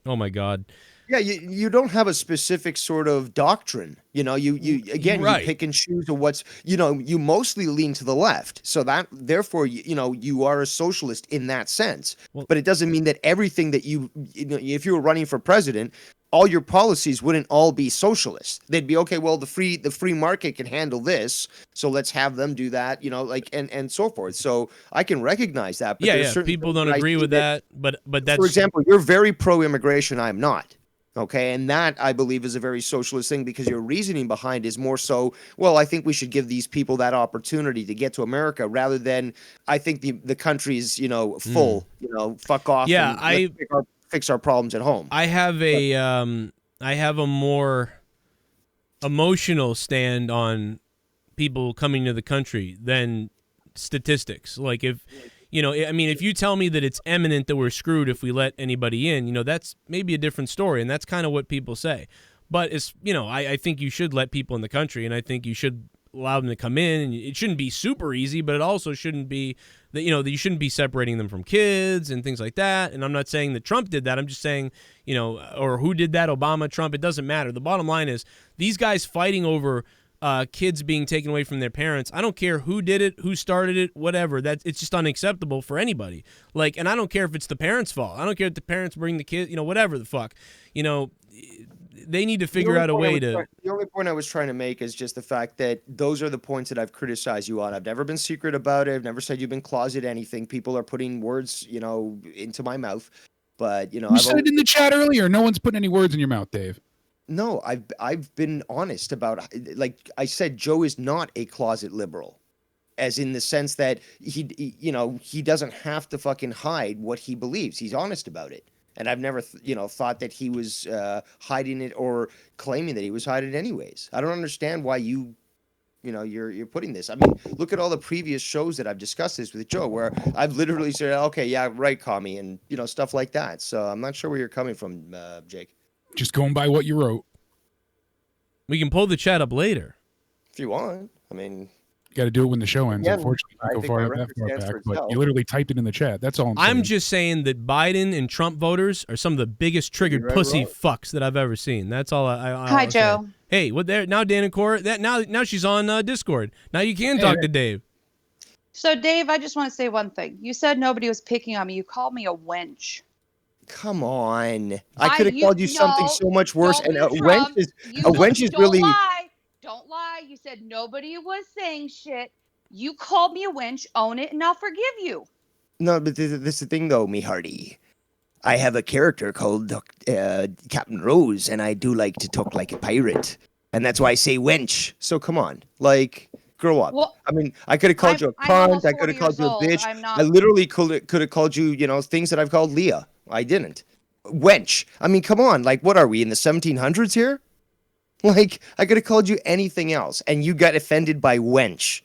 oh my God. Yeah, you don't have a specific sort of doctrine. You pick and choose to what's, you mostly lean to the left. So that, therefore, you are a socialist in that sense. But it doesn't mean that everything that if you were running for president, all your policies wouldn't all be socialist. They'd be, okay, well, the free market can handle this, so let's have them do that, and so forth. So I can recognize that. But people don't agree with that, but that's... For example, you're very pro-immigration, I'm not. Okay, and that, I believe, is a very socialist thing because your reasoning behind is more so, well, I think we should give these people that opportunity to get to America rather than I think the country's, full, fuck off. Yeah, and fix our problems at home. I have a more emotional stand on people coming to the country than statistics. Like if you tell me that it's imminent that we're screwed if we let anybody in, that's maybe a different story, and that's kind of what people say. But it's, I think you should let people in the country, and I think you should allow them to come in. And it shouldn't be super easy, but it also shouldn't be that, that you shouldn't be separating them from kids and things like that. And I'm not saying that Trump did that. I'm just saying, or who did that, Obama, Trump, it doesn't matter. The bottom line is these guys fighting over kids being taken away from their parents. I don't care who did it, who started it, whatever. It's just unacceptable for anybody. And I don't care if it's the parents' fault. I don't care if the parents bring the kids, whatever the fuck. They need to figure out a way to... The only point I was trying to make is just the fact that those are the points that I've criticized you on. I've never been secret about it. I've never said you've been closet anything. People are putting words, into my mouth. But, You said it in the chat earlier. No one's putting any words in your mouth, Dave. No, I've been honest about, like I said, Joe is not a closet liberal, as in the sense that he doesn't have to fucking hide what he believes. He's honest about it. And I've never, thought that he was hiding it or claiming that he was hiding it anyways. I don't understand why you're putting this. I mean, look at all the previous shows that I've discussed this with Joe, where I've literally said, okay, yeah, right, commie, and, stuff like that. So I'm not sure where you're coming from, Jake. Just going by what you wrote. We can pull the chat up later. If you want. I mean... You got to do it when the show ends. Unfortunately, I go far back, but you literally typed it in the chat. That's all I'm saying. just saying that Biden and Trump voters are some of the biggest triggered pussy fucks that I've ever seen. That's all Hi, Joe. Hey, what there? Now DanH&Cora, now she's on Discord. Now you can talk to Dave. So, Dave, I just want to say one thing. You said nobody was picking on me. You called me a wench. Come on. I could have called you something so much worse. And a Trump, wench is really. Don't lie. You said nobody was saying shit. You called me a wench. Own it, and I'll forgive you. No, but this is the thing, though, me hearty. I have a character called Captain Rose, and I do like to talk like a pirate. And that's why I say wench. So come on. Like, grow up. Well, I mean, I could have called you a cunt. I could have called you a bitch. I literally could have called you, things that I've called Leah. I didn't. Wench. I mean, come on. Like, what are we, in the 1700s here? Like, I could have called you anything else, and you got offended by wench.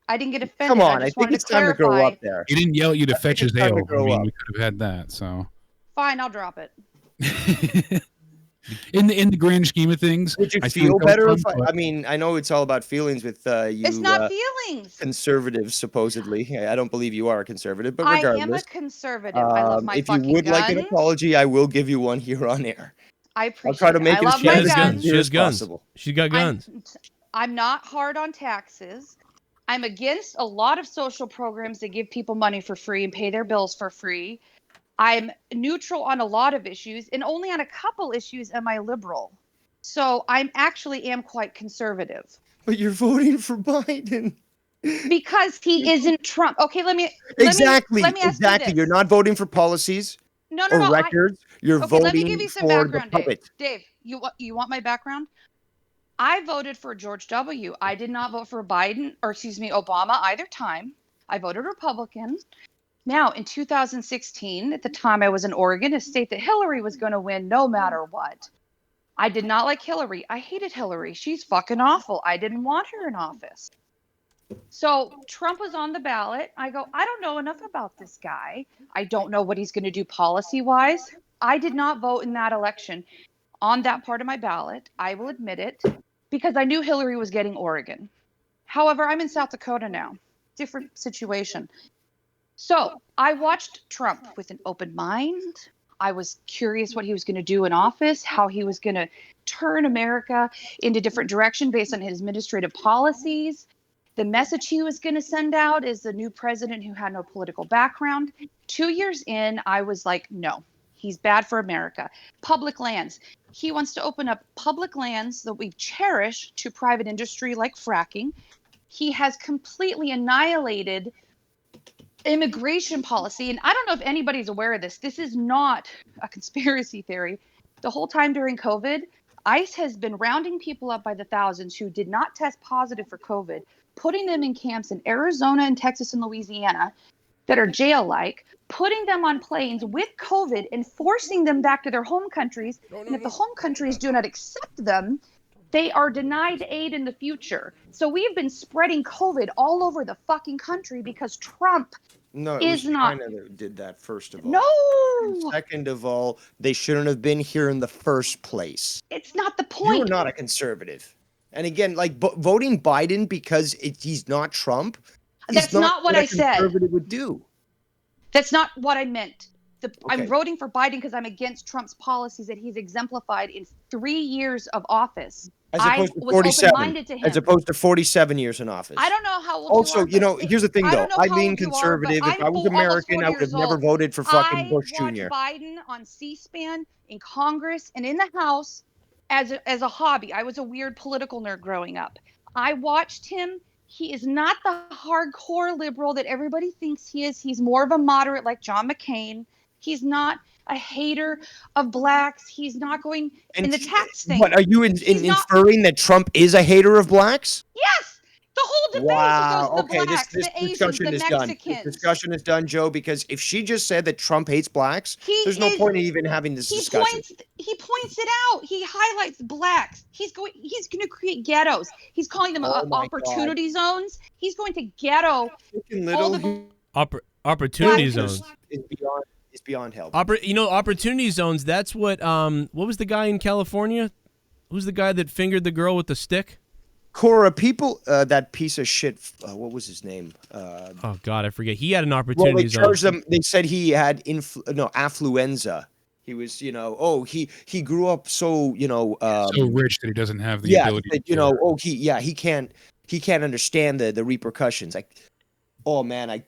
I didn't get offended. Come on. I think it's time to grow up there. He didn't yell at you to fetch his ale. I mean, we could have had that, so. Fine, I'll drop it. in the grand scheme of things, would you feel better if I mean, I know it's all about feelings with you. It's not feelings. Conservatives, supposedly. I don't believe you are a conservative, but regardless. I am a conservative. I love my if fucking you would guns. like an apology, I will give you one here on air. I appreciate I'll try to make it. I love my guns. She has guns. She's got guns. I'm not hard on taxes. I'm against a lot of social programs that give people money for free and pay their bills for free. I'm neutral on a lot of issues, and only on a couple issues am I liberal. So I'm quite conservative. But you're voting for Biden. Because he isn't Trump. Okay, let me ask exactly. You this. You're not voting for policies or records. You're voting let me give you some for background, the puppet. Dave, you want my background? I voted for George W. I did not vote for Obama either time. I voted Republican. Now, in 2016, at the time I was in Oregon, a state that Hillary was going to win no matter what. I did not like Hillary. I hated Hillary. She's fucking awful. I didn't want her in office. So Trump was on the ballot. I go, I don't know enough about this guy. I don't know what he's going to do policy-wise. I did not vote in that election on that part of my ballot. I will admit it, because I knew Hillary was getting Oregon. However, I'm in South Dakota now. Different situation. So I watched Trump with an open mind. I was curious what he was going to do in office, how he was going to turn America in a different direction based on his administrative policies. The message he was going to send out as the new president who had no political background. 2 years in, I was like, no, he's bad for America. Public lands. He wants to open up public lands that we cherish to private industry like fracking. He has completely annihilated immigration policy. And I don't know if anybody's aware of this. This is not a conspiracy theory. The whole time during COVID, ICE has been rounding people up by the thousands who did not test positive for COVID, putting them in camps in Arizona and Texas and Louisiana that are jail-like, putting them on planes with COVID and forcing them back to their home countries. And if the home countries do not accept them, they are denied aid in the future. So we've been spreading COVID all over the fucking country because Trump is not. China that did that, first of all. No. And second of all, they shouldn't have been here in the first place. It's not the point. You're not a conservative. And again, like voting Biden because he's not Trump. That's not what I said. Conservative would do. That's not what I meant. I'm voting for Biden because I'm against Trump's policies that he's exemplified in 3 years of office. As opposed to 47. As opposed to 47 years in office. I don't know how old also, you are. Here's the thing, though. I lean conservative. If I was American, I would have never voted for fucking Bush Jr. I watched Biden on C-SPAN, in Congress, and in the House as a hobby. I was a weird political nerd growing up. I watched him. He is not the hardcore liberal that everybody thinks he is. He's more of a moderate like John McCain. He's not a hater of blacks. He's not going in the tax thing. What, are you inferring that Trump is a hater of blacks? Yes. The whole debate goes the blacks, this the Asians, discussion the is Mexicans. done. This discussion is done, Joe, because if she just said that Trump hates blacks, there's no point in even having this discussion. He points it out. He highlights blacks. He's going to create ghettos. He's calling them opportunity zones. He's going to ghetto opportunity zones. Is beyond help. Opportunity zones. That's what was the guy in California? Who's the guy that fingered the girl with the stick? Cora, people, that piece of shit. What was his name? Oh God, I forget. He had an opportunity zone. They charged him. They said he had affluenza. He was, he grew up so, so rich that he doesn't have the ability. He can't understand the repercussions. Like, Oh man, I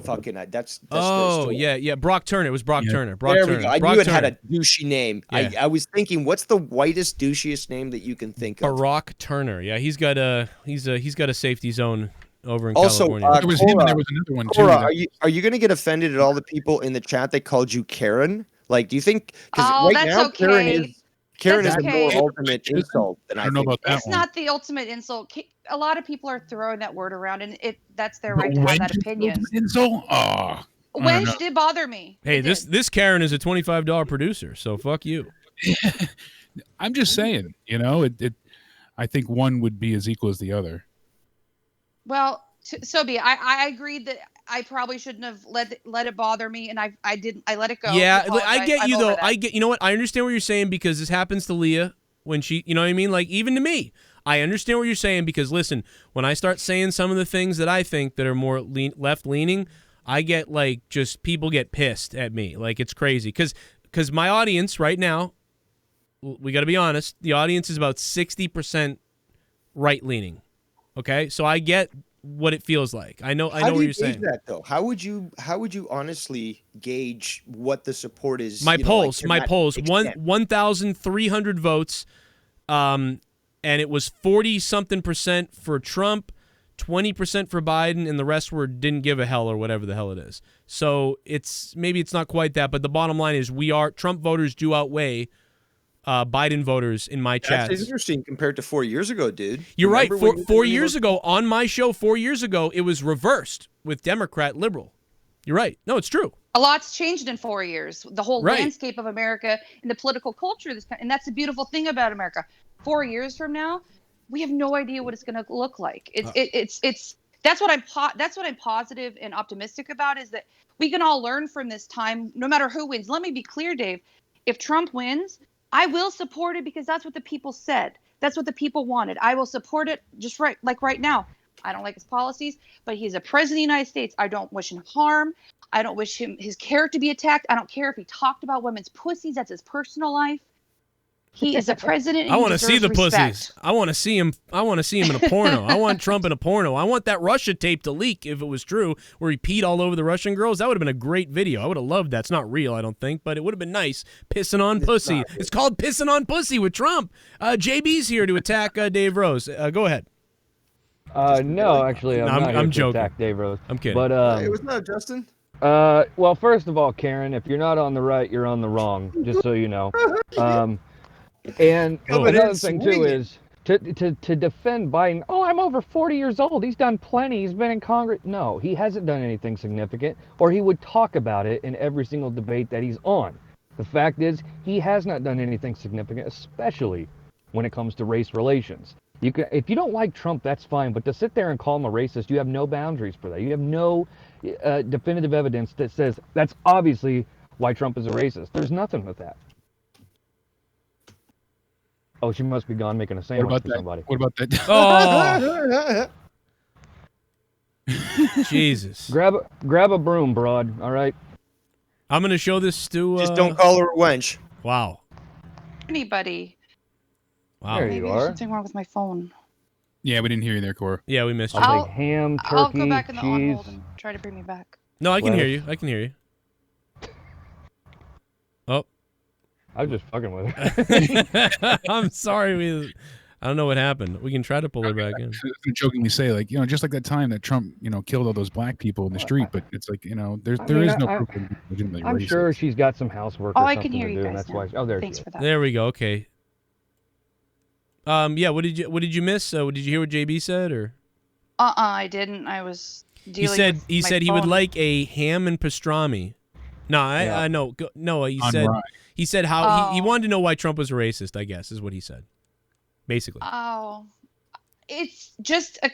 fucking that's Oh yeah, Brock Turner. It was Brock Turner. Brock there Turner. we go. I Brock knew it Turner. had a douchey name. Yeah. I was thinking, what's the whitest, douchiest name that you can think of? Brock Turner. Yeah, he's got a safety zone over in Also, California. There was him, and there was another one too. Cora, that- are you going to get offended at all the people in the chat that called you Karen? Like, do you think? Because Oh, right that's now, okay. Karen is That's a okay. more ultimate insult than I don't know think. about that It's one. not the ultimate insult. A lot of people are throwing that word around, and that's their But right to have Wench that is opinion. the insult? Oh, I don't know. Wench did bother me. Hey, It this Karen is a $25 producer, so fuck you. I'm just saying, you know, I think one would be as equal as the other. Well, so be it. I agreed that I probably shouldn't have let it bother me, and I didn't. I let it go. Yeah, I I get apologize. you I'm though. over that. You know what? I understand what you're saying because this happens to Leah when she, you know what I mean? Like even to me, I understand what you're saying because listen, when I start saying some of the things that I think that are more left leaning, I get like just people get pissed at me. Like it's crazy because my audience right now, we got to be honest, the audience is about 60% right leaning. Okay, so I get what it feels like. I know what you're saying. That though, how would you honestly gauge what the support is? My you know, polls, like, to that extent? 1,300 votes, and it was 40-something% for Trump, 20% for Biden, and the rest didn't give a hell or whatever the hell it is. So maybe it's not quite that, but the bottom line is Trump voters do outweigh Biden voters in my chats. That's interesting compared to 4 years ago, dude. You're right. Remember when Four years ago on my show, 4 years ago, it was reversed with Democrat liberal. You're right. No, it's true. A lot's changed in 4 years. The whole Right. landscape of America and the political culture of this country, and that's the beautiful thing about America. 4 years from now, we have no idea what it's going to look like. That's what I'm positive and optimistic about is that we can all learn from this time, no matter who wins. Let me be clear, Dave. If Trump wins, I will support it because that's what the people said. That's what the people wanted. I will support it just right now. I don't like his policies, but he's a president of the United States. I don't wish him harm. I don't wish his character to be attacked. I don't care if he talked about women's pussies. That's his personal life. He is a president. I want to see the pussies. I want to see him. I want to see him in a porno. I want Trump in a porno. I want that Russia tape to leak if it was true, where he peed all over the Russian girls. That would have been a great video. I would have loved that. It's not real, I don't think, but it would have been nice. Pissing on pussy. It's called pissing on pussy with Trump. JB's here to attack Dave Rose. Go ahead. No, actually, I'm joking. Attack Dave Rose. I'm kidding. But Hey, what's up, Justin? well, first of all, Karen, if you're not on the right, you're on the wrong. Just so you know. And another thing too is to defend Biden. Oh, I'm over 40 years old. He's done plenty. He's been in Congress. No, he hasn't done anything significant, or he would talk about it in every single debate that he's on. The fact is, he has not done anything significant, especially when it comes to race relations. If you don't like Trump, that's fine, but to sit there and call him a racist, you have no boundaries for that. You have no definitive evidence that says that's obviously why Trump is a racist. There's nothing with that. Oh, she must be gone making a sandwich for somebody. What about that? Oh, Jesus! Grab a broom, broad. All right. I'm gonna show this to. Just don't call her a wench. Wow. Anybody? Wow. There Maybe you there's are. something wrong with my phone. Yeah, we didn't hear you there, Cora. Yeah, we missed you. I'll take ham, turkey, I'll go back in the on cheese. hold and try to bring me back. No, I can Well- hear you. I can hear you. Oh. I was just fucking with her. I'm sorry. I don't know what happened. We can try to pull her back in. I jokingly say, like, you know, just like that time that Trump, you know, killed all those black people in the street, but it's like, you know, there is no proof of legitimately I'm racist. sure she's got some housework Oh, or I something can hear to you do, and guys that's now. why. Oh, there Thanks she is. for that. There we go. Okay. Yeah. What did you miss? Did you hear what JB said or? I didn't. I was dealing He with said my he would phone. like a ham and pastrami. No, I know. No, he On said rye. he said how he wanted to know why Trump was a racist. I guess is what he said, basically. Oh, it's just an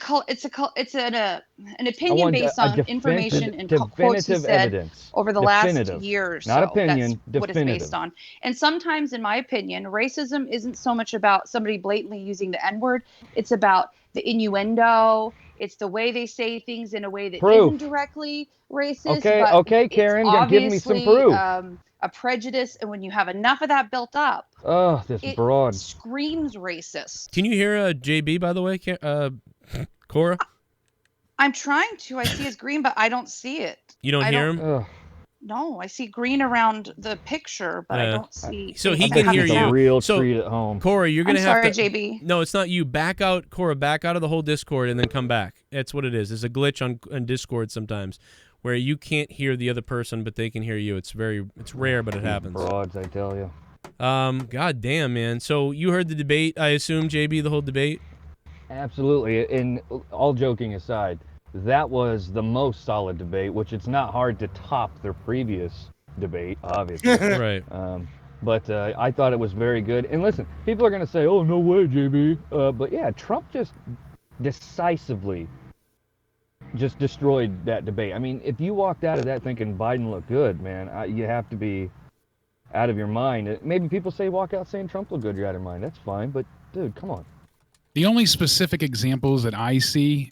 opinion want based a on definitive- information and quotes he definitive said evidence. over the last Definitive. year or so. Not opinion, That's what it's definitive. based on. And sometimes, in my opinion, racism isn't so much about somebody blatantly using the N-word. It's about the innuendo. It's the way they say things in a way that Proof. isn't directly racist. Okay, but okay, it's Karen, then give me some obviously, proof. A prejudice, and when you have enough of that built up, Oh, this it broad. screams racist. Can you hear JB by the way, Cora? I'm trying to. I see his green, but I don't see it. You don't hear him? Ugh. No, I see green around the picture, but I don't see. So he anything can coming hear you. out. real so, treat at home. Cora, you're gonna I'm have sorry, to. JB. No, it's not you. Back out, Cora. Back out of the whole Discord and then come back. That's what it is. There's a glitch on Discord sometimes where you can't hear the other person, but they can hear you. It's rare, but it happens. Frauds, I tell you. God damn, man. So you heard the debate, I assume, JB, the whole debate? Absolutely. And all joking aside, that was the most solid debate, which it's not hard to top their previous debate, obviously. Right. But I thought it was very good. And listen, people are going to say, oh, no way, JB. But yeah, Trump just decisively just destroyed that debate. I mean, if you walked out of that thinking Biden looked good, man, you have to be out of your mind. Maybe people say walk out saying Trump looked good, you're out of your mind. That's fine, but dude, come on. The only specific examples that I see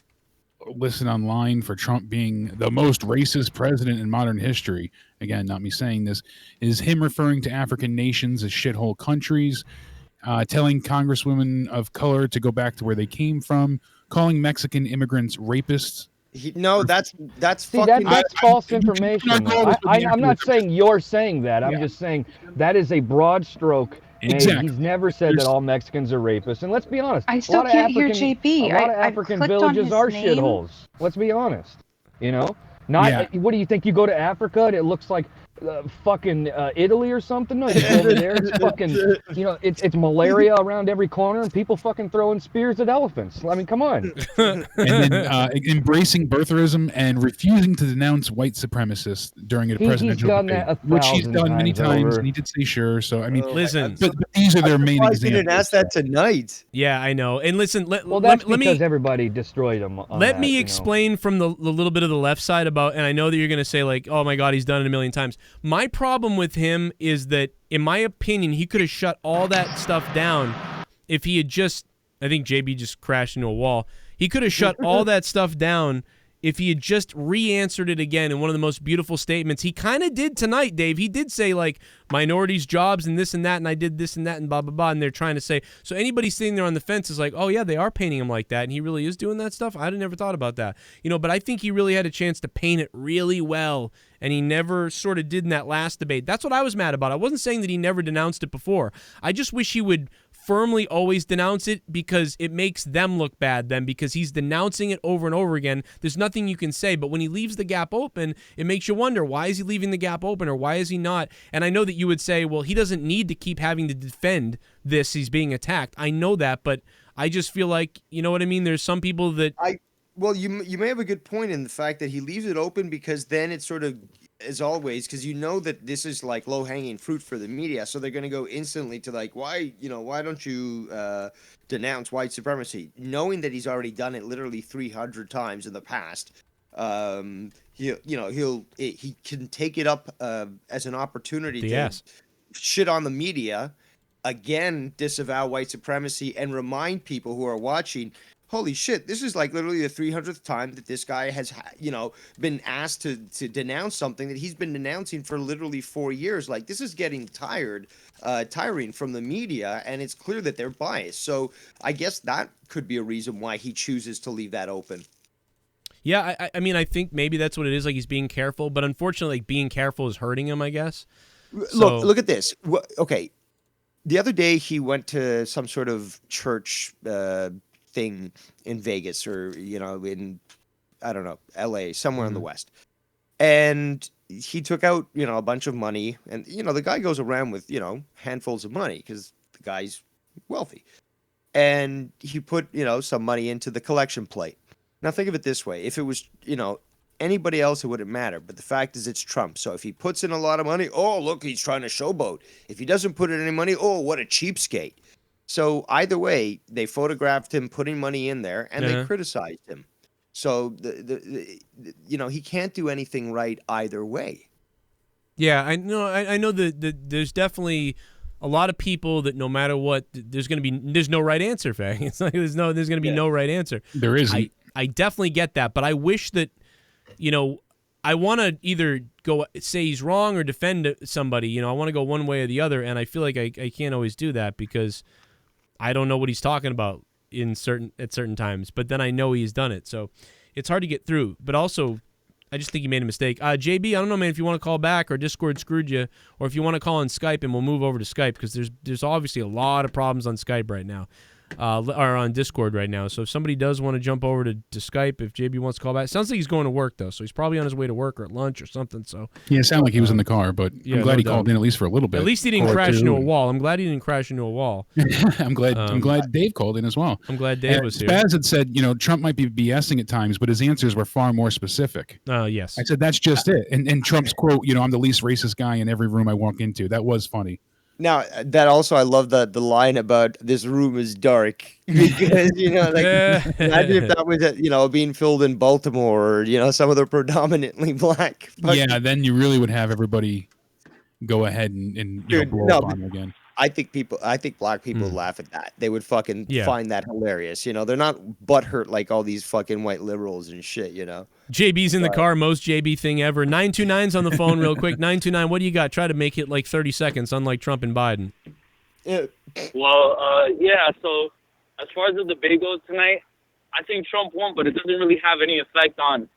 listed online for Trump being the most racist president in modern history, again, not me saying this, is him referring to African nations as shithole countries, telling congresswomen of color to go back to where they came from, calling Mexican immigrants rapists. That's See, that's false information. I'm not saying you're saying that. I'm just saying that is a broad stroke. Exactly. He's never said that all Mexicans are rapists. And let's be honest. I still can't hear JB. A lot of African villages are shitholes. Let's be honest. You know? What do you think? You go to Africa and it looks like fucking Italy or something? No, you go over there, it's fucking, it's malaria around every corner and people fucking throwing spears at elephants. I mean, come on. And then embracing birtherism and refusing to denounce white supremacists during a presidential debate, which he's done many times, and he did say sure. So, I mean, listen. But these are their main examples. You didn't ask that tonight. Yeah, I know. And listen, that's let because me everybody destroyed him. Let me explain from the little bit of the left side about, and I know that you're going to say like, oh my God, he's done it a million times. My problem with him is that, in my opinion, he could have shut all that stuff down if he had just, I think JB just crashed into a wall. He could have shut all that stuff down if he had just re-answered it again in one of the most beautiful statements. He kind of did tonight, Dave. He did say, like, minorities, jobs, and this and that, and I did this and that, and blah, blah, blah, and they're trying to say, so anybody sitting there on the fence is like, oh, yeah, they are painting him like that, and he really is doing that stuff? I'd never thought about that. But I think he really had a chance to paint it really well, and he never sort of did in that last debate. That's what I was mad about. I wasn't saying that he never denounced it before. I just wish he would firmly always denounce it, because it makes them look bad then, because he's denouncing it over and over again. There's nothing you can say, but when he leaves the gap open, it makes you wonder, why is he leaving the gap open, or why is he not? And I know that you would say, well, he doesn't need to keep having to defend this. He's being attacked. I know that, but I just feel like, you know what I mean? There's some people that... Well, you may have a good point in the fact that he leaves it open, because then it's sort of, as always, because you know that this is like low-hanging fruit for the media, so they're going to go instantly to like, why don't you denounce white supremacy, knowing that he's already done it literally 300 times in the past. He can take it up as an opportunity to shit on the media, again disavow white supremacy, and remind people who are watching, holy shit, this is like literally the 300th time that this guy has, been asked to denounce something that he's been denouncing for literally 4 years. Like, this is getting tiring from the media, and it's clear that they're biased. So I guess that could be a reason why he chooses to leave that open. Yeah, I mean, I think maybe that's what it is. Like, he's being careful, but unfortunately, like, being careful is hurting him, I guess. Look at this. Okay, the other day he went to some sort of church thing in Vegas, or in, I don't know, LA, somewhere in the West, and he took out a bunch of money, and the guy goes around with handfuls of money because the guy's wealthy, and he put some money into the collection plate. Now think of it this way: if it was anybody else, it wouldn't matter, but the fact is it's Trump. So if he puts in a lot of money, oh look, he's trying to showboat. If he doesn't put in any money, oh, what a cheapskate. So either way, they photographed him putting money in there, and they criticized him. So he can't do anything right either way. Yeah, I know that there's definitely a lot of people that no matter what, there's no right answer, Fang. It's like there's going to be no right answer. There isn't. I definitely get that, but I wish that I want to either go say he's wrong or defend somebody. I want to go one way or the other, and I feel like I can't always do that because I don't know what he's talking about at certain times, but then I know he's done it. So it's hard to get through. But also, I just think you made a mistake. JB, I don't know, man, if you want to call back or Discord screwed you, or if you want to call on Skype and we'll move over to Skype because there's obviously a lot of problems on Skype right now. Or on Discord right now. So if somebody does want to jump over to Skype, if JB wants to call back, it sounds like he's going to work though, so he's probably on his way to work or at lunch or something. So yeah, it sounded like he was in the car, but I'm glad he called in at least for a little bit. At least he didn't crash into a wall. I'm glad he didn't crash into a wall. I'm glad Dave called in as well. I'm glad Dave was here. Spaz had said, Trump might be BSing at times, but his answers were far more specific. Yes. I said that's just it. And Trump's quote, I'm the least racist guy in every room I walk into. That was funny. Now, that also, I love the line about this room is dark. Because, imagine if that was, being filled in Baltimore or, some of the predominantly black. Yeah, then you really would have everybody go ahead and blow up on him again. I think black people laugh at that. They would fucking find that hilarious. They're not butthurt like all these fucking white liberals and shit, JB's in the car, most JB thing ever. 929's on the phone real quick. 929, what do you got? Try to make it like 30 seconds, unlike Trump and Biden. Yeah. Well, so as far as the debate goes tonight, I think Trump won, but it doesn't really have any effect on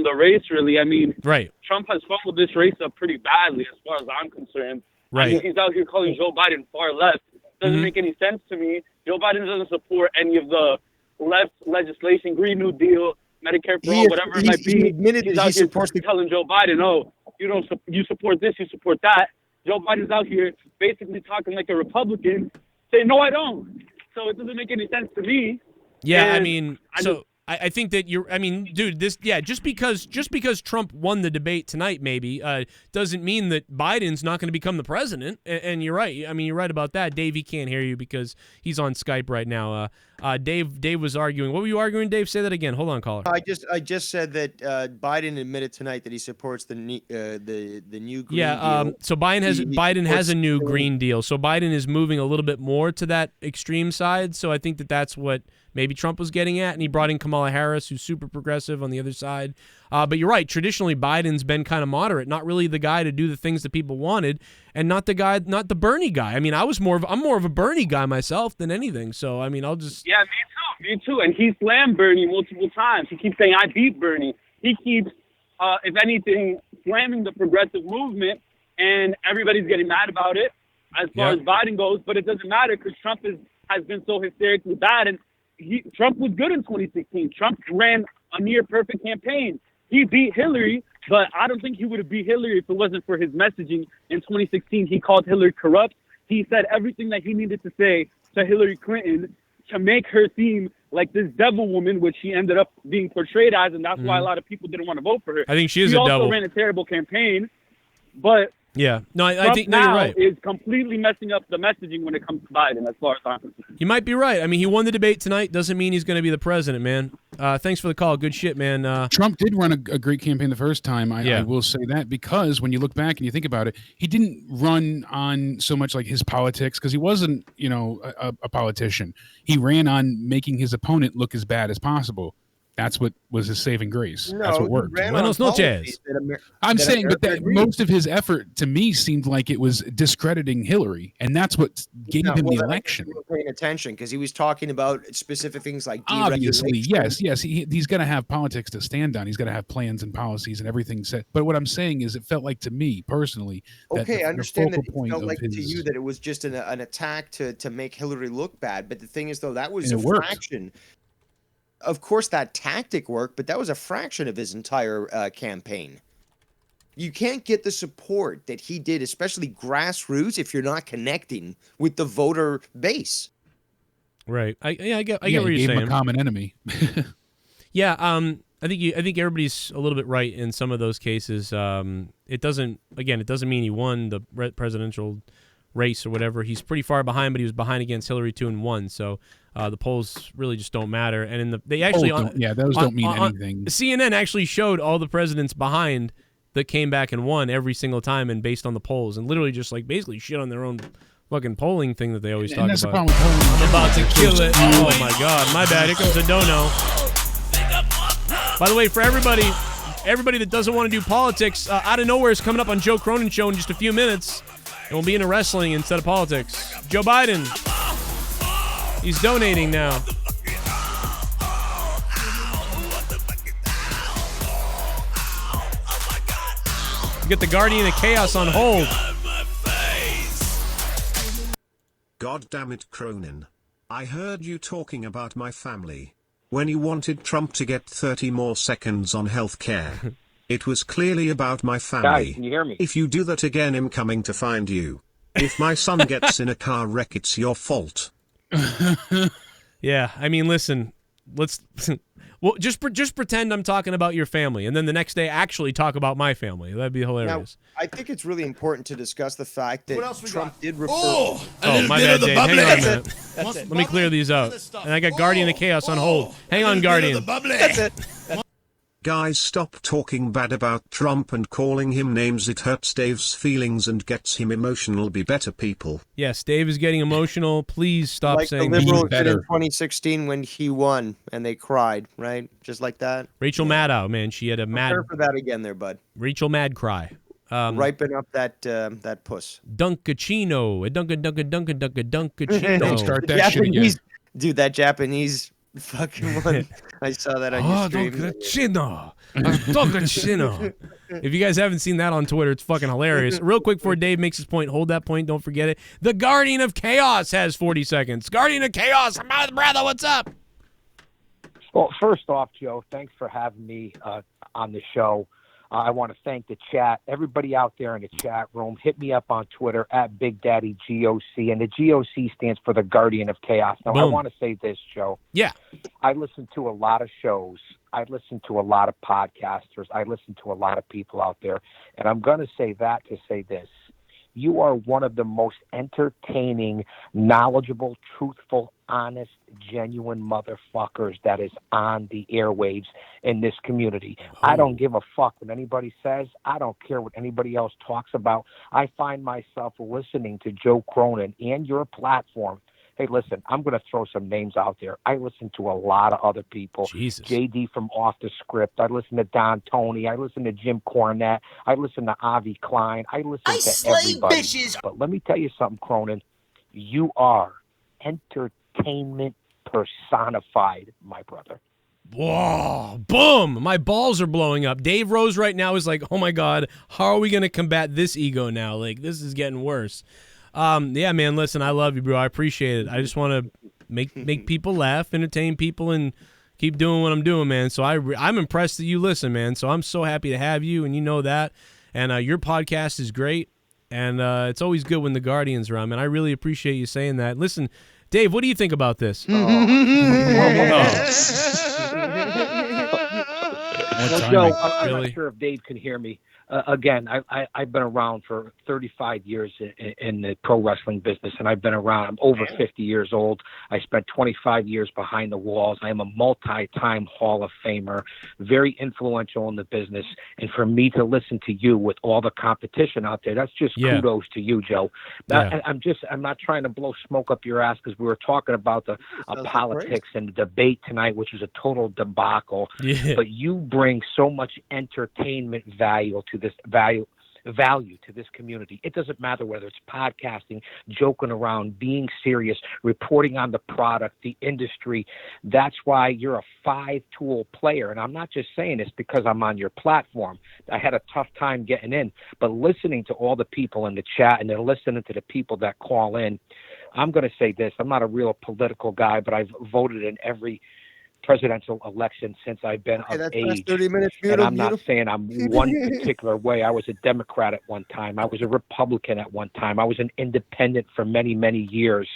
the race, really. I mean, right. Trump has fumbled this race up pretty badly as far as I'm concerned. Right. I mean, he's out here calling Joe Biden far left. Doesn't make any sense to me. Joe Biden doesn't support any of the left legislation, Green New Deal, Medicare for all, whatever it might be. He admitted he's that out he here supports telling Joe Biden, you support this, you support that. Joe Biden's out here basically talking like a Republican, saying, no, I don't. So it doesn't make any sense to me. Yeah, And I think that dude, just because Trump won the debate tonight maybe doesn't mean that Biden's not going to become the president. And you're right. I mean, you're right about that. Dave, he can't hear you because he's on Skype right now. Dave was arguing. What were you arguing, Dave? Say that again. Hold on, caller. I just said that Biden admitted tonight that he supports the new Green Deal. So Biden has a new Green Deal. So Biden is moving a little bit more to that extreme side. So I think that's what maybe Trump was getting at, and he brought in Kamala Harris, who's super progressive on the other side. But you're right. Traditionally, Biden's been kind of moderate, not really the guy to do the things that people wanted, and not the Bernie guy. I mean, I'm more of a Bernie guy myself than anything. So I mean, I'll just me too. And he slammed Bernie multiple times. He keeps saying, "I beat Bernie." He keeps, if anything, slamming the progressive movement, and everybody's getting mad about it as far as Biden goes. But it doesn't matter because Trump has been so hysterically bad, and Trump was good in 2016. Trump ran a near perfect campaign. He beat Hillary, but I don't think he would have beat Hillary if it wasn't for his messaging in 2016. He called Hillary corrupt. He said everything that he needed to say to Hillary Clinton to make her seem like this devil woman, which she ended up being portrayed as, and that's why a lot of people didn't want to vote for her. I think she is a devil. He also ran a terrible campaign, but yeah, no, I think now you're right. Is completely messing up the messaging when it comes to Biden, as far as I'm concerned. You might be right. I mean, he won the debate tonight. Doesn't mean he's going to be the president, man. Thanks for the call. Good shit, man. Trump did run a great campaign the first time. I will say that, because when you look back and you think about it, he didn't run on so much like his politics, because he wasn't, a politician. He ran on making his opponent look as bad as possible. That's what was his saving grace. No, that's what worked. Buenos noches. I'm saying, but most of his effort to me seemed like it was discrediting Hillary, and that's what gave him the election. Paying attention because he was talking about specific things like obviously, yes, he's going to have politics to stand on. He's got to have plans and policies and everything set. But what I'm saying is, it felt like to me personally. Okay, I understand that it felt like to you that it was just an attack to make Hillary look bad. But the thing is, though, that was a fraction. Of course, that tactic worked, but that was a fraction of his entire campaign. You can't get the support that he did, especially grassroots, if you're not connecting with the voter base. Right. I get what you're saying. Gave him a common enemy. Yeah. I think everybody's a little bit right in some of those cases. It doesn't mean he won the presidential race or whatever. He's pretty far behind, but he was behind against Hillary 2-1. So the polls really just don't matter. And those don't mean anything. CNN actually showed all the presidents behind that came back and won every single time, and based on the polls, and literally just like basically shit on their own fucking polling thing that they always talk about. I'm about to kill it. Oh my God, my bad. Here comes a dono. By the way, for everybody that doesn't want to do politics, Out of Nowhere is coming up on Joe Cronin Show in just a few minutes. And we'll be into wrestling instead of politics. Joe Biden. He's donating now. We get the Guardian of Chaos on hold. God damn it, Cronin. I heard you talking about my family. When you wanted Trump to get 30 more seconds on healthcare. It was clearly about my family. Guys, can you hear me? If you do that again, I'm coming to find you. If my son gets in a car wreck, it's your fault. Yeah, I mean, listen, let's well just pretend I'm talking about your family, and then the next day actually talk about my family. That'd be hilarious. Now, I think it's really important to discuss the fact that Trump did refer. Oh, my bad, Dave. Hang on a minute. Let me clear these out. And I got Guardian of Chaos on hold. Hang on, Guardian. That's it. Guys, stop talking bad about Trump and calling him names. It hurts Dave's feelings and gets him emotional. Be better, people. Yes, Dave is getting emotional. Please stop Like saying the Liberals be did in better. 2016 when he won and they cried, right? Just like that. Rachel Maddow, man, she had a mad. Prepare for that again, there, bud. Rachel Mad cry. Ripen up that puss. Dunkachino, a Dunkachino. Don't start that shit again. Dude, that Japanese fucking one. I saw that on your stream. Dunkachino. If you guys haven't seen that on Twitter, it's fucking hilarious. Real quick before Dave makes his point, hold that point, don't forget it. The Guardian of Chaos has 40 seconds. Guardian of Chaos, I'm out of breath. What's up? Well, first off, Joe, thanks for having me on the show. I want to thank the chat, everybody out there in the chat room. Hit me up on Twitter at Big Daddy GOC, and the GOC stands for the Guardian of Chaos. Now, I Boom. want to say this, Joe. Yeah. I listen to a lot of shows. I listen to a lot of podcasters. I listen to a lot of people out there, and I'm going to say that to say this. You are one of the most entertaining, knowledgeable, truthful, honest, genuine motherfuckers that is on the airwaves in this community. I don't give a fuck what anybody says. I don't care what anybody else talks about. I find myself listening to Joe Cronin and your platform. Hey, listen, I'm going to throw some names out there. I listen to a lot of other people. Jesus. JD from Off the Script. I listen to Don Tony. I listen to Jim Cornette. I listen to Avi Klein. I listen to everybody. Bitches. But let me tell you something, Cronin. You are entertainment personified, my brother. Whoa, boom. My balls are blowing up. Dave Rose right now is like, oh, my God, how are we going to combat this ego now? Like, this is getting worse. Yeah, man, listen, I love you, bro. I appreciate it. I just want to make people laugh, entertain people, and keep doing what I'm doing, man. So I'm impressed that you listen, man. So I'm so happy to have you, and you know that. And your podcast is great, and it's always good when the Guardians are on, man. I really appreciate you saying that. Listen, Dave, what do you think about this? Well, Joe, I'm Really? not sure if Dave can hear me. Again, I've been around for 35 years in the pro wrestling business, and I've been around. I'm over 50 years old. I spent 25 years behind the walls. I am a multi-time Hall of Famer, very influential in the business. And for me to listen to you with all the competition out there, that's just kudos to you, Joe. Yeah. I'm not trying to blow smoke up your ass because we were talking about the politics and the debate tonight, which is a total debacle. Yeah. But you bring so much entertainment value to this value to this community. It doesn't matter whether it's podcasting, joking around, being serious, reporting on the product, the industry. That's why you're a 5-tool player. And I'm not just saying this because I'm on your platform. I had a tough time getting in, but listening to all the people in the chat and then listening to the people that call in, I'm going to say this. I'm not a real political guy, but I've voted in every presidential election since I've been of age. 30 minutes, and I'm not saying I'm one particular way. I was a Democrat at one time. I was a Republican at one time. I was an independent for many, many years.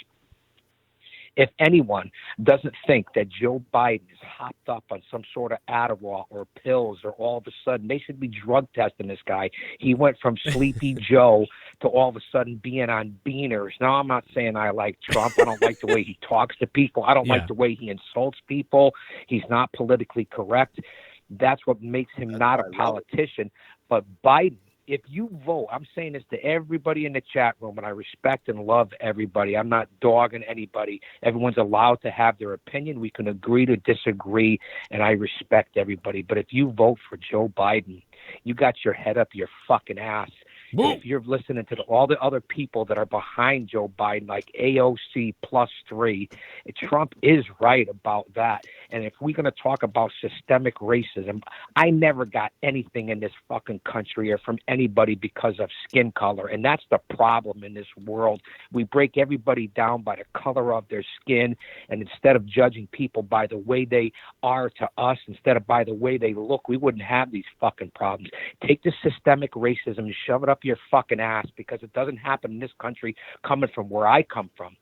If anyone doesn't think that Joe Biden is hopped up on some sort of Adderall or pills or all of a sudden, they should be drug testing this guy. He went from Sleepy Joe to all of a sudden being on beaners. Now, I'm not saying I like Trump. I don't like the way he talks to people. I don't like the way he insults people. He's not politically correct. That's what makes him not a politician. But Biden, if you vote, I'm saying this to everybody in the chat room, and I respect and love everybody. I'm not dogging anybody. Everyone's allowed to have their opinion. We can agree to disagree, and I respect everybody. But if you vote for Joe Biden, you got your head up your fucking ass. And if you're listening to all the other people that are behind Joe Biden, like AOC +3, Trump is right about that. And if we're going to talk about systemic racism, I never got anything in this fucking country or from anybody because of skin color. And that's the problem in this world. We break everybody down by the color of their skin. And instead of judging people by the way they are to us, instead of by the way they look, we wouldn't have these fucking problems. Take the systemic racism and shove it up your fucking ass, because it doesn't happen in this country coming from where I come from.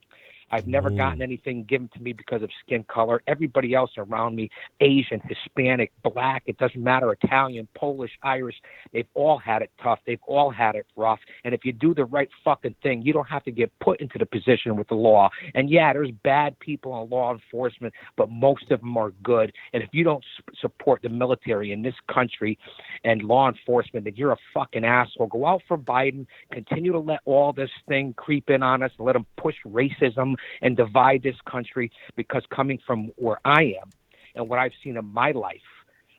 I've never gotten anything given to me because of skin color. Everybody else around me, Asian, Hispanic, black, it doesn't matter, Italian, Polish, Irish, they've all had it tough. They've all had it rough. And if you do the right fucking thing, you don't have to get put into the position with the law. And yeah, there's bad people in law enforcement, but most of them are good. And if you don't support the military in this country and law enforcement, then you're a fucking asshole. Go out for Biden. Continue to let all this thing creep in on us and let them push racism and divide this country, because coming from where I am and what I've seen in my life,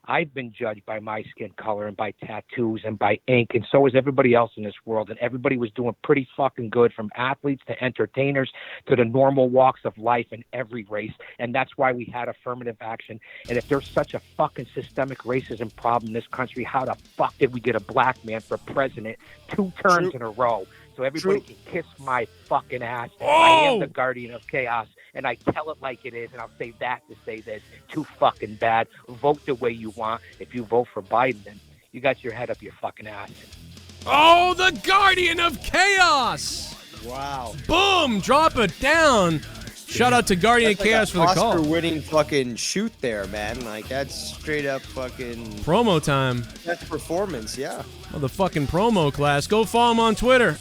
I've been judged by my skin color and by tattoos and by ink, and so is everybody else in this world. And everybody was doing pretty fucking good, from athletes to entertainers to the normal walks of life in every race. And that's why we had affirmative action. And if there's such a fucking systemic racism problem in this country, how the fuck did we get a black man for president 2 terms in a row? So everybody can kiss my fucking ass. I am the guardian of chaos, and I tell it like it is, and I'll say that to say that it's too fucking bad. Vote the way you want. If you vote for Biden, then you got your head up your fucking ass. Oh, the guardian of chaos! Wow. Boom! Drop it down. Shout out to Guardian of Chaos for the call. Oscar-winning fucking shoot there, man. Like, that's straight up fucking promo time. That's performance, yeah. Oh, the fucking promo class. Go follow him on Twitter.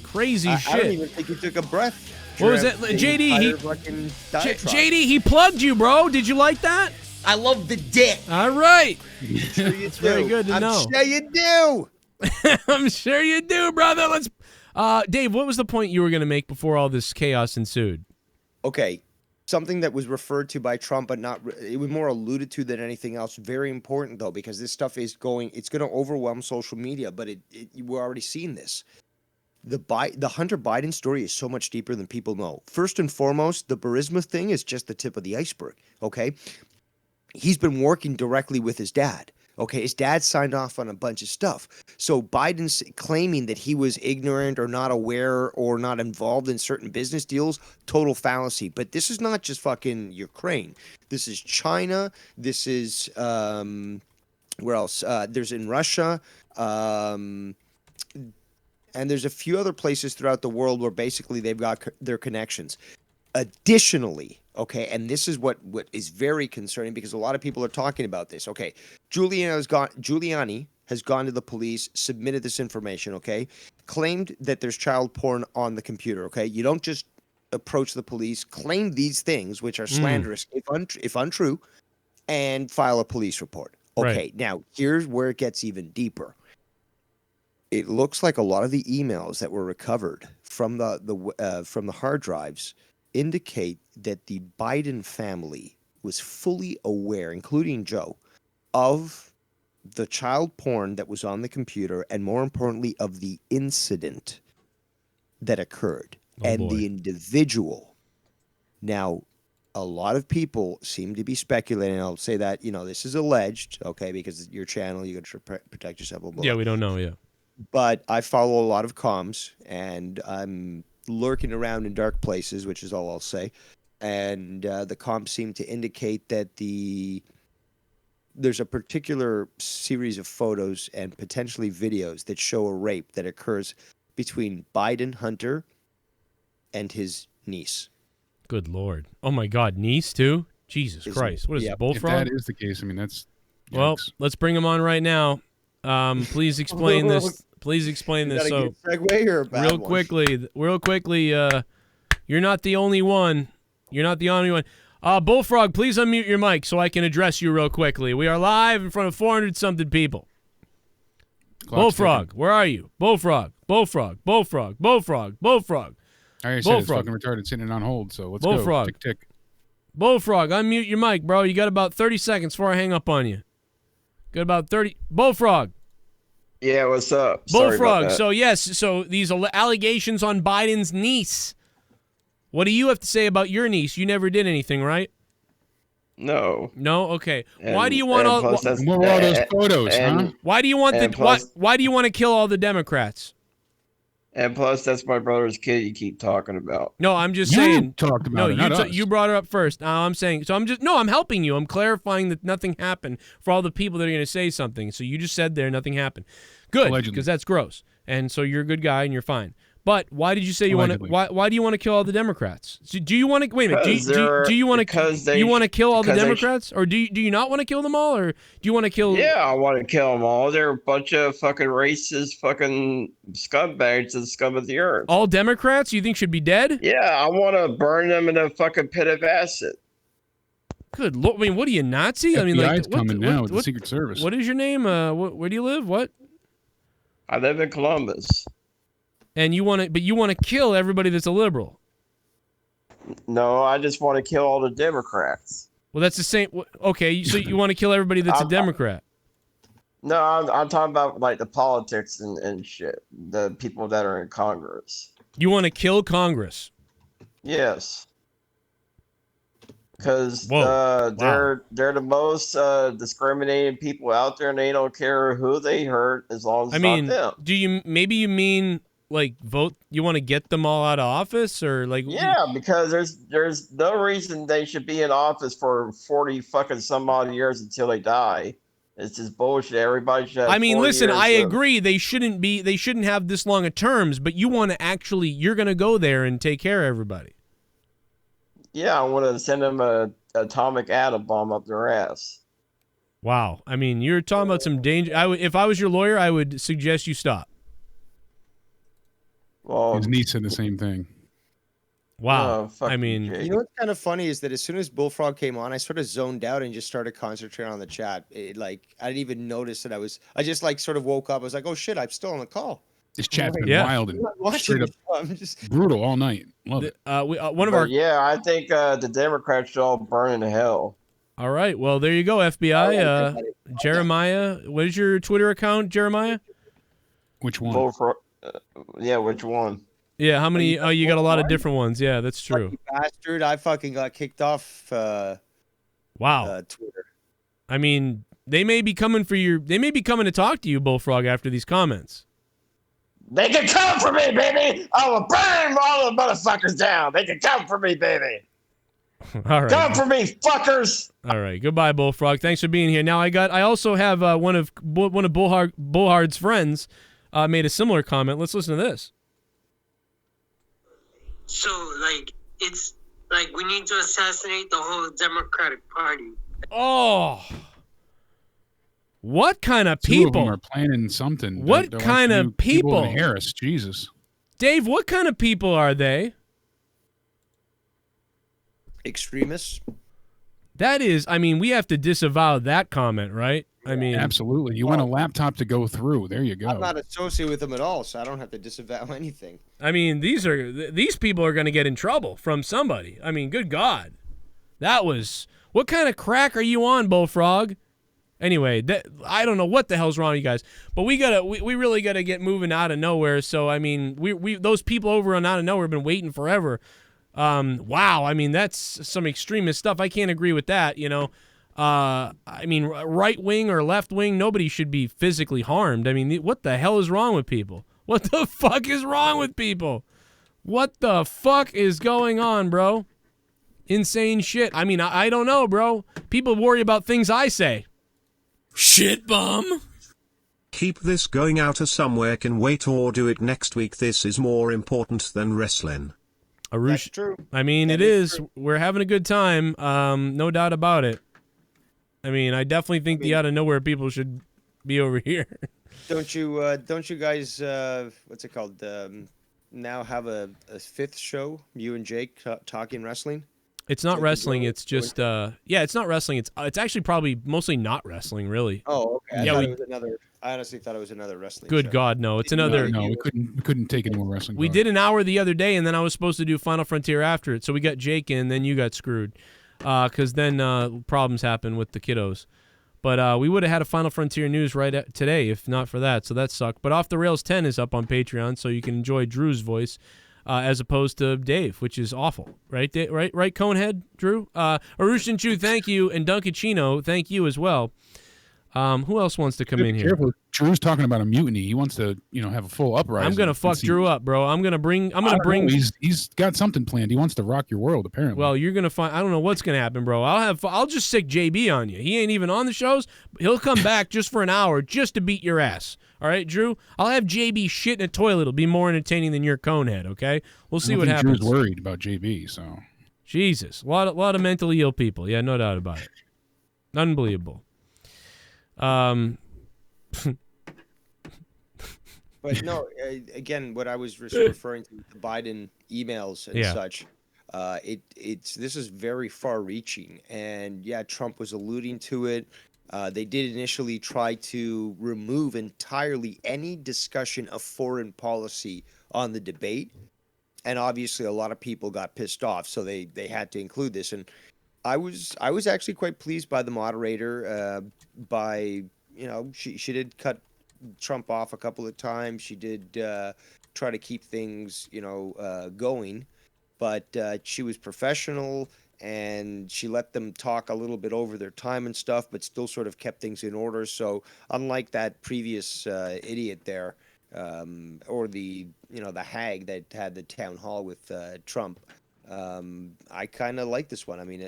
Crazy shit. I don't even think he took a breath. What was that? JD, he plugged you, bro. Did you like that? I love the dick. All right. Sure you It's very good to know. I'm sure you do. I'm sure you do, brother. Let's. Dave, what was the point you were going to make before all this chaos ensued? Okay, something that was referred to by Trump, but not. It was more alluded to than anything else. Very important though, because this stuff is going. It's going to overwhelm social media, but we're already seeing this. The Hunter Biden story is so much deeper than people know. First and foremost, the Burisma thing is just the tip of the iceberg, okay? He's been working directly with his dad, okay? His dad signed off on a bunch of stuff. So Biden's claiming that he was ignorant or not aware or not involved in certain business deals, total fallacy. But this is not just fucking Ukraine. This is China. This is, where else? There's in Russia, and there's a few other places throughout the world where basically they've got their connections. Additionally, okay, and this is what is very concerning, because a lot of people are talking about this. Okay, Giuliani has gone to the police, submitted this information, okay, claimed that there's child porn on the computer, okay? You don't just approach the police, claim these things, which are slanderous, if untrue, and file a police report. Okay, Right. Now here's where it gets even deeper. It looks like a lot of the emails that were recovered from the hard drives indicate that the Biden family was fully aware, including Joe, of the child porn that was on the computer, and more importantly, of the incident that occurred and the individual. Now, a lot of people seem to be speculating. I'll say that, this is alleged, okay, because it's your channel, you got to protect yourself. Blah, blah, Yeah, blah. we don't know, yeah. But I follow a lot of comms, and I'm lurking around in dark places, which is all I'll say. And the comms seem to indicate that there's a particular series of photos and potentially videos that show a rape that occurs between Biden Hunter and his niece. Good Lord. Oh, my God. Niece, too? Jesus Christ. What is it, Bullfrog? If that is the case, I mean, that's... Well, let's bring him on right now. Please explain this. Please explain this. So, segue or a bad real quickly, you're not the only one. You're not the only one. Bullfrog, please unmute your mic so I can address you real quickly. We are live in front of 400-something people. Bullfrog, where are you? Bullfrog. I already said it's fucking retarded sitting on hold, so let's go. Tick, tick. Bullfrog, unmute your mic, bro. You got about 30 seconds before I hang up on you. Got about 30. Bullfrog. Yeah, what's up? Sorry about Bullfrog. that. So yes, so these allegations on Biden's niece. What do you have to say about your niece? You never did anything, right? No. No. Okay. And- why do you want and all? plus that's- More all those photos, huh? Why do you want and the? plus- Why do you want to kill all the Democrats? And plus, that's my brother's kid you keep talking about. No, I'm just You saying. talked about it, not us. You brought her up first. I'm saying. So I'm helping you. I'm clarifying that nothing happened for all the people that are going to say something. So you just said there nothing happened. Good, Allegedly. because that's gross. And so you're a good guy and you're fine. But why did you say you want to? Why do you want to kill all the Democrats? So do you want to wait a minute? Do you want to? You want to kill all the Democrats, or do you not want to kill them all, or do you want to kill? Yeah, I want to kill them all. They're a bunch of fucking racist fucking scumbags and scum of the earth. All Democrats you think should be dead? Yeah, I want to burn them in a fucking pit of acid. Good Lord! I mean, what are you, Nazi? I mean, FBI's like coming now with the Secret Service. What is your name? Where do you live? What? I live in Columbus. And you want to kill everybody that's a liberal. No, I just want to kill all the Democrats. Well, that's the same. Okay, so you want to kill everybody that's a Democrat. No, I'm talking about like the politics and shit. The people that are in Congress. You want to kill Congress? Yes. Because Whoa. they're the most discriminating people out there, and they don't care who they hurt as long as it's not them. do you mean like vote? You want to get them all out of office, or like? Yeah, because there's no reason they should be in office for 40 fucking some odd years until they die. It's just bullshit. Everybody should have listen, 40 I years of- agree. They shouldn't have this long of terms, but you want to you're going to go there and take care of everybody. Yeah, I want to send them a atomic atom bomb up their ass. Wow. I mean, you're talking about some danger. If I was your lawyer, I would suggest you stop. Well, his niece said the same thing. Wow. I mean, you know what's kind of funny is that as soon as Bullfrog came on, I sort of zoned out and just started concentrating on the chat. I didn't even notice that I just like sort of woke up. I was like, oh shit, I'm still on the call. This chat's been wild and straight up I'm just brutal all night. Love it. Yeah, I think the Democrats should all burn in hell. All right. Well, there you go, FBI. Jeremiah, what is your Twitter account, Jeremiah? Which one? Which one? Yeah, how many? Oh, you got a lot of different ones. Yeah, that's true. Bastard, I fucking got kicked off. Wow. Twitter. I mean, they may be coming to talk to you, Bullfrog, after these comments. They can come for me, baby. I will burn all the motherfuckers down. They can come for me, baby. All right. Come for me, fuckers. All right. Goodbye, Bullfrog. Thanks for being here. Now I also have one of Bullhard's friends made a similar comment. Let's listen to this. So, it's like we need to assassinate the whole Democratic Party. Oh. What kind of Two people of them are planning something. What They're kind like of people? in Harris, Jesus. Dave, what kind of people are they? Extremists. That is, I mean, we have to disavow that comment, right? I mean, absolutely. You want a laptop to go through. There you go. I'm not associated with them at all, so I don't have to disavow anything. I mean, these people are going to get in trouble from somebody. I mean, good God. What kind of crack are you on, Bullfrog? Anyway, I don't know what the hell's wrong with you guys, but we really gotta get moving out of nowhere. So I mean, we those people over on out of nowhere have been waiting forever. Wow, I mean that's some extremist stuff. I can't agree with that. You know, I mean right wing or left wing, nobody should be physically harmed. I mean, what the hell is wrong with people? What the fuck is wrong with people? What the fuck is going on, bro? Insane shit. I mean, I don't know, bro. People worry about things I say. Shit bum. Keep this going out of somewhere can wait or do it next week. This is more important than wrestling. That's true. I mean, it is. We're having a good time. No doubt about it. I mean, I definitely think the out of nowhere people should be over here. Don't you guys, what's it called? Now have a fifth show, you and Jake talking wrestling? It's not wrestling. It's just it's not wrestling. It's actually probably mostly not wrestling, really. Oh, okay. I honestly thought it was another wrestling. Good show. God, no! It's another. No, we couldn't take any more wrestling. We did an hour the other day, and then I was supposed to do Final Frontier after it. So we got Jake in, then you got screwed, because then problems happened with the kiddos. But we would have had a Final Frontier News today if not for that, so that sucked. But Off the Rails 10 is up on Patreon, so you can enjoy Drew's voice as opposed to Dave, which is awful. Right, right, Conehead, Drew? Arushin Chu, thank you, and Dunkachino, thank you as well. Who else wants to come in here? Careful. Drew's talking about a mutiny. He wants to, have a full uprising. I'm gonna fuck Drew up, bro. I'm gonna bring. He's got something planned. He wants to rock your world, apparently. Well, you're gonna find. I don't know what's gonna happen, bro. I'll just sick JB on you. He ain't even on the shows. He'll come back just for an hour just to beat your ass. All right, Drew. I'll have JB shit in a toilet. It'll be more entertaining than your Conehead. Okay, we'll see what happens. Drew's worried about JB, so. Jesus, a lot of mentally ill people. Yeah, no doubt about it. Unbelievable. But no, again, what I was referring to, the Biden emails and such, this is very far-reaching, and yeah, Trump was alluding to it. They did initially try to remove entirely any discussion of foreign policy on the debate, and obviously a lot of people got pissed off, so they had to include this. And I was actually quite pleased by the moderator. She did cut Trump off a couple of times. She did try to keep things, going, but she was professional, and she let them talk a little bit over their time and stuff, but still sort of kept things in order. So unlike that previous idiot there, or the hag that had the town hall with Trump, I kind of like this one. I mean,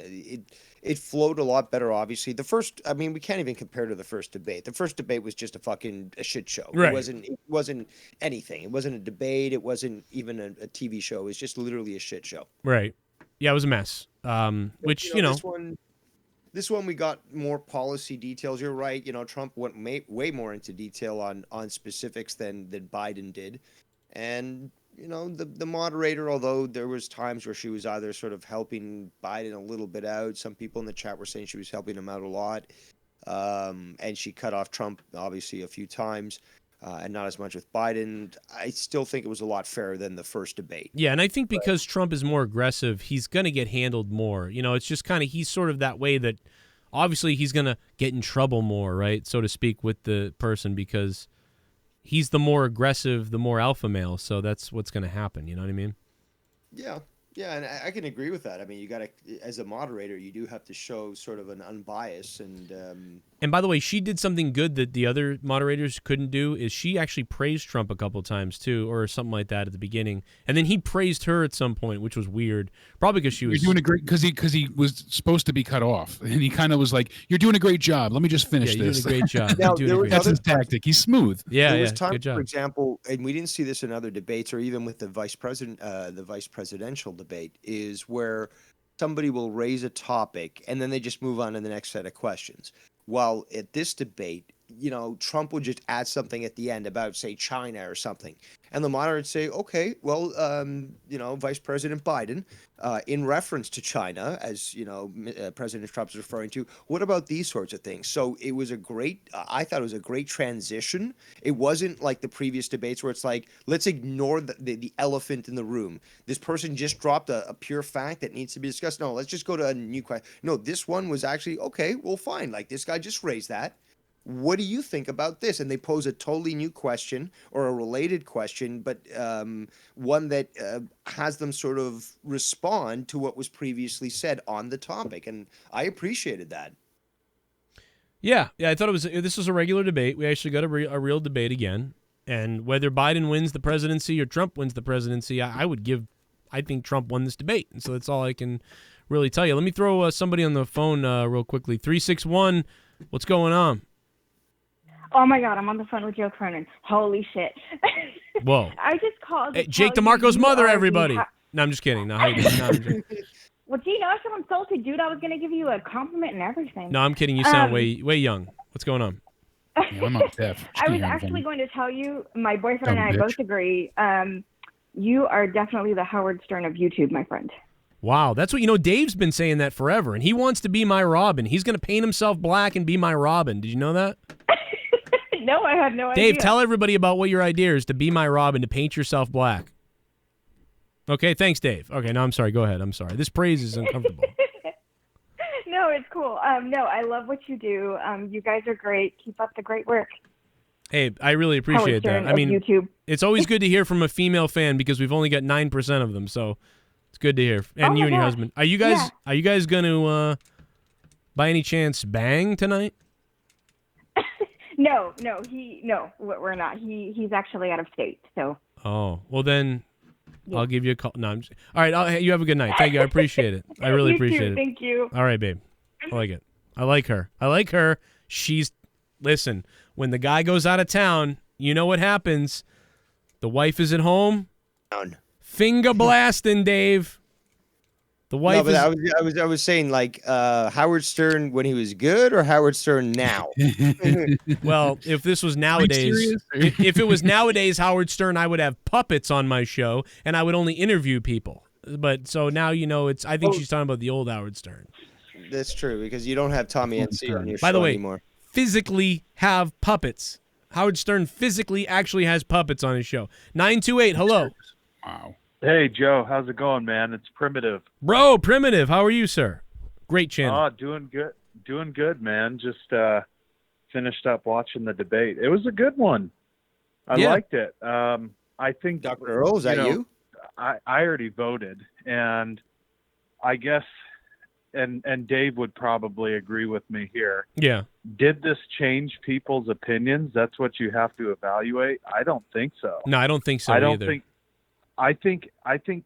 it flowed a lot better, obviously. We can't even compare to the first debate. The first debate was just a shit show. Right. It wasn't anything. It wasn't a debate. It wasn't even a TV show. It was just literally a shit show. Right. Yeah, it was a mess. This one we got more policy details. You're right. Trump went way more into detail on specifics than Biden did. And the moderator, although there was times where she was either sort of helping Biden a little bit out, some people in the chat were saying she was helping him out a lot, and she cut off Trump obviously a few times, and not as much with Biden. I still think it was a lot fairer than the first debate. Yeah, and I think because Trump is more aggressive, he's going to get handled more. It's just kind of, he's sort of that way that obviously he's going to get in trouble more, right, so to speak, with the person, because he's the more aggressive, the more alpha male, so that's what's going to happen. You know what I mean? Yeah, and I can agree with that. I mean, you got to, as a moderator, you do have to show sort of an unbiased and. And by the way, she did something good that the other moderators couldn't do. Is she actually praised Trump a couple times too, or something like that at the beginning, and then he praised her at some point, which was weird. Probably because she was. You're doing a great because he was supposed to be cut off, and he kind of was like, "You're doing a great job. Let me just finish this." You're doing a great job. That's his tactic. He's smooth. Yeah, there was time, good job. for example, and we didn't see this in other debates or even with the vice presidential debate, is where somebody will raise a topic and then they just move on to the next set of questions. While at this debate, Trump would just add something at the end about, say, China or something. And the moderator would say, okay, well, Vice President Biden, in reference to China, as, President Trump's referring to, what about these sorts of things? So it was I thought it was a great transition. It wasn't like the previous debates where it's like, let's ignore the elephant in the room. This person just dropped a pure fact that needs to be discussed. No, let's just go to a new question. No, this one was actually, okay, well, fine. Like, this guy just raised that. What do you think about this? And they pose a totally new question or a related question, but one that has them sort of respond to what was previously said on the topic. And I appreciated that. Yeah, I thought this was a regular debate. We actually got a real debate again. And whether Biden wins the presidency or Trump wins the presidency, I think Trump won this debate. And so that's all I can really tell you. Let me throw somebody on the phone real quickly. 361, what's going on? Oh my God, I'm on the phone with Joe Cronin. Holy shit. Whoa. I just called. Hey, Jake DeMarco's mother, everybody. No, I'm just kidding. No, how you doing? No, I'm just... Well, gee, I was so insulted, dude. I was going to give you a compliment and everything. No, I'm kidding. You sound way young. What's going on? Yeah, I'm not deaf. I was actually going to tell you, my boyfriend and I both agree, you are definitely the Howard Stern of YouTube, my friend. Wow, that's what, Dave's been saying that forever, and he wants to be my Robin. He's going to paint himself black and be my Robin. Did you know that? No, I had no idea. Dave, tell everybody about what your idea is to be my Robin, to paint yourself black. Okay, thanks, Dave. Okay, no, I'm sorry. Go ahead. I'm sorry. This praise is uncomfortable. No, it's cool. No, I love what you do. You guys are great. Keep up the great work. Hey, I really appreciate that. I mean, YouTube. It's always good to hear from a female fan because we've only got 9% of them, so it's good to hear. And you and your husband. Are you guys going to, by any chance, bang tonight? No, we're not. He's actually out of state, so. Oh, well then, I'll give you a call. No, I'm just, all right. You have a good night. Thank you. I appreciate it. I really appreciate it. Thank you. All right, babe. I like it. I like her. Listen, when the guy goes out of town, you know what happens. The wife is at home. Finger blasting, Dave. The wife is... I was saying, like, Howard Stern when he was good or Howard Stern now? Well, if this was nowadays, if it was nowadays Howard Stern, I would have puppets on my show and I would only interview people. But so now I think she's talking about the old Howard Stern. That's true, because you don't have Tommy NC on your By show the way, anymore. Physically have puppets. Howard Stern physically actually has puppets on his show. 928, hello. Wow. Hey, Joe. How's it going, man? It's Primitive. Bro, Primitive, how are you, sir? Great channel. Oh, doing good. Doing good, man. Just finished up watching the debate. It was a good one. I liked it. I think Dr. Earl, is that you? I already voted, and I guess and Dave would probably agree with me here. Yeah. Did this change people's opinions? That's what you have to evaluate. I don't think so. No, I don't think so either. I think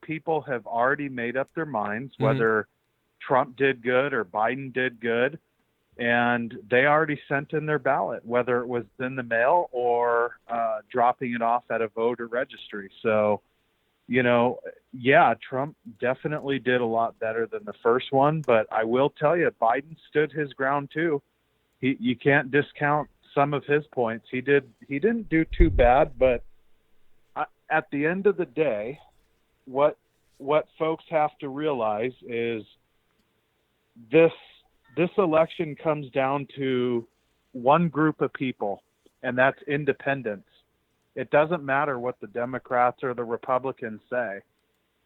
people have already made up their minds whether Trump did good or Biden did good, and they already sent in their ballot, whether it was in the mail or dropping it off at a voter registry. So, Trump definitely did a lot better than the first one, but I will tell you, Biden stood his ground too. You can't discount some of his points. He didn't do too bad, but at the end of the day, what folks have to realize is this election comes down to one group of people, and that's independents. It doesn't matter what the Democrats or the Republicans say.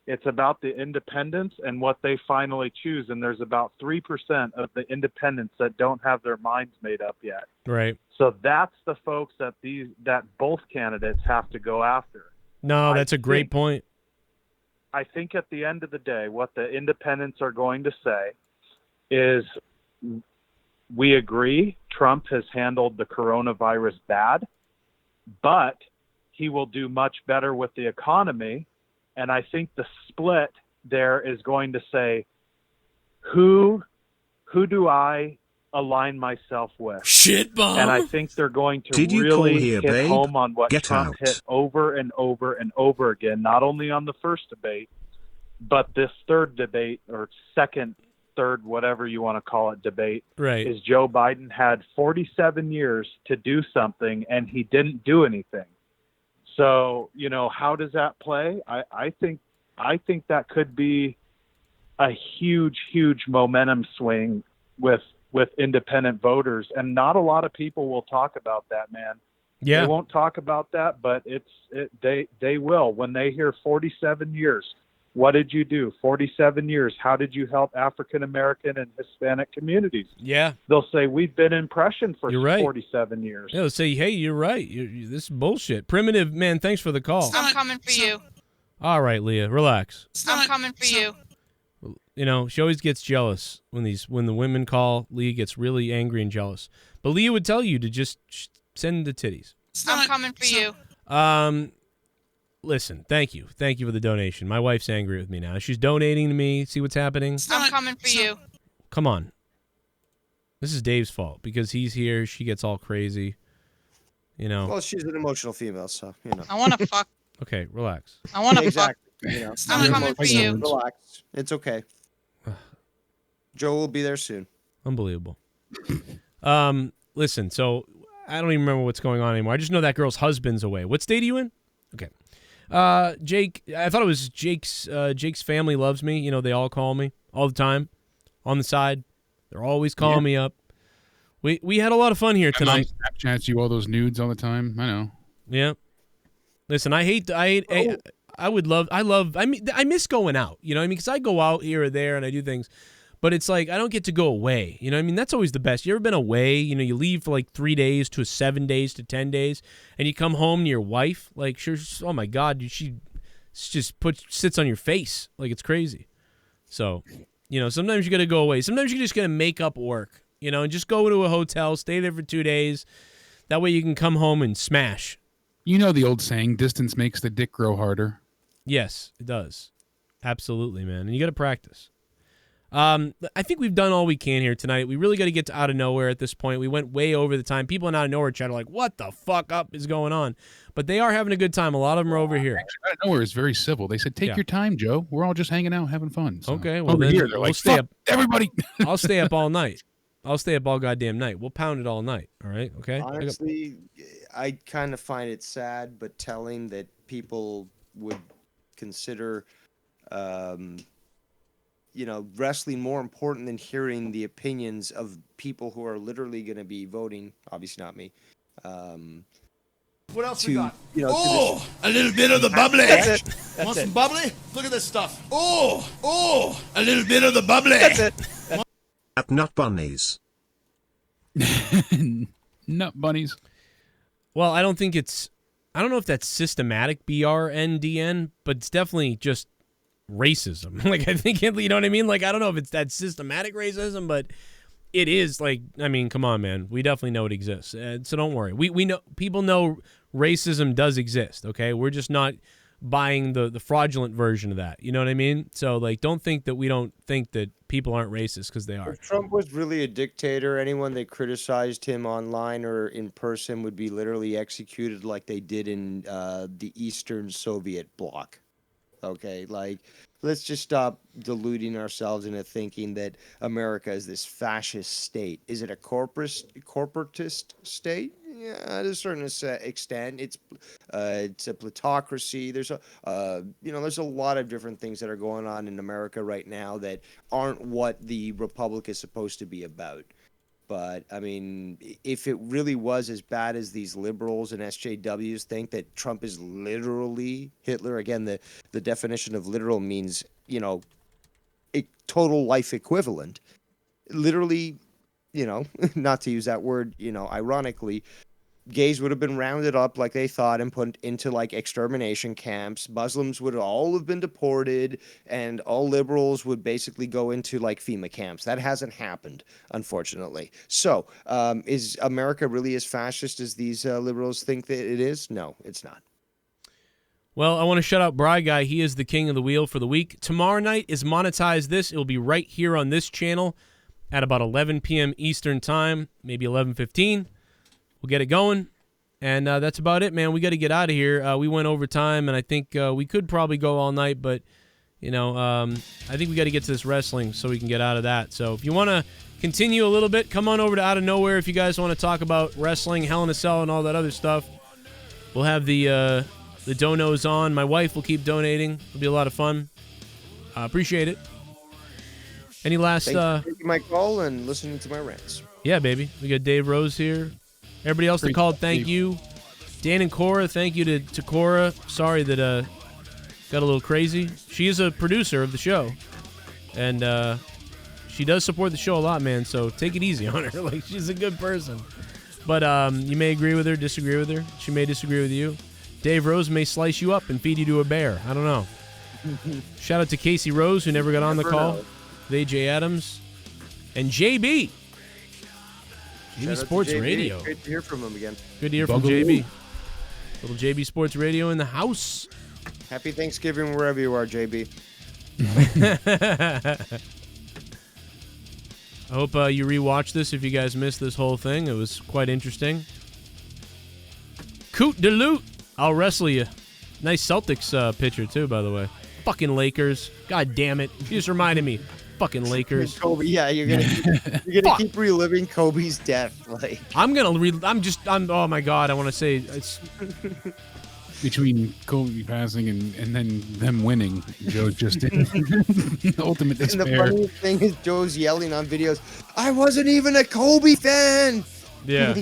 It's about the independents and what they finally choose, and there's about 3% of the independents that don't have their minds made up yet. Right. So that's the folks that both candidates have to go after. No, that's a great point. I think at the end of the day, what the independents are going to say is, we agree Trump has handled the coronavirus bad, but he will do much better with the economy. And I think the split there is going to say, who do I align myself with? Shit bomb. And I think they're going to Did you really call here, hit babe? home on what Get Trump out. hit over and over and over again, not only on the first debate, but this third debate, or third, whatever you want to call it, debate, right, is Joe Biden had 47 years to do something, and he didn't do anything. So, how does that play? I think that could be a huge, huge momentum swing with independent voters, and not a lot of people will talk about that, man. Yeah. They won't talk about that, but they will. When they hear 47 years, what did you do? 47 years, how did you help African American and Hispanic communities? Yeah. They'll say, we've been in oppression for You're right. 47 years. Yeah, they'll say, hey, you're right. This is bullshit. Primitive, man, thanks for the call. I'm coming for you. All right, Leah, relax. I'm coming for you. She always gets jealous when the women call. Leah gets really angry and jealous. But Leah would tell you to just send the titties. I'm coming for you. Listen, thank you for the donation. My wife's angry with me now. She's donating to me. See what's happening? I'm coming for you. Come on. This is Dave's fault because he's here. She gets all crazy. Well, she's an emotional female, so I want to fuck. Okay, relax. I want to exactly. fuck. I'm coming for you. Relax. It's okay. Joe will be there soon. Unbelievable. Listen, so I don't even remember what's going on anymore. I just know that girl's husband's away. What state are you in? Okay. Jake, I thought it was Jake's family loves me. They all call me all the time on the side. They're always calling me up. We had a lot of fun here tonight. Snapchats you all those nudes all the time. I know. Yeah. Listen, I miss going out, because I go out here or there and I do things, But it's like, I don't get to go away. You know what I mean? That's always the best. You ever been away? You know, you leave for like 3 days to 7 days to 10 days, and you come home to your wife. Like, oh my God, she just sits on your face. Like, it's crazy. So, you know, sometimes you got to go away. Sometimes you just got to make up work, you know, and just go to a hotel, stay there for 2 days. That way you can come home and smash. You know the old saying, distance makes the dick grow harder. Yes, it does. Absolutely, man. And you got to practice. I think we've done all we can here tonight. We really got to get to Out of Nowhere at this point. We went way over the time. People in Out of Nowhere chat are like, what the fuck up is going on? But they are having a good time. A lot of them are over here. Actually, Out of Nowhere is very civil. They said, take your time, Joe. We're all just hanging out, having fun. So. Okay, well, over then here, they're we'll like, stay up. Everybody. I'll stay up all night. I'll stay up all goddamn night. We'll pound it all night. All right? Okay? Honestly, I kind of find it sad but telling that people would consider you know, wrestling more important than hearing the opinions of people who are literally going to be voting. Obviously not me. What else we got? You know, oh, a little bit of the bubbly. That's it. Want some bubbly? Look at this stuff. Oh, a little bit of the bubbly. That's it. At Nut Bunnies. Nut bunnies. Well, I don't know if that's systematic, BRNDN, but it's definitely just racism. Like, I think, you know what I mean? Like, I don't know if it's that systematic racism, but it is. Like, I mean, come on, man. We definitely know it exists. So don't worry. We know, people know racism does exist, okay? We're just not buying the fraudulent version of that. You know what I mean? So, like, don't think that we don't think that people aren't racist, because they are. If Trump was really a dictator, anyone that criticized him online or in person would be literally executed like they did in the Eastern Soviet bloc. Okay, like, let's just stop deluding ourselves into thinking that America is this fascist state. Is it a corporatist state? Yeah, to a certain extent. It's a plutocracy. There's there's a lot of different things that are going on in America right now that aren't what the republic is supposed to be about. But, I mean, if it really was as bad as these liberals and SJWs think, that Trump is literally Hitler, again, the definition of literal means, you know, a total life equivalent. Literally, you know, not to use that word, you know, ironically, gays would have been rounded up like they thought and put into like extermination camps. Muslims would all have been deported, and all liberals would basically go into like FEMA camps. That hasn't happened, unfortunately. So, is America really as fascist as these liberals think that it is? No, it's not. Well, I want to shout out Bry Guy. He is the king of the wheel for the week. Tomorrow night is Monetize This. It will be right here on this channel at about 11 p.m. Eastern time, maybe 11:15. We'll get it going, and that's about it, man. We got to get out of here. We went over time, and I think we could probably go all night, but, you know, I think we got to get to this wrestling so we can get out of that. So if you want to continue a little bit, come on over to Out of Nowhere if you guys want to talk about wrestling, Hell in a Cell, and all that other stuff. We'll have the donos on. My wife will keep donating. It'll be a lot of fun. I appreciate it. Any last... Thank you for taking my call and listening to my rants. Yeah, baby. We got Dave Rose here. Everybody else that called, thank you. Dan&Cora, thank you to Cora. Sorry that got a little crazy. She is a producer of the show, and she does support the show a lot, man, so take it easy on her. Like, she's a good person. But you may agree with her, disagree with her. She may disagree with you. Dave Rose may slice you up and feed you to a bear. I don't know. Shout out to Casey Rose, who never got on the call. With AJ Adams. And JB. JB Sports Radio. Great to hear from him again. Good to hear from JB. Little JB Sports Radio in the house. Happy Thanksgiving wherever you are, JB. I hope you rewatch this if you guys missed this whole thing. It was quite interesting. Coot de loot. I'll wrestle you. Nice Celtics picture, too, by the way. Fucking Lakers. God damn it. You just reminded me. Fucking Lakers. Kobe, yeah, you're gonna keep reliving Kobe's death. Like, I'm oh my God, I want to say it's between Kobe passing and then them winning. Joe just did ultimate despair. And the funniest thing is Joe's yelling on videos, I wasn't even a Kobe fan. Yeah.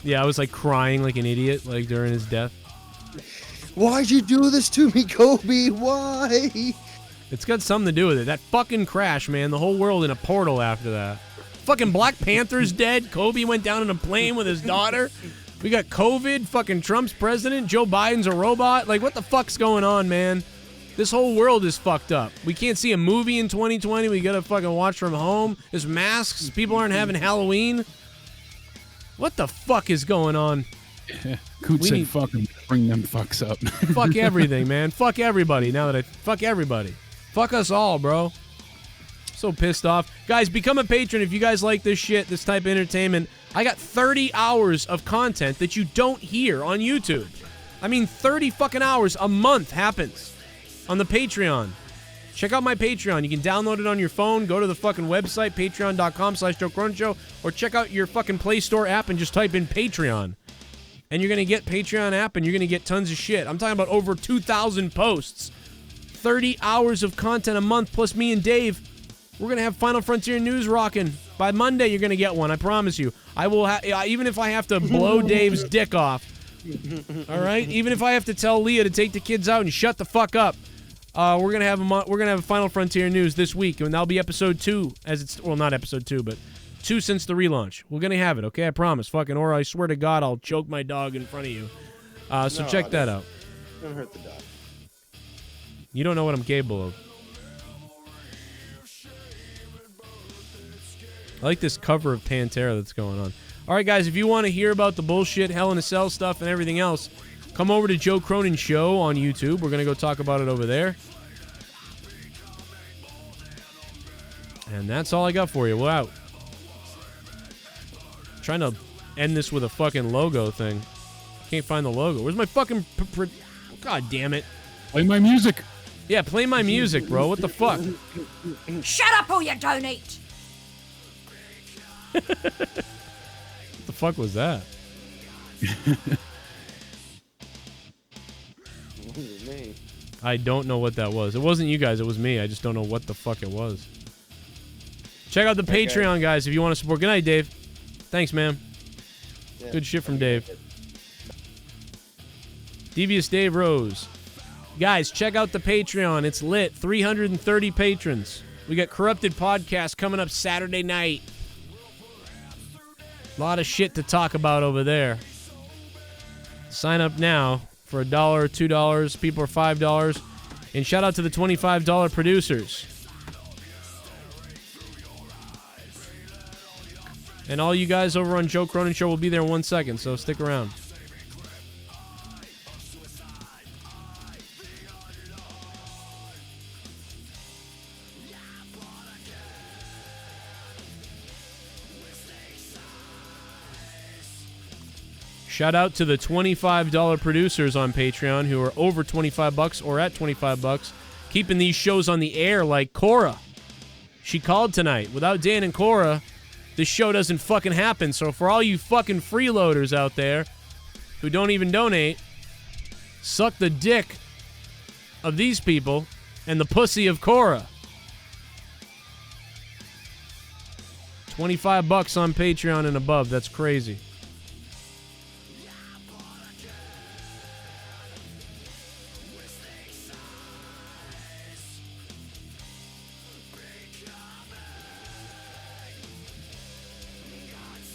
Yeah, I was like crying like an idiot like during his death. Why'd you do this to me, Kobe? Why? It's got something to do with it. That fucking crash, man. The whole world in a portal after that. Fucking Black Panther's dead. Kobe went down in a plane with his daughter. We got COVID. Fucking Trump's president. Joe Biden's a robot. Like, what the fuck's going on, man? This whole world is fucked up. We can't see a movie in 2020. We gotta fucking watch from home. There's masks. People aren't having Halloween. What the fuck is going on? Coot said fucking bring them fucks up. Fuck everything, man. Fuck everybody. Fuck everybody. Fuck us all, bro. So pissed off. Guys, become a patron if you guys like this shit, this type of entertainment. I got 30 hours of content that you don't hear on YouTube. I mean, 30 fucking hours a month happens on the Patreon. Check out my Patreon. You can download it on your phone. Go to the fucking website, patreon.com/Joe Cronin Show, or check out your fucking Play Store app and just type in Patreon. And you're going to get Patreon app and you're going to get tons of shit. I'm talking about over 2,000 posts. 30 hours of content a month, plus me and Dave. We're going to have Final Frontier News rocking. By Monday, you're going to get one. I promise you. I will even if I have to blow Dave's dick off. All right? Even if I have to tell Leah to take the kids out and shut the fuck up. We're going to have Final Frontier News this week, and that'll be episode 2 not episode 2, but 2 since the relaunch. We're going to have it, okay? I promise. Fucking, or I swear to God, I'll choke my dog in front of you. So check that out. Don't hurt the dog. You don't know what I'm capable of. I like this cover of Pantera that's going on. All right, guys, if you want to hear about the bullshit, Hell in a Cell stuff, and everything else, come over to Joe Cronin Show on YouTube. We're going to go talk about it over there. And that's all I got for you. We're out. Trying to end this with a fucking logo thing. Can't find the logo. Where's my fucking... God damn it. Play my music. Yeah, play my music, bro. What the fuck? Shut up or you don't eat. What the fuck was that? I don't know what that was. It wasn't you guys. It was me. I just don't know what the fuck it was. Check out the Patreon, guys, if you want to support. Good night, Dave. Thanks, man. Yeah. Good shit from Dave. Devious Dave Rose. Guys, check out the Patreon. It's lit. 330 patrons. We got Corrupted Podcast coming up Saturday night. A lot of shit to talk about over there. Sign up now for $1 or $2. People are $5. And shout out to the $25 producers. And all you guys over on Joe Cronin Show will be there in 1 second, so stick around. Shout out to the $25 producers on Patreon who are over $25 or at $25, keeping these shows on the air like Cora. She called tonight. Without DanH&Cora, this show doesn't fucking happen. So for all you fucking freeloaders out there who don't even donate, suck the dick of these people and the pussy of Cora. $25 on Patreon and above. That's crazy.